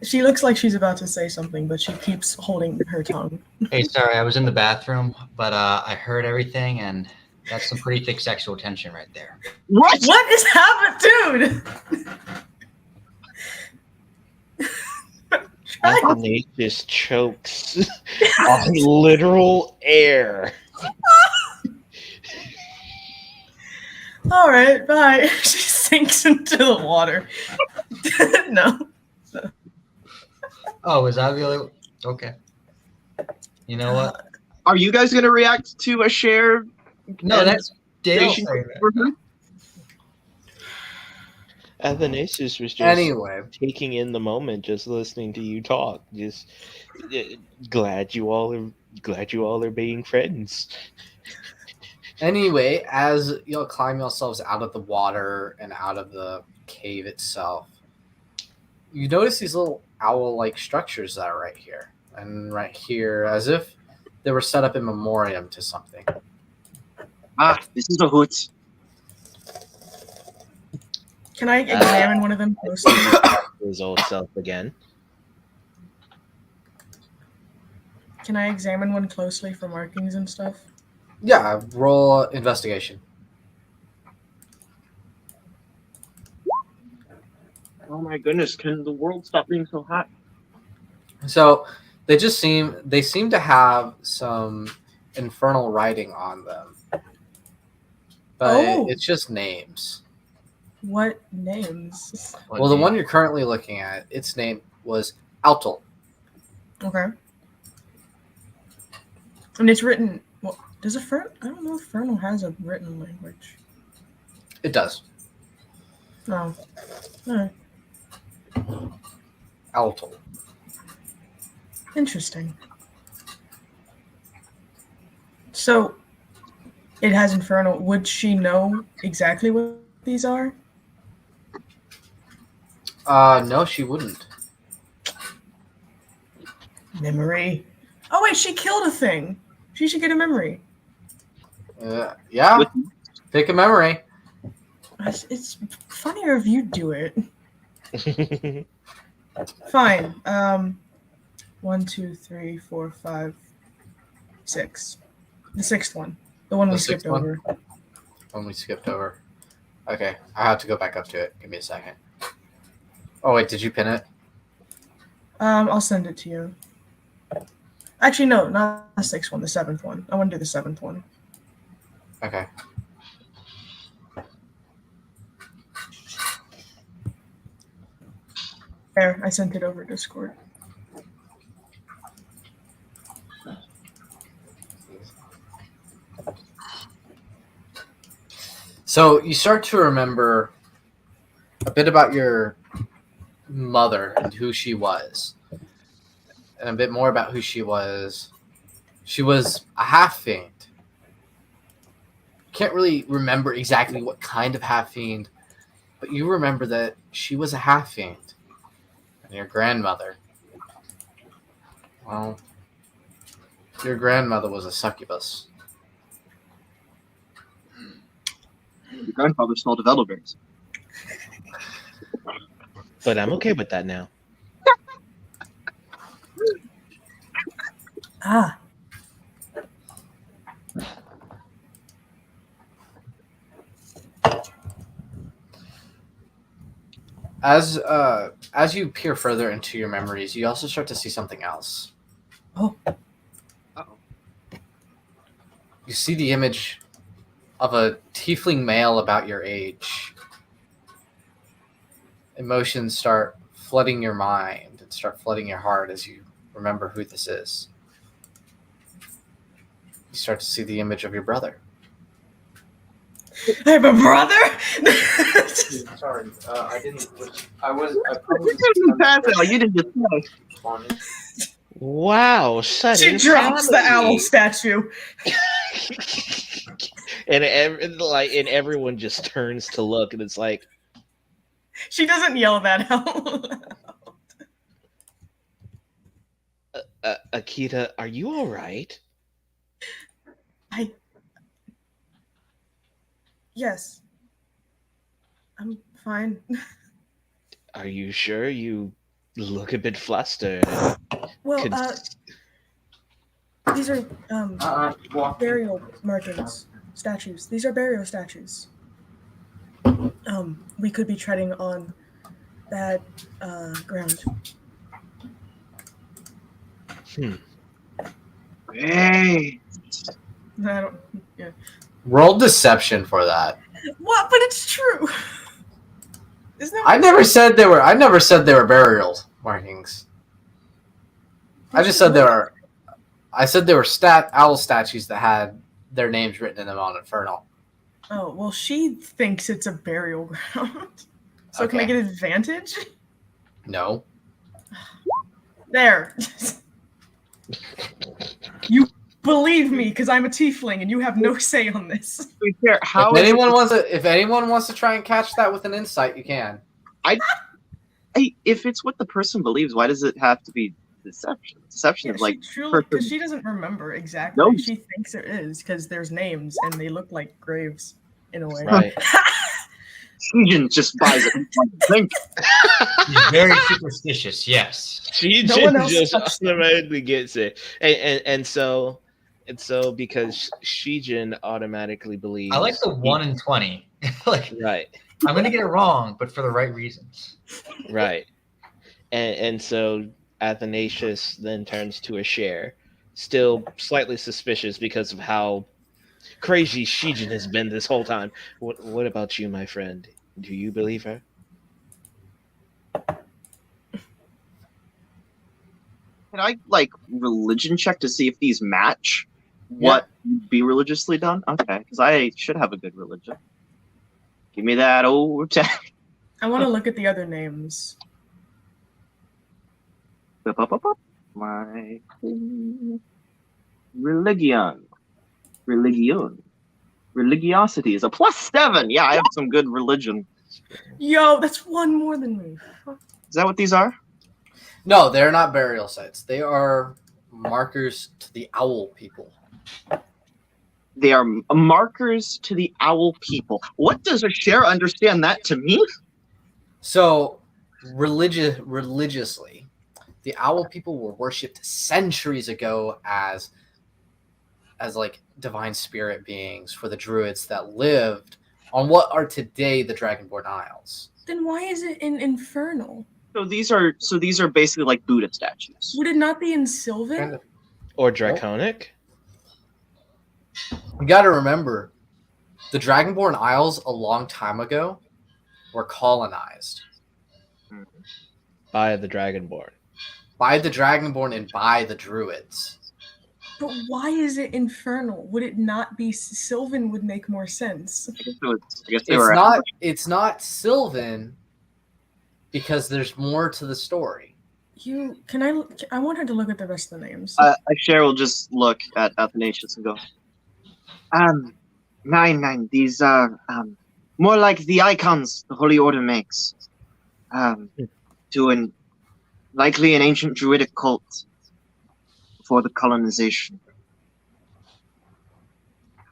She looks like she's about to say something, but she keeps holding her tongue. Hey, sorry, I was in the bathroom, but I heard everything, and that's some pretty thick sexual tension right there. What? What is happening, dude? Athanasius chokes on literal air. All right, bye. She sinks into the water. No. Oh, was that the other? Okay. You know what? Are you guys gonna react to a share? No, and that's Dale station saying that. for her? Athanasius was just Anyway, taking in the moment, just listening to you talk. Just glad you all are being friends. Anyway, as you'll climb yourselves out of the water and out of the cave itself, you notice these little owl-like structures that are right here and right here, as if they were set up in memoriam to something. Ah, this is a hoot. Can I examine one of them closely? His old self again. Can I examine one closely for markings and stuff? Yeah, roll investigation. Oh my goodness, can the world stop being so hot? So they seem to have some infernal writing on them, but Oh. it's just names. What names? Well, the one you're currently looking at, its name was Altul. Okay. And it's written. Well, does a Fern? I don't know if Fernal has a written language. It does. No. Alright. Altul. Interesting. So, it has Infernal. Would she know exactly what these are? No, she wouldn't. Memory. Oh wait, she killed a thing. She should get a memory. Yeah, With- pick a memory. It's funnier if you do it. Fine. 1, 2, 3, 4, 5, 6. The sixth one. The one The we sixth skipped one? over. One we skipped over. Okay, I have to go back up to it. Give me a second. Oh wait, did you pin it? I'll send it to you. Actually, no, not the sixth one. The seventh one. I want to do the seventh one. Okay. There, I sent it over Discord. So you start to remember a bit about your mother and who she was, and a bit more about who she was She was a half fiend. Can't really remember exactly what kind of half fiend, but you remember that she was a half fiend. And your grandmother, well, your grandmother was a succubus. Your grandfather smelled of elderberries. But I'm okay with that now. Ah, As you peer further into your memories, you also start to see something else. oh, Uh-oh. You see the image of a tiefling male about your age. Emotions start flooding your mind and start flooding your heart as you remember who this is. You start to see the image of your brother. I have a brother. Sorry, I didn't. I You didn't pass it, like you didn't just say. Wow, She sudden drops the owl comedy. statue. and everyone just turns to look, and it's like, She doesn't yell that out. Akita, are you all right? Yes. I'm fine. Are you sure? You look a bit flustered. Well, Could- these are burial markings, statues. These are burial statues. We could be treading on that ground. Hey, I don't. roll deception for that. What? But it's true. Isn't that? I never said they were. I never said they were burial markings. I just said they were. I said they were owl statues that had their names written in them on Infernal. Oh well, she thinks it's a burial ground. So can I Okay. get advantage? No. There. You believe me because I'm a tiefling and you have no say on this. to be fair, how If is anyone wants to try and catch that with an insight, you can. if it's what the person believes, why does it have to be deception? Deception Yeah, is like because she doesn't remember exactly. No. She thinks there is because there's names and they look like graves in a way. Right. Shijin just buys it. Think. He's very superstitious. Yes. She No one else just touched it. automatically gets it, and so because Shijin automatically believes. I like the 1 in 20. Like, Right, I'm gonna get it wrong, but for the right reasons. right, and so Athanasius then turns to a share, still slightly suspicious because of how crazy Shijin has been this whole time. What about you, my friend? Do you believe her? Can I like religion check to see if these match what would be religiously done? Okay, because I should have a good religion. Give me that old tech. I want to look at the other names. My religion. Religiosity is a +7. Yeah, I have some good religion. Yo, that's one more than me. Is that what these are? No, they're not burial sites. They are markers to the owl people. They are markers to the owl people. What does a share understand that to mean? So, religiously, the owl people were worshipped centuries ago as like divine spirit beings for the druids that lived on what are today the Dragonborn Isles. Then why is it in Infernal? So these are basically like Buddha statues. Would it not be in Sylvan? Kind of. Or Draconic? You got to remember, the Dragonborn Isles a long time ago were colonized By the Dragonborn. by the Dragonborn and by the druids. But why is it Infernal? Would it not be Sylvan? Would make more sense. So I guess they were It's not Sylvan because there's more to the story. I want her to look at the rest of the names. Cher will just look at Athanasius and go, nine. These are more like the icons the Holy Order makes. To likely an ancient druidic cult before the colonization.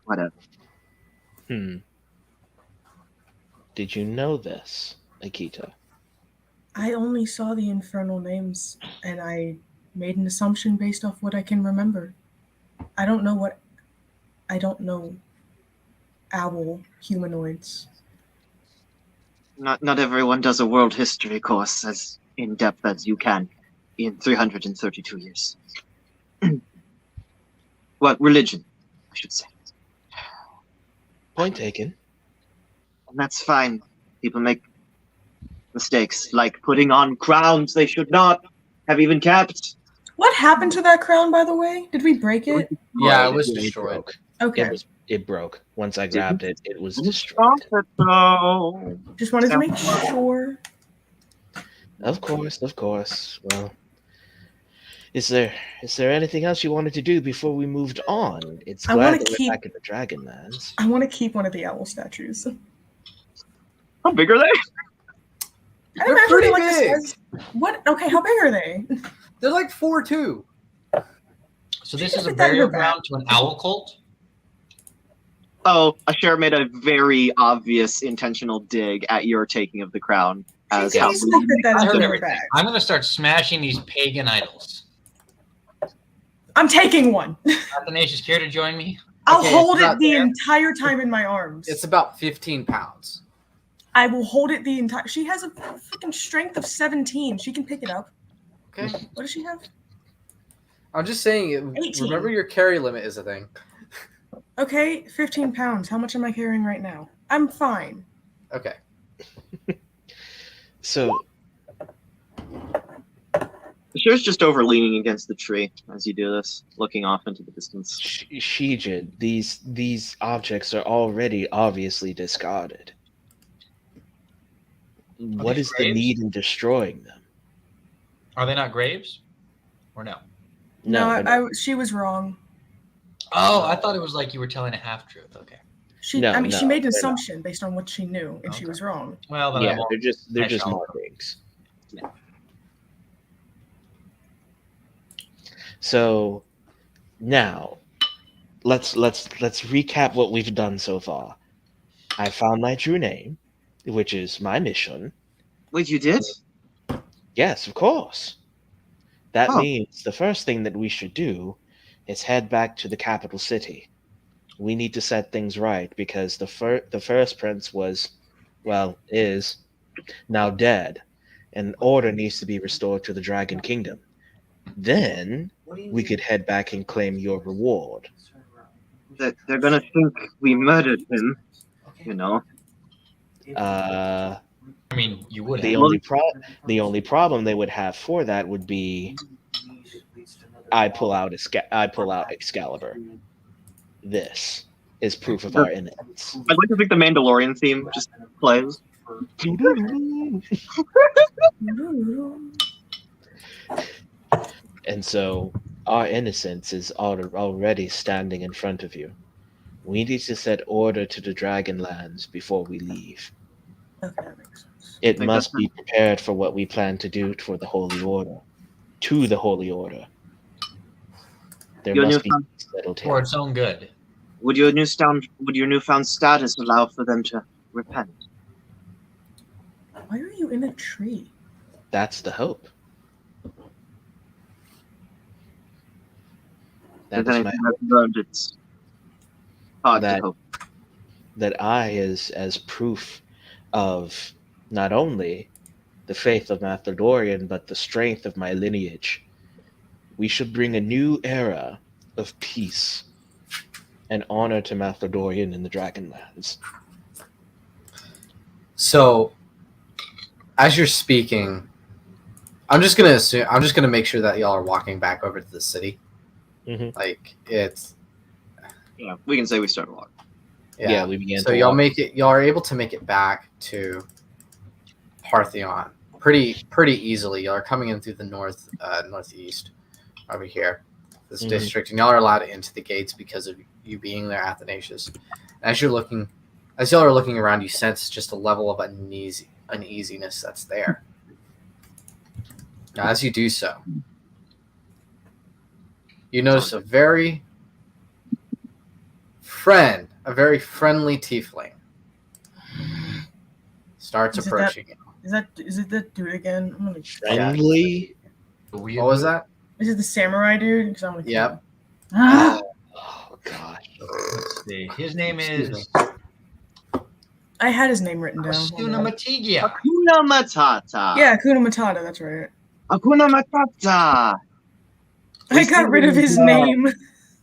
Whatever. Did you know this, Akita? I only saw the infernal names, and I made an assumption based off what I can remember. I don't know owl humanoids. Not everyone does a world history course as in depth as you can in 332 years. What religion, I should say. Point taken. And that's fine. People make mistakes, like putting on crowns they should not have even kept. What happened to that crown, by the way? Did we break it? Yeah, it was It destroyed. broke. Okay. It broke. Once I grabbed it, it was Stop destroyed. it, though. Just wanted to make sure. Of course. Well, is there anything else you wanted to do before we moved on? It's I glad wanna that we're keep- back in the Dragonlands. I want to keep one of the owl statues. How big are they? I They're imagine pretty like the big. size- What? Okay, how big are they? They're like 4'2". So She this can is a fit that in burial her bag. ground to an owl cult? Oh, Asher made a very obvious intentional dig at your taking of the crown. As She can how easily fit that I into heard her everything. bag. I'm going to start smashing these pagan idols. I'm taking one. Athanasius, care to join me? I'll Okay, hold it's it not the there. entire time in my arms. It's about 15 pounds. I will hold it the entire. She has a freaking strength of 17. She can pick it up. Okay. What does she have? I'm just saying, 18. remember your carry limit is a thing. Okay, 15 pounds. How much am I carrying right now? I'm fine. Okay. So Asher's just over leaning against the tree as you do this, looking off into the distance. Shijid, these objects are already obviously discarded. What these is the graves? need in destroying them? Are they not graves? Or no? No, she was wrong. Oh, I thought it was like you were telling a half-truth. Okay. She No, she made an they're not. assumption based on what she knew, and she Okay. was wrong. Well, then yeah, I won't. they're I just shall. markings. So now let's recap what we've done so far. I found my true name, which is my mission. Wait, you did? Yes, of course. That Oh. means the first thing that we should do is head back to the capital city. We need to set things right because the first prince is now dead, and order needs to be restored to the Dragon Kingdom. Then we could head back and claim your reward. They're gonna think we murdered him, you know. Uh, I mean, you would the have. only problem they would have for that would be I pull out Excalibur. This is proof of our innocence. I'd like to think the Mandalorian theme just plays. And so our innocence is already standing in front of you. We need to set order to the Dragonlands before we leave. Okay, that makes sense. It Like must that's be prepared for what we plan to do for the Holy Order. To the Holy Order. There Your must be newfound- settled For here. its own good. Would your newfound status allow for them to repent? Why are you in a tree? That's the hope. That With is anything my I've learned, it's hard That- to hope. that I, as proof of not only the faith of Mathodorian, but the strength of my lineage, we should bring a new era of peace and honor to Mathodorian in the Dragonlands. So, as you're speaking, I'm just gonna make sure that y'all are walking back over to the city. Mhm. Like it's Yeah, we can say we started walking. yeah. We began So to y'all walk. y'all are able to make it back to Partheon pretty easily. Y'all are coming in through the northeast over here, this Mhm. district, and y'all are allowed into the gates because of you being there, Athanasius. And as y'all are looking around, you sense just a level of uneasiness that's there. Now, as you do so, you notice a very friendly tiefling starts Is it approaching you. Is it that dude again? I'm gonna. Friendly. What was that? Is it the samurai dude? 'Cause I'm like, Yep. Ah! Oh gosh. Let's see. His name Excuse is I had his name written down. Hold Astuna on. Matigia. Hakuna Matata. Yeah, Kuna Matata. That's right. Hakuna Matata. I got rid of his Yeah. name.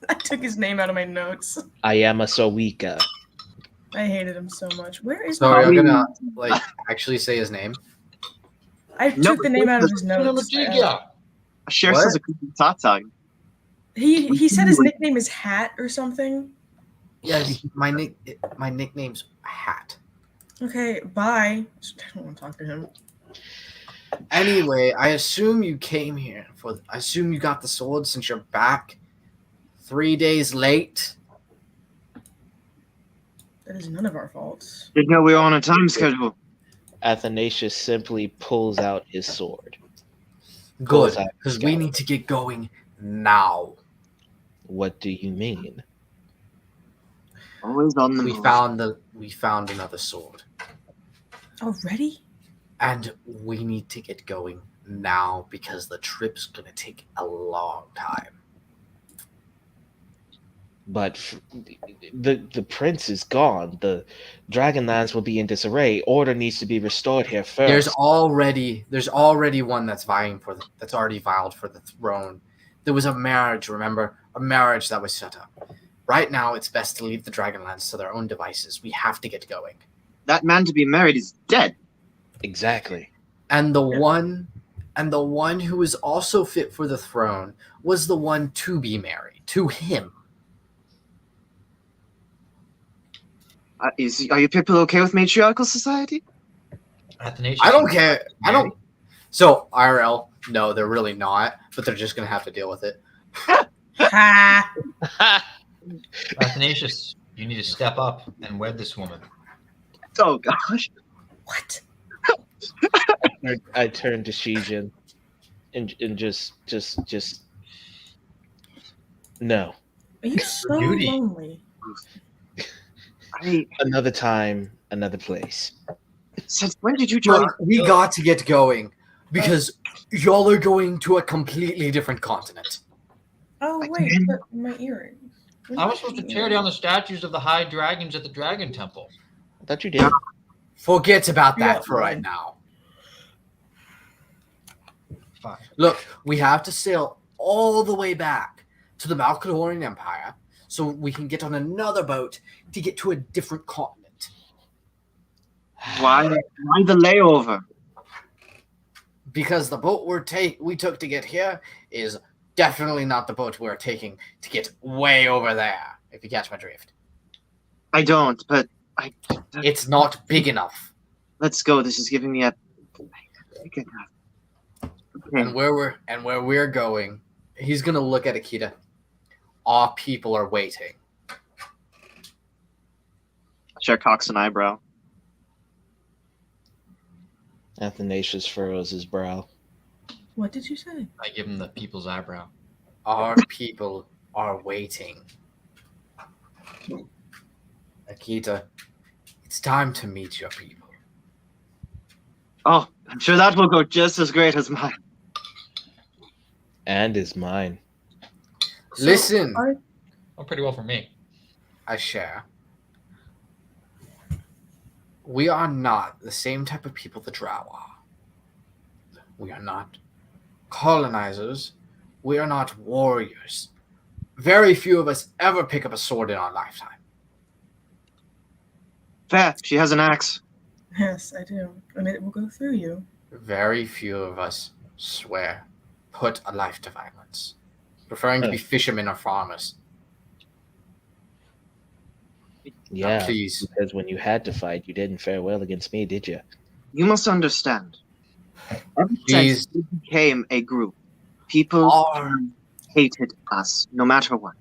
I took his name out of my notes. Ayama Sowika. I hated him so much. Where is So are my? you gonna actually say his name? I No, took the name out of his Astuna notes. Matigia. Share What? says Hakuna Matata. He said his nickname is Hat or something. Yes, my nickname's Hat. Okay, bye. I don't want to talk to him. Anyway, I assume you came here I assume you got the sword since you're back 3 days late. That is none of our faults. Didn't know we were on a time schedule. Athanasius simply pulls out his sword. Good, Cool. because we need to get going now. What do you mean? Always on the We move. found another sword, Already? and we need to get going now because the trip's gonna take a long time. But the prince is gone. The Dragonlands will be in disarray. Order needs to be restored here first. There's already one that's that's already vialed for the throne. There was a marriage, remember? A marriage that was set up. Right now, it's best to leave the Dragonlands to their own devices. We have to get going. That man to be married is dead. Exactly. And the one who was also fit for the throne was the one to be married to him. Are you people okay with matriarchal society? Athanasius. I don't care. I don't. So IRL, no, they're really not, but they're just gonna have to deal with it. Ha! Athanasius, you need to step up and wed this woman. Oh gosh. What? I turn to Shijin and just no. Are you so duty. lonely? Another time, another place. Since when did you join? Look, we got to get going because y'all are going to a completely different continent. Oh I wait, can- but my earrings. I was supposed to tear down the statues of the high dragons at the Dragon Temple. I thought you did. Forget about that Yeah, for right right. now. Fine. Look, we have to sail all the way back to the Malkadorian Empire so we can get on another boat to get to a different continent. Why the layover? Because the boat we took to get here is definitely not the boat we're taking to get way over there, if you catch my drift. I don't, but It's not big enough. let's go. This is giving me a. Okay. And where we're going, he's gonna look at Akita. Our people are waiting. Share cocks an eyebrow. Athanasius furrows his brow. What did you say? I give him the people's eyebrow. Our people are waiting. Akita, it's time to meet your people. Oh, I'm sure that will go just as great as mine. And is mine. Listen, Oh, pretty well for me. I share. We are not the same type of people the Drow are. We are not colonizers. We are not warriors. Very few of us ever pick up a sword in our lifetime. Fair. She has an axe. Yes, I do, and it will go through you. Very few of us swear, put a life to violence, preferring to be fishermen or farmers. Now, Yeah. please. Because when you had to fight, you didn't fare well against me, did you? You must understand. Ever These since we became a group, people are hated us, no matter what.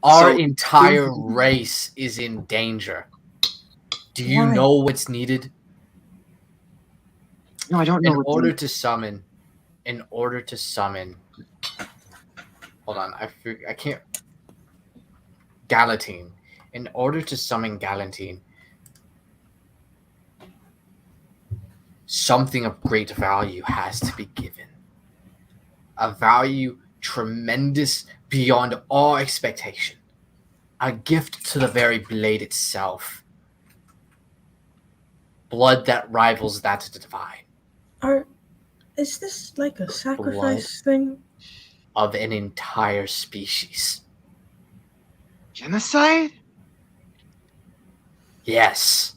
our So- entire race is in danger. Do you Why? know what's needed? No, I don't know. In what's order in- to summon, hold on, I can't. Galatine. In order to summon Galatine, something of great value has to be given. A value tremendous beyond all expectation. A gift to the very blade itself. Blood that rivals that of the divine. Is this like a sacrifice thing? Of an entire species. Genocide? Yes.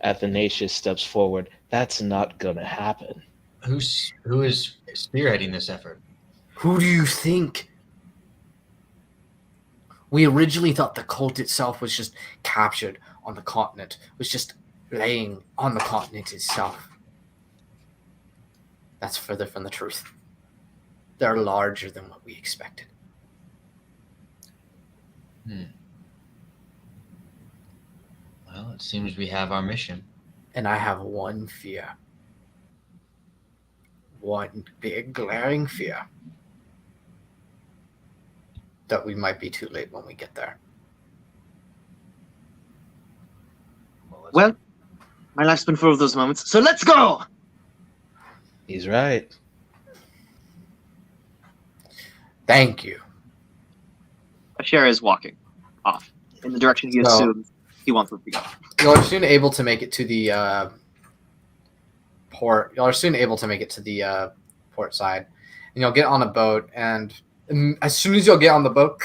Athanasius steps forward. That's not gonna happen. Who is spearheading this effort? Who do you think? We originally thought the cult itself was just captured on the continent, was just laying on the continent itself. That's further from the truth. They're larger than what we expected. Well, it seems we have our mission. And I have one fear. One big glaring fear. That we might be too late when we get there. Well, my life's been full of those moments, so let's go! He's right. Thank you. Ashera is walking off in the direction he So- assumes he wants us to go. You're soon able to make it to the port. You're soon able to make it to the port side, and you'll get on a boat. And as soon as you'll get on the boat,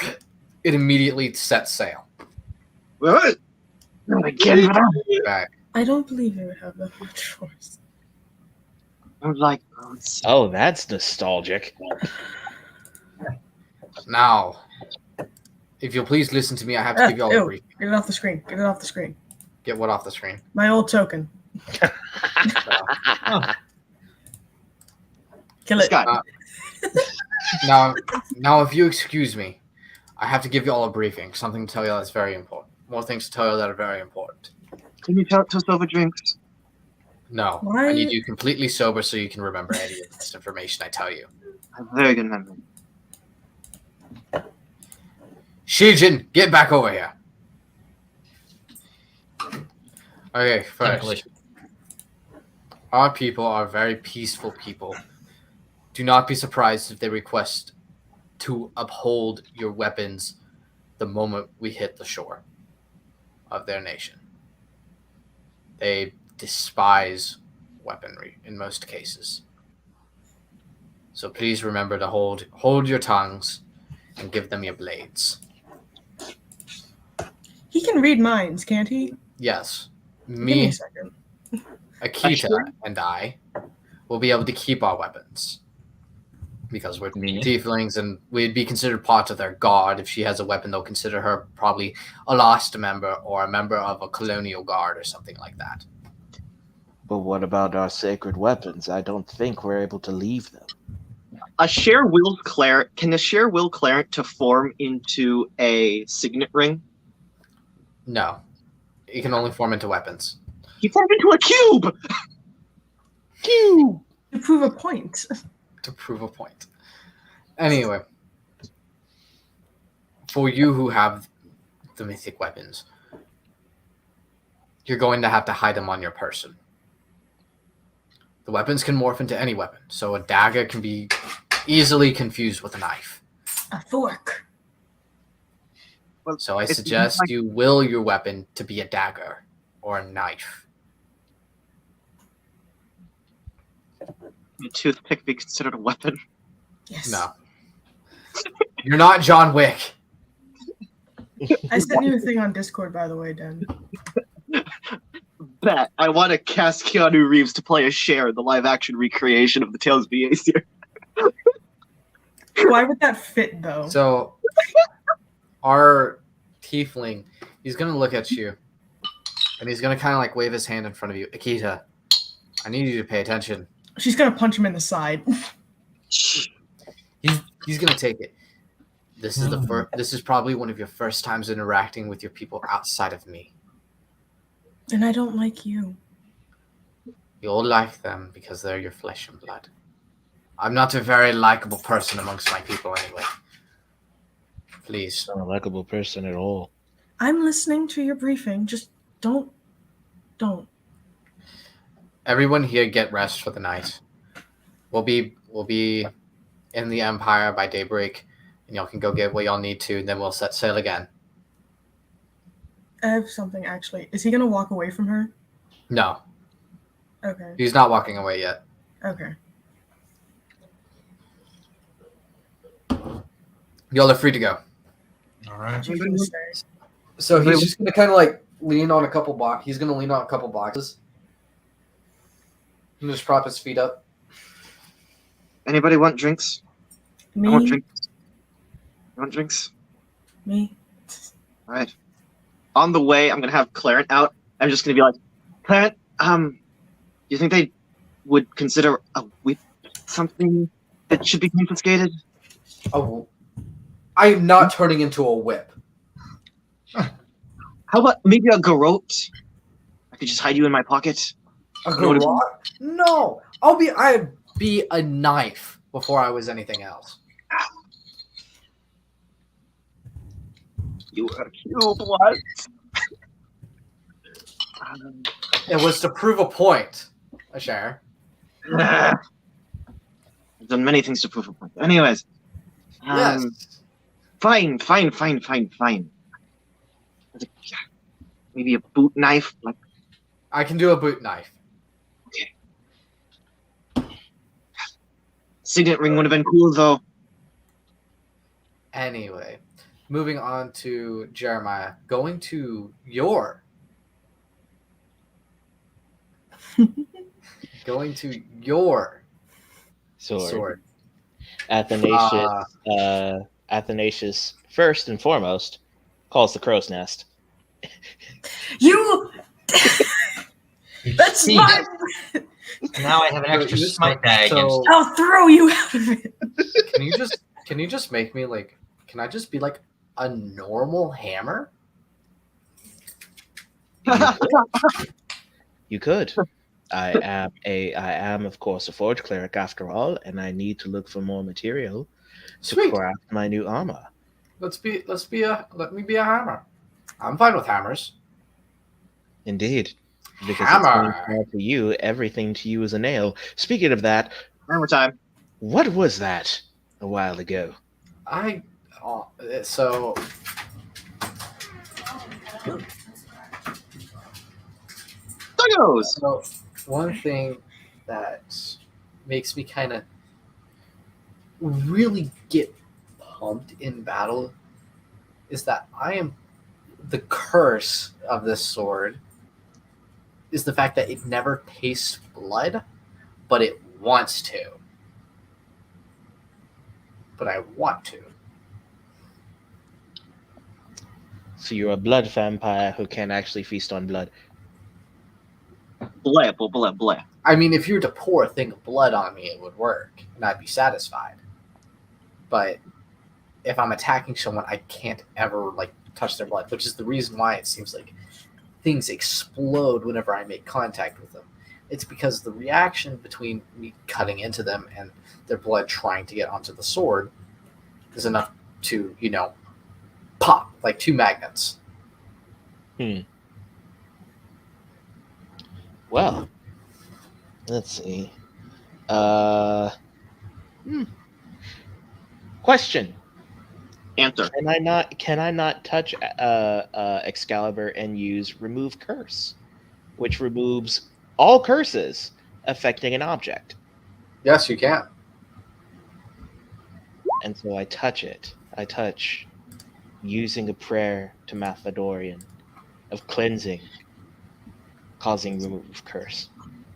it immediately sets sail. What? Not again, Back. I don't believe you would have that much choice. I don't like boats. Oh, that's nostalgic. Now, if you'll please listen to me, I have to give you all a Ew. brief. Get it off the screen. Get it off the screen. Get what off the screen? My old token. Kill it. Scott, Now, if you excuse me, I have to give you all a briefing. Something to tell you that's very important. More things to tell you that are very important. can you tell it to us over drinks? No, Why- I need you completely sober so you can remember any of this information I tell you. I have a very good memory. Shijin, get back over here. Okay, first, Calculation. our people are very peaceful people. Do not be surprised if they request to uphold your weapons the moment we hit the shore of their nation. They despise weaponry in most cases. So please remember to hold your tongues and give them your blades. He can read minds, can't he? Yes. Give me Me, a second. Akita, and I will be able to keep our weapons. Because we're Me? tieflings and we'd be considered part of their guard. If she has a weapon, they'll consider her probably a lost member or a member of a colonial guard or something like that. But what about our sacred weapons? I don't think we're able to leave them. Can a share will Clarent to form into a signet ring? No. It can only form into weapons. He formed into a cube! Cube! To prove a point. To prove a point. Anyway. For you who have the mythic weapons, you're going to have to hide them on your person. The weapons can morph into any weapon, so a dagger can be easily confused with a knife. A fork. Well, So I it seems suggest like- you will your weapon to be a dagger or a knife. A toothpick be considered a weapon? Yes. No. You're not John Wick. I sent you a thing on Discord, by the way, Dan. Bet. I want to cast Keanu Reeves to play a share in the live action recreation of the Tales of the Aesir. Why would that fit, though? So our tiefling, he's gonna look at you and he's gonna kind of like wave his hand in front of you. Akita, I need you to pay attention. She's gonna punch him in the side. He's gonna take it. This is the first. This is probably one of your first times interacting with your people outside of me. And I don't like you. You'll like them because they're your flesh and blood. I'm not a very likable person amongst my people anyway. Please. Not a likable person at all. I'm listening to your briefing. Just don't. Everyone here get rest for the night. We'll be in the Empire by daybreak, and y'all can go get what y'all need to, and then we'll set sail again. I have something actually. Is he gonna walk away from her? No, Okay. he's not walking away yet. Okay. Y'all are free to go. All right. She's gonna stay. So he's just gonna kind of like lean on a couple boxes. He's gonna lean on a couple boxes. And just prop his feet up. Anybody want drinks? I Me. want drinks. You want drinks? Me. All right. On the way, I'm gonna have Clarence out. I'm just gonna be like, Clarence, do you think they would consider a whip something that should be confiscated? Oh, I am not turning into a whip. How about maybe a garrote? I could just hide you in my pocket. A know what I mean? garrote? No, I'd be a knife before I was anything else. You are cute, what? It was to prove a point, Ashar. I've done many things to prove a point. Anyways, Yes. fine. Maybe a boot knife, like I can do a boot knife. signet ring would have been cool though. Anyway, moving on to Jeremiah. Going to your sword. Athanasius, first and foremost, calls the crow's nest. You. That's See, my. Now I have an extra smite die against. I'll throw you out of it. Can you just make me like? Can I just be like a normal hammer? You could. I am of course a forge cleric after all, and I need to look for more material to Sweet. craft my new armor. Let me be a hammer. I'm fine with hammers. Indeed. Because Hammer. it's going to you, everything to you is a nail. Speaking of that, Hammer time. what was that a while ago? So Duggos! So, one thing that makes me kind of really get pumped in battle is that the curse of this sword is the fact that it never tastes blood, but it wants to. But I want to. So you're a blood vampire who can't actually feast on blood. Bleh. I mean, if you were to pour a thing of blood on me, it would work, and I'd be satisfied. But if I'm attacking someone, I can't ever touch their blood, which is the reason why it seems like things explode whenever I make contact with them. It's because the reaction between me cutting into them and their blood trying to get onto the sword is enough to, pop like two magnets. Well, let's see. Question. Answer. Can I not touch Excalibur and use remove curse, which removes all curses affecting an object? Yes, you can. And so I touch it. I touch using a prayer to Mathodorian of cleansing, causing remove curse.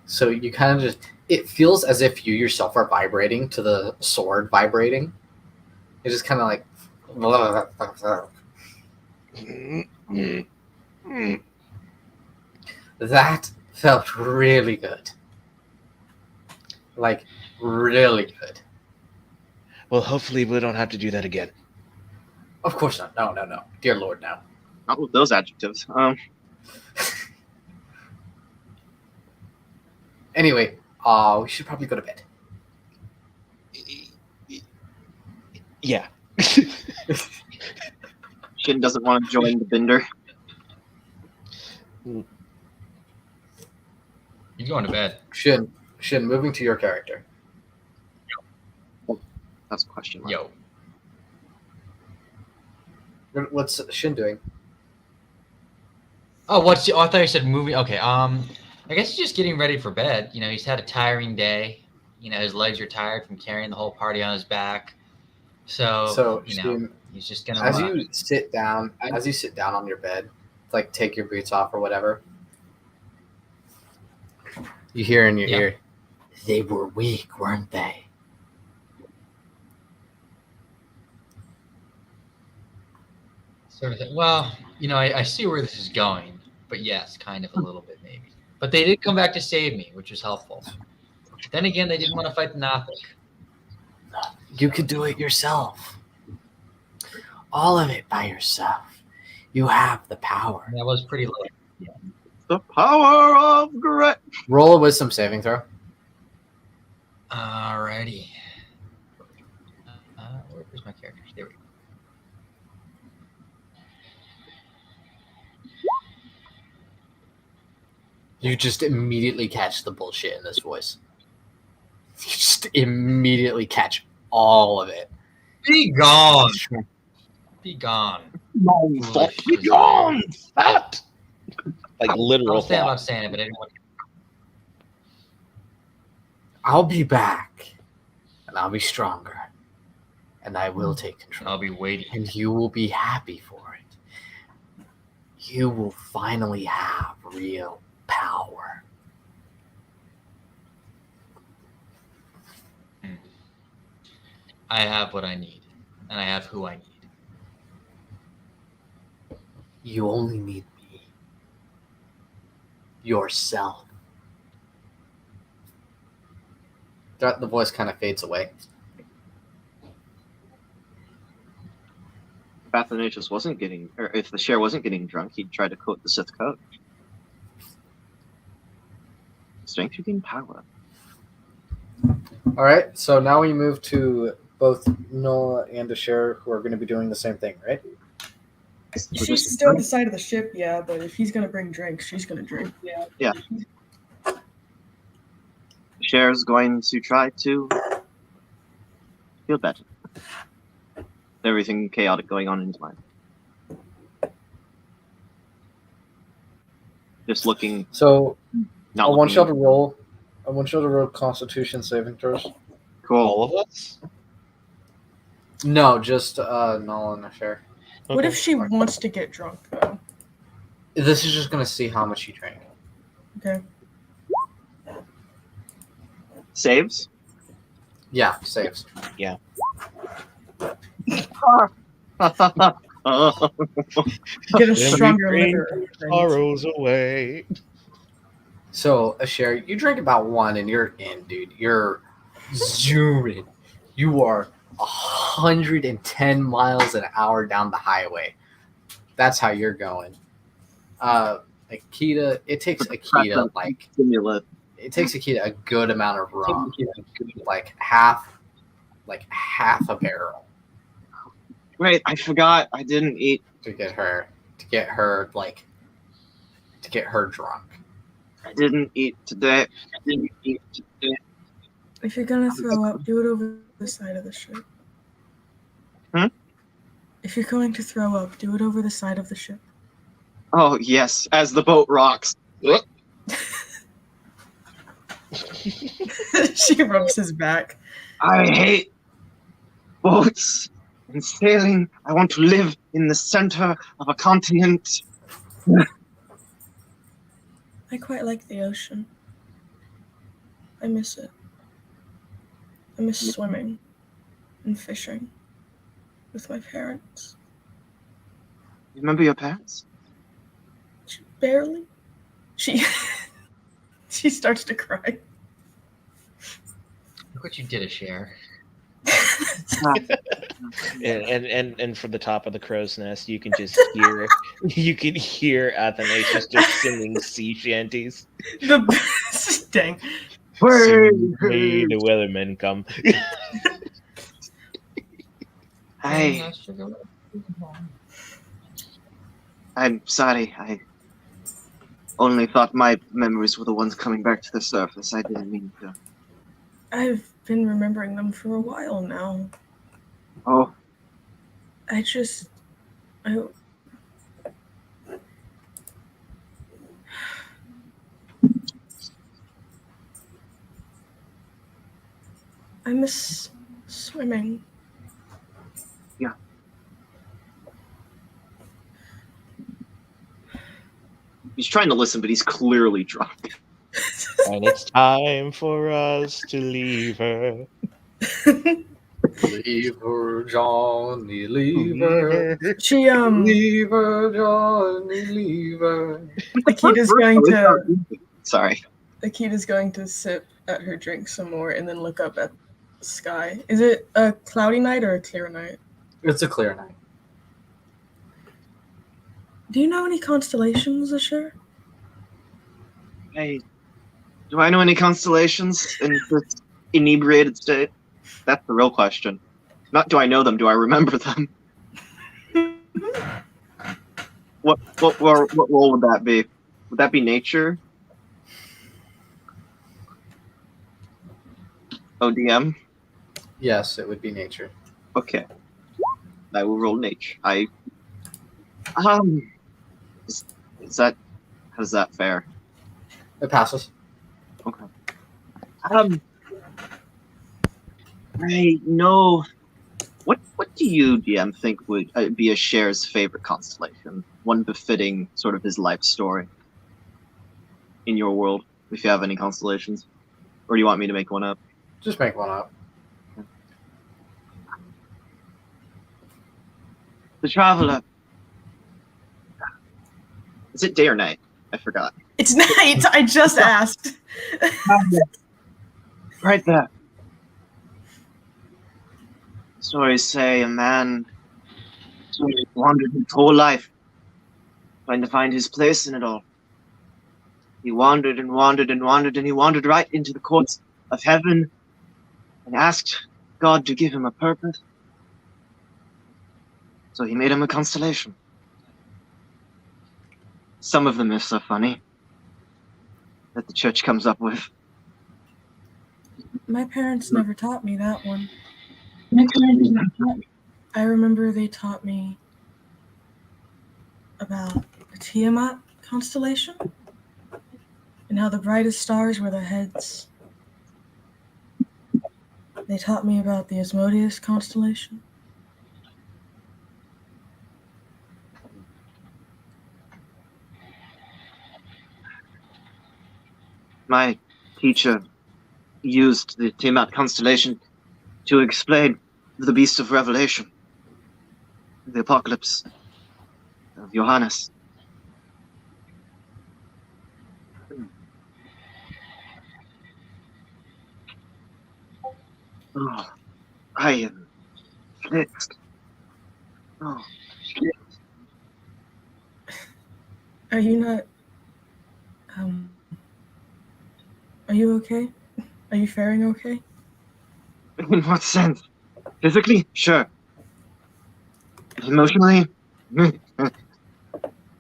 So you kind of it feels as if you yourself are vibrating to the sword vibrating. It's just kind of like that felt really good. Like, really good. Well, hopefully we don't have to do that again. Of course not. No. Dear Lord, no. Not with those adjectives. Anyway, we should probably go to bed. Yeah. Shin doesn't want to join the bender. He's going to bed. Shin, moving to your character. That's a question mark. Yo. What's Shin doing? Oh, I thought you said movie. Okay. I guess he's just getting ready for bed. You know, he's had a tiring day. You know, his legs are tired from carrying the whole party on his back. So you know, Shin, he's just gonna. as you sit down on your bed, like take your boots off or whatever, you hear in your ear, "They were weak, weren't they?" Sort of thing. Well, you know, I see where this is going, but yes, kind of a little bit maybe. But they did come back to save me, which was helpful. Then again, they didn't want to fight the Nothic. You could do it yourself. All of it by yourself. You have the power. That was pretty low. The power of grit. Roll a wisdom saving throw. Alrighty. Where's my character? There we go. You just immediately catch the bullshit in this voice. You just immediately catch all of it. Be gone. Be gone. Foolish Be gone, fat. Like I literal was thinking thought. about saying it, but I didn't want to. I'll be back, and I'll be stronger, and I will take control. I'll be waiting. And you will be happy for it. You will finally have real power. I have what I need, and I have who I need. You only need me. Yourself. The voice kind of fades away. If Athanasius wasn't getting, or if the share wasn't getting drunk, he'd try to quote the Sith Code. Strength you gain power. All right, so now we move to both Noah and Asher, who are going to be doing the same thing, right? She's still at the side of the ship, yeah, but if he's gonna bring drinks, she's gonna drink. Yeah. Cher's going to try to feel better. Everything chaotic going on in his mind. Just looking. So Not I want looking y'all to roll. I want y'all to roll Constitution saving throws. cool. All of us? No, just Noah and Asher. What if she wants to get drunk though? This is just going to see how much you drank. Okay. Saves. Yeah, saves. Get a stronger liquor. Sorrows away. So, Asher, you drink about one and you're in, dude. You're zooming. You are 110 miles an hour down the highway. That's how you're going. Akita, it takes Akita Stimulant. a good amount of rum, like half a barrel Wait, I forgot. I didn't eat. to get her drunk. I didn't eat today. If you're gonna throw up, do it over the side of the ship. If you're going to throw up, do it over the side of the ship. Oh yes, as the boat rocks. She rubs his back. I hate boats and sailing. I want to live in the center of a continent. I quite like the ocean. I miss it. I miss swimming and fishing with my parents. You remember your parents? Barely. She starts to cry. Look what you did, a share. And from the top of the crow's nest, you can just hear Athanasius just singing sea shanties. The best. Dang. Soon may the weathermen come. I'm sorry. I only thought my memories were the ones coming back to the surface. I didn't mean to. I've been remembering them for a while now. Oh, I miss swimming. Yeah. He's trying to listen, but he's clearly drunk. And it's time for us to leave her. Leave her, Johnny, leave her. She Leave her, Johnny, leave her. Akita's going to Sorry. Akita's going to sip at her drink some more and then look up at the sky. Is it a cloudy night or a clear night? It's a clear night. Do you know any constellations, Ashur? Hey, do I know any constellations in this inebriated state? That's the real question. Not do I know them, do I remember them? What role would that be? Would that be nature? ODM? Yes, it would be nature. Okay. I will roll nature. Is that how's that fair? It passes. Okay. I know. What do you, DM, think would be a Cher's favorite constellation? One befitting sort of his life story in your world, if you have any constellations, or do you want me to make one up? Just make one up. The Traveler. Is it day or night? I forgot. It's night. I just asked. Right there. Stories say a man wandered his whole life, trying to find his place in it all. He wandered and wandered and wandered, and he wandered right into the courts of heaven and asked God to give him a purpose. So he made him a constellation. Some of the myths are funny that the church comes up with. My parents never taught me that one. I remember they taught me about the Tiamat constellation and how the brightest stars were the heads. They taught me about the Asmodeus constellation. My teacher used the Tiamat constellation to explain the beast of Revelation, the apocalypse of Johannes. Oh, I am fixed. Oh, shit. Are you not... Are you okay? Are you faring okay? In what sense? Physically? Sure. Emotionally?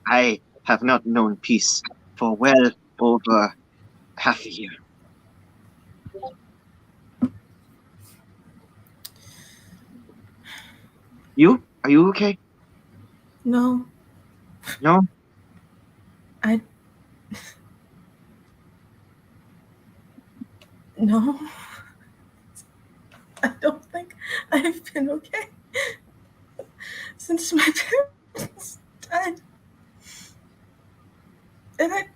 I have not known peace for well over half a year. You? Are you okay? No. No? No. I don't think I've been okay since my parents died. And I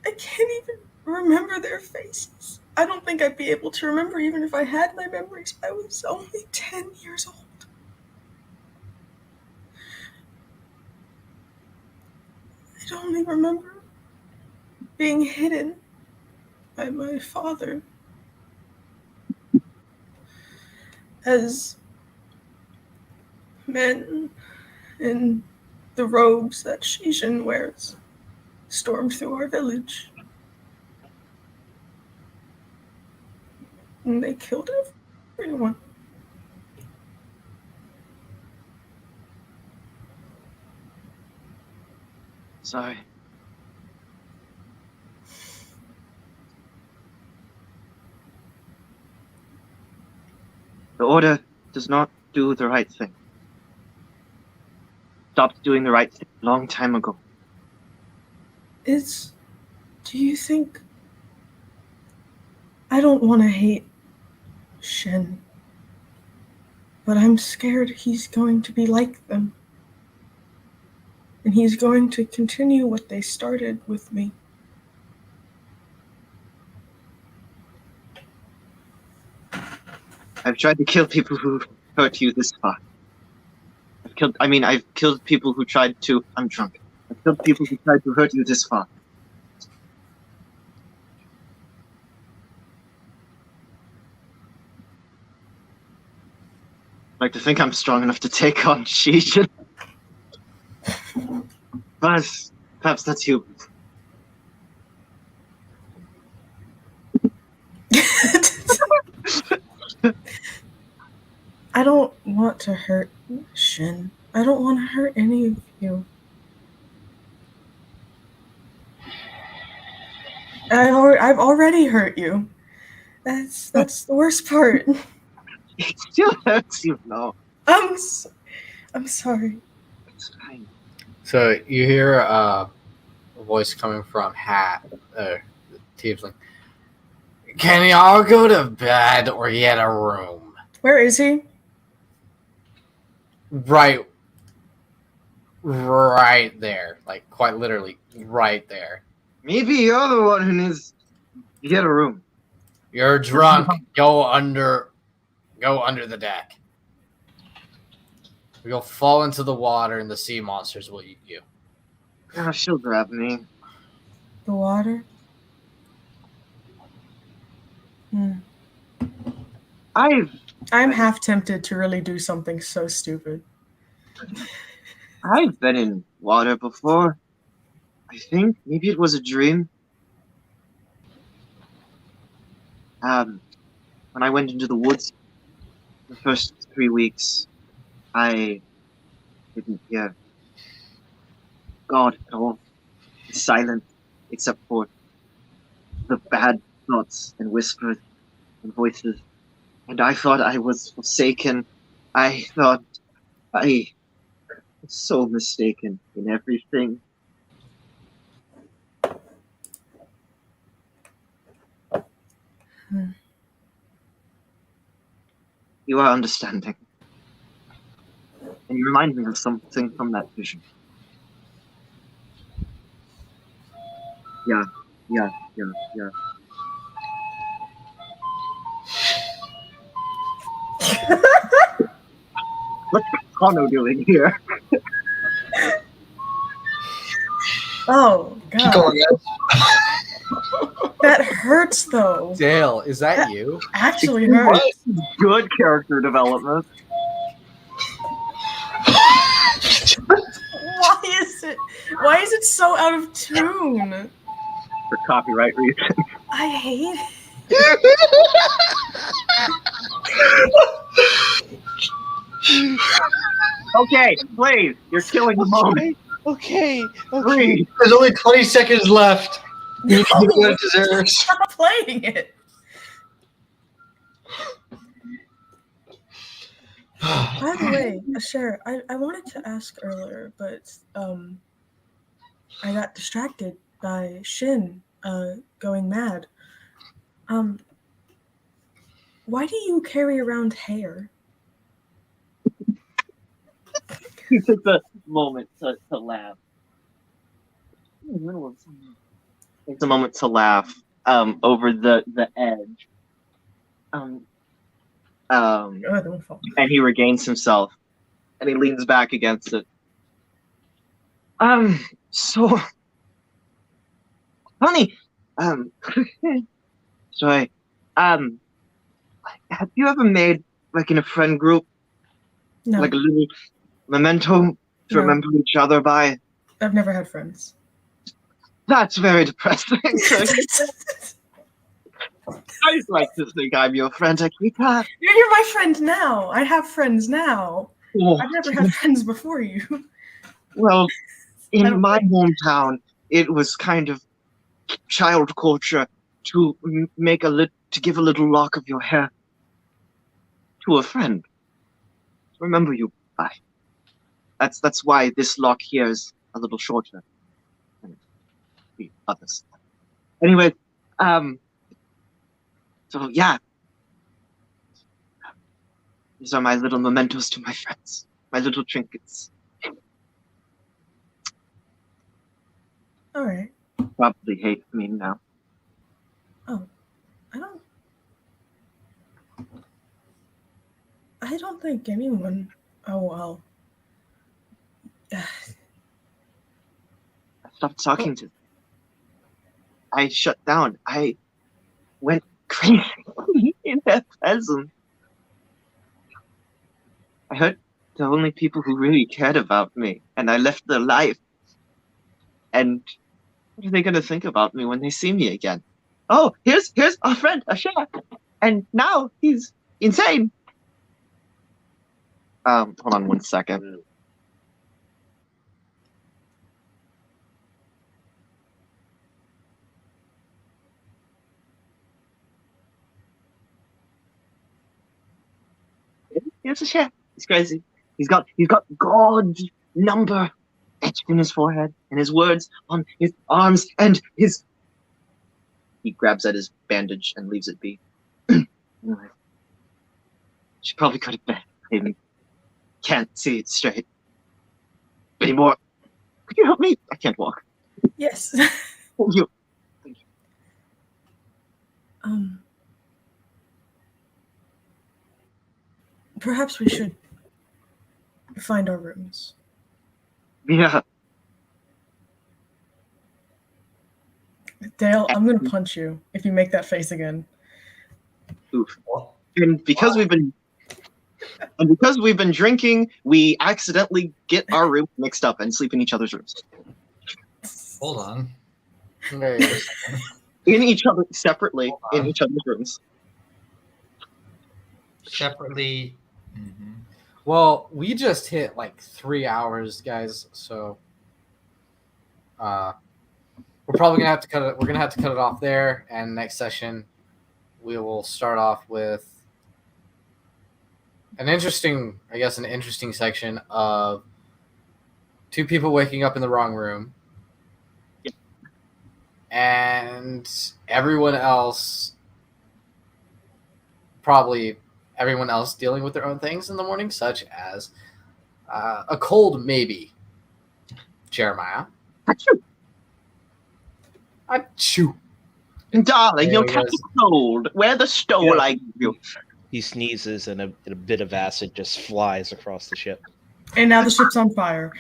can't even remember their faces. I don't think I'd be able to remember even if I had my memories. I was only 10 years old. I'd only remember being hidden by my father as men in the robes that Shishin wears stormed through our village. And they killed everyone. Sorry. The Order does not do the right thing. Stopped doing the right thing a long time ago. Do you think... I don't want to hate Shen, but I'm scared he's going to be like them. And he's going to continue what they started with me. I've tried to kill people who hurt you this far. I've killed people who tried to... I'm drunk. I've killed people who tried to hurt you this far. I'd like to think I'm strong enough to take on Shishin. But perhaps that's you. I don't want to hurt Shin. I don't want to hurt any of you. I've already hurt you. That's the worst part. It still hurts you, no. I'm sorry. It's fine. So you hear a voice coming from Tiefling. Can y'all go to bed or get a room? Where is he? Right there. Like, quite literally, right there. Maybe you're the one who needs to get a room. You're drunk. Go under the deck. You'll fall into the water and the sea monsters will eat you. Oh, she'll grab me. The water? I'm half tempted to really do something so stupid. I've been in water before. I think maybe it was a dream. When I went into the woods the first 3 weeks, I didn't hear God at all. It's silent, except for the bad thoughts and whispers and voices. And I thought I was forsaken. I thought I was so mistaken in everything. You are understanding. And you remind me of something from that vision. Yeah. What's Kano doing here? Oh, God. That hurts, though. Dale, is that you? Actually hurts. Good character development. Why is it so out of tune? For copyright reasons. I hate it. Okay, please. You're killing the moment. Okay. Please. There's only 20 seconds left. You need to do what it deserves. Stop playing it. By the way, Asher, I wanted to ask earlier, but I got distracted by Shin going mad. Why do you carry around hair? He took a moment to laugh. Takes a moment to laugh over the edge. Don't fall. And he regains himself. And he leans back against it. So funny. Sorry. Have you ever made like in a friend group, No, like a little memento to No. remember each other by? I've never had friends. That's very depressing. I'd like to think I'm your friend, Akita. You're my friend now. I have friends now. Oh, I've never had friends before you. well, I in don't my hometown, it was kind of child culture to to give a little lock of your hair to a friend. Remember you by. That's why this lock here is a little shorter than the others. Anyway, so yeah. These are my little mementos to my friends. My little trinkets. All right. Probably hate me now. I don't think anyone. Oh well. I stopped talking to them. I shut down. I went crazy in their presence. I hurt the only people who really cared about me, and I left their life. And what are they going to think about me when they see me again? Oh, here's our friend, Asher, and now he's insane. Hold on one second. Here's Asher. He's crazy. He's got God's number etched in his forehead, and his words on his arms, and his. He grabs at his bandage and leaves it be. Anyway, she probably could have been. Maybe can't see it straight anymore. Could you help me? I can't walk. Yes. Thank you. Perhaps we should find our rooms. Yeah. Dale, I'm gonna punch you if you make that face again. Oof. And because we've been drinking, we accidentally get our rooms mixed up and sleep in each other's rooms. Hold on. There you go. In each other separately in each other's rooms. Separately. Mm-hmm. Well, we just hit like 3 hours, guys. So, we're probably gonna have to cut it. We're gonna have to cut it off there. And next session, we will start off with an interesting section of two people waking up in the wrong room, and everyone else dealing with their own things in the morning, such as a cold, maybe. Jeremiah. Achoo. Darling, There you're he catching goes. cold. Wear the stole I give you. He sneezes and a bit of acid just flies across the ship. And now the ship's on fire.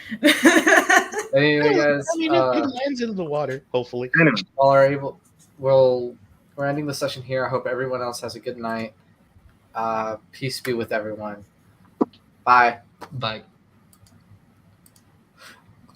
Anyway, guys, I mean, it lands into the water, hopefully. all are able. We're ending the session here. I hope everyone else has a good night. Peace be with everyone. Bye. Bye.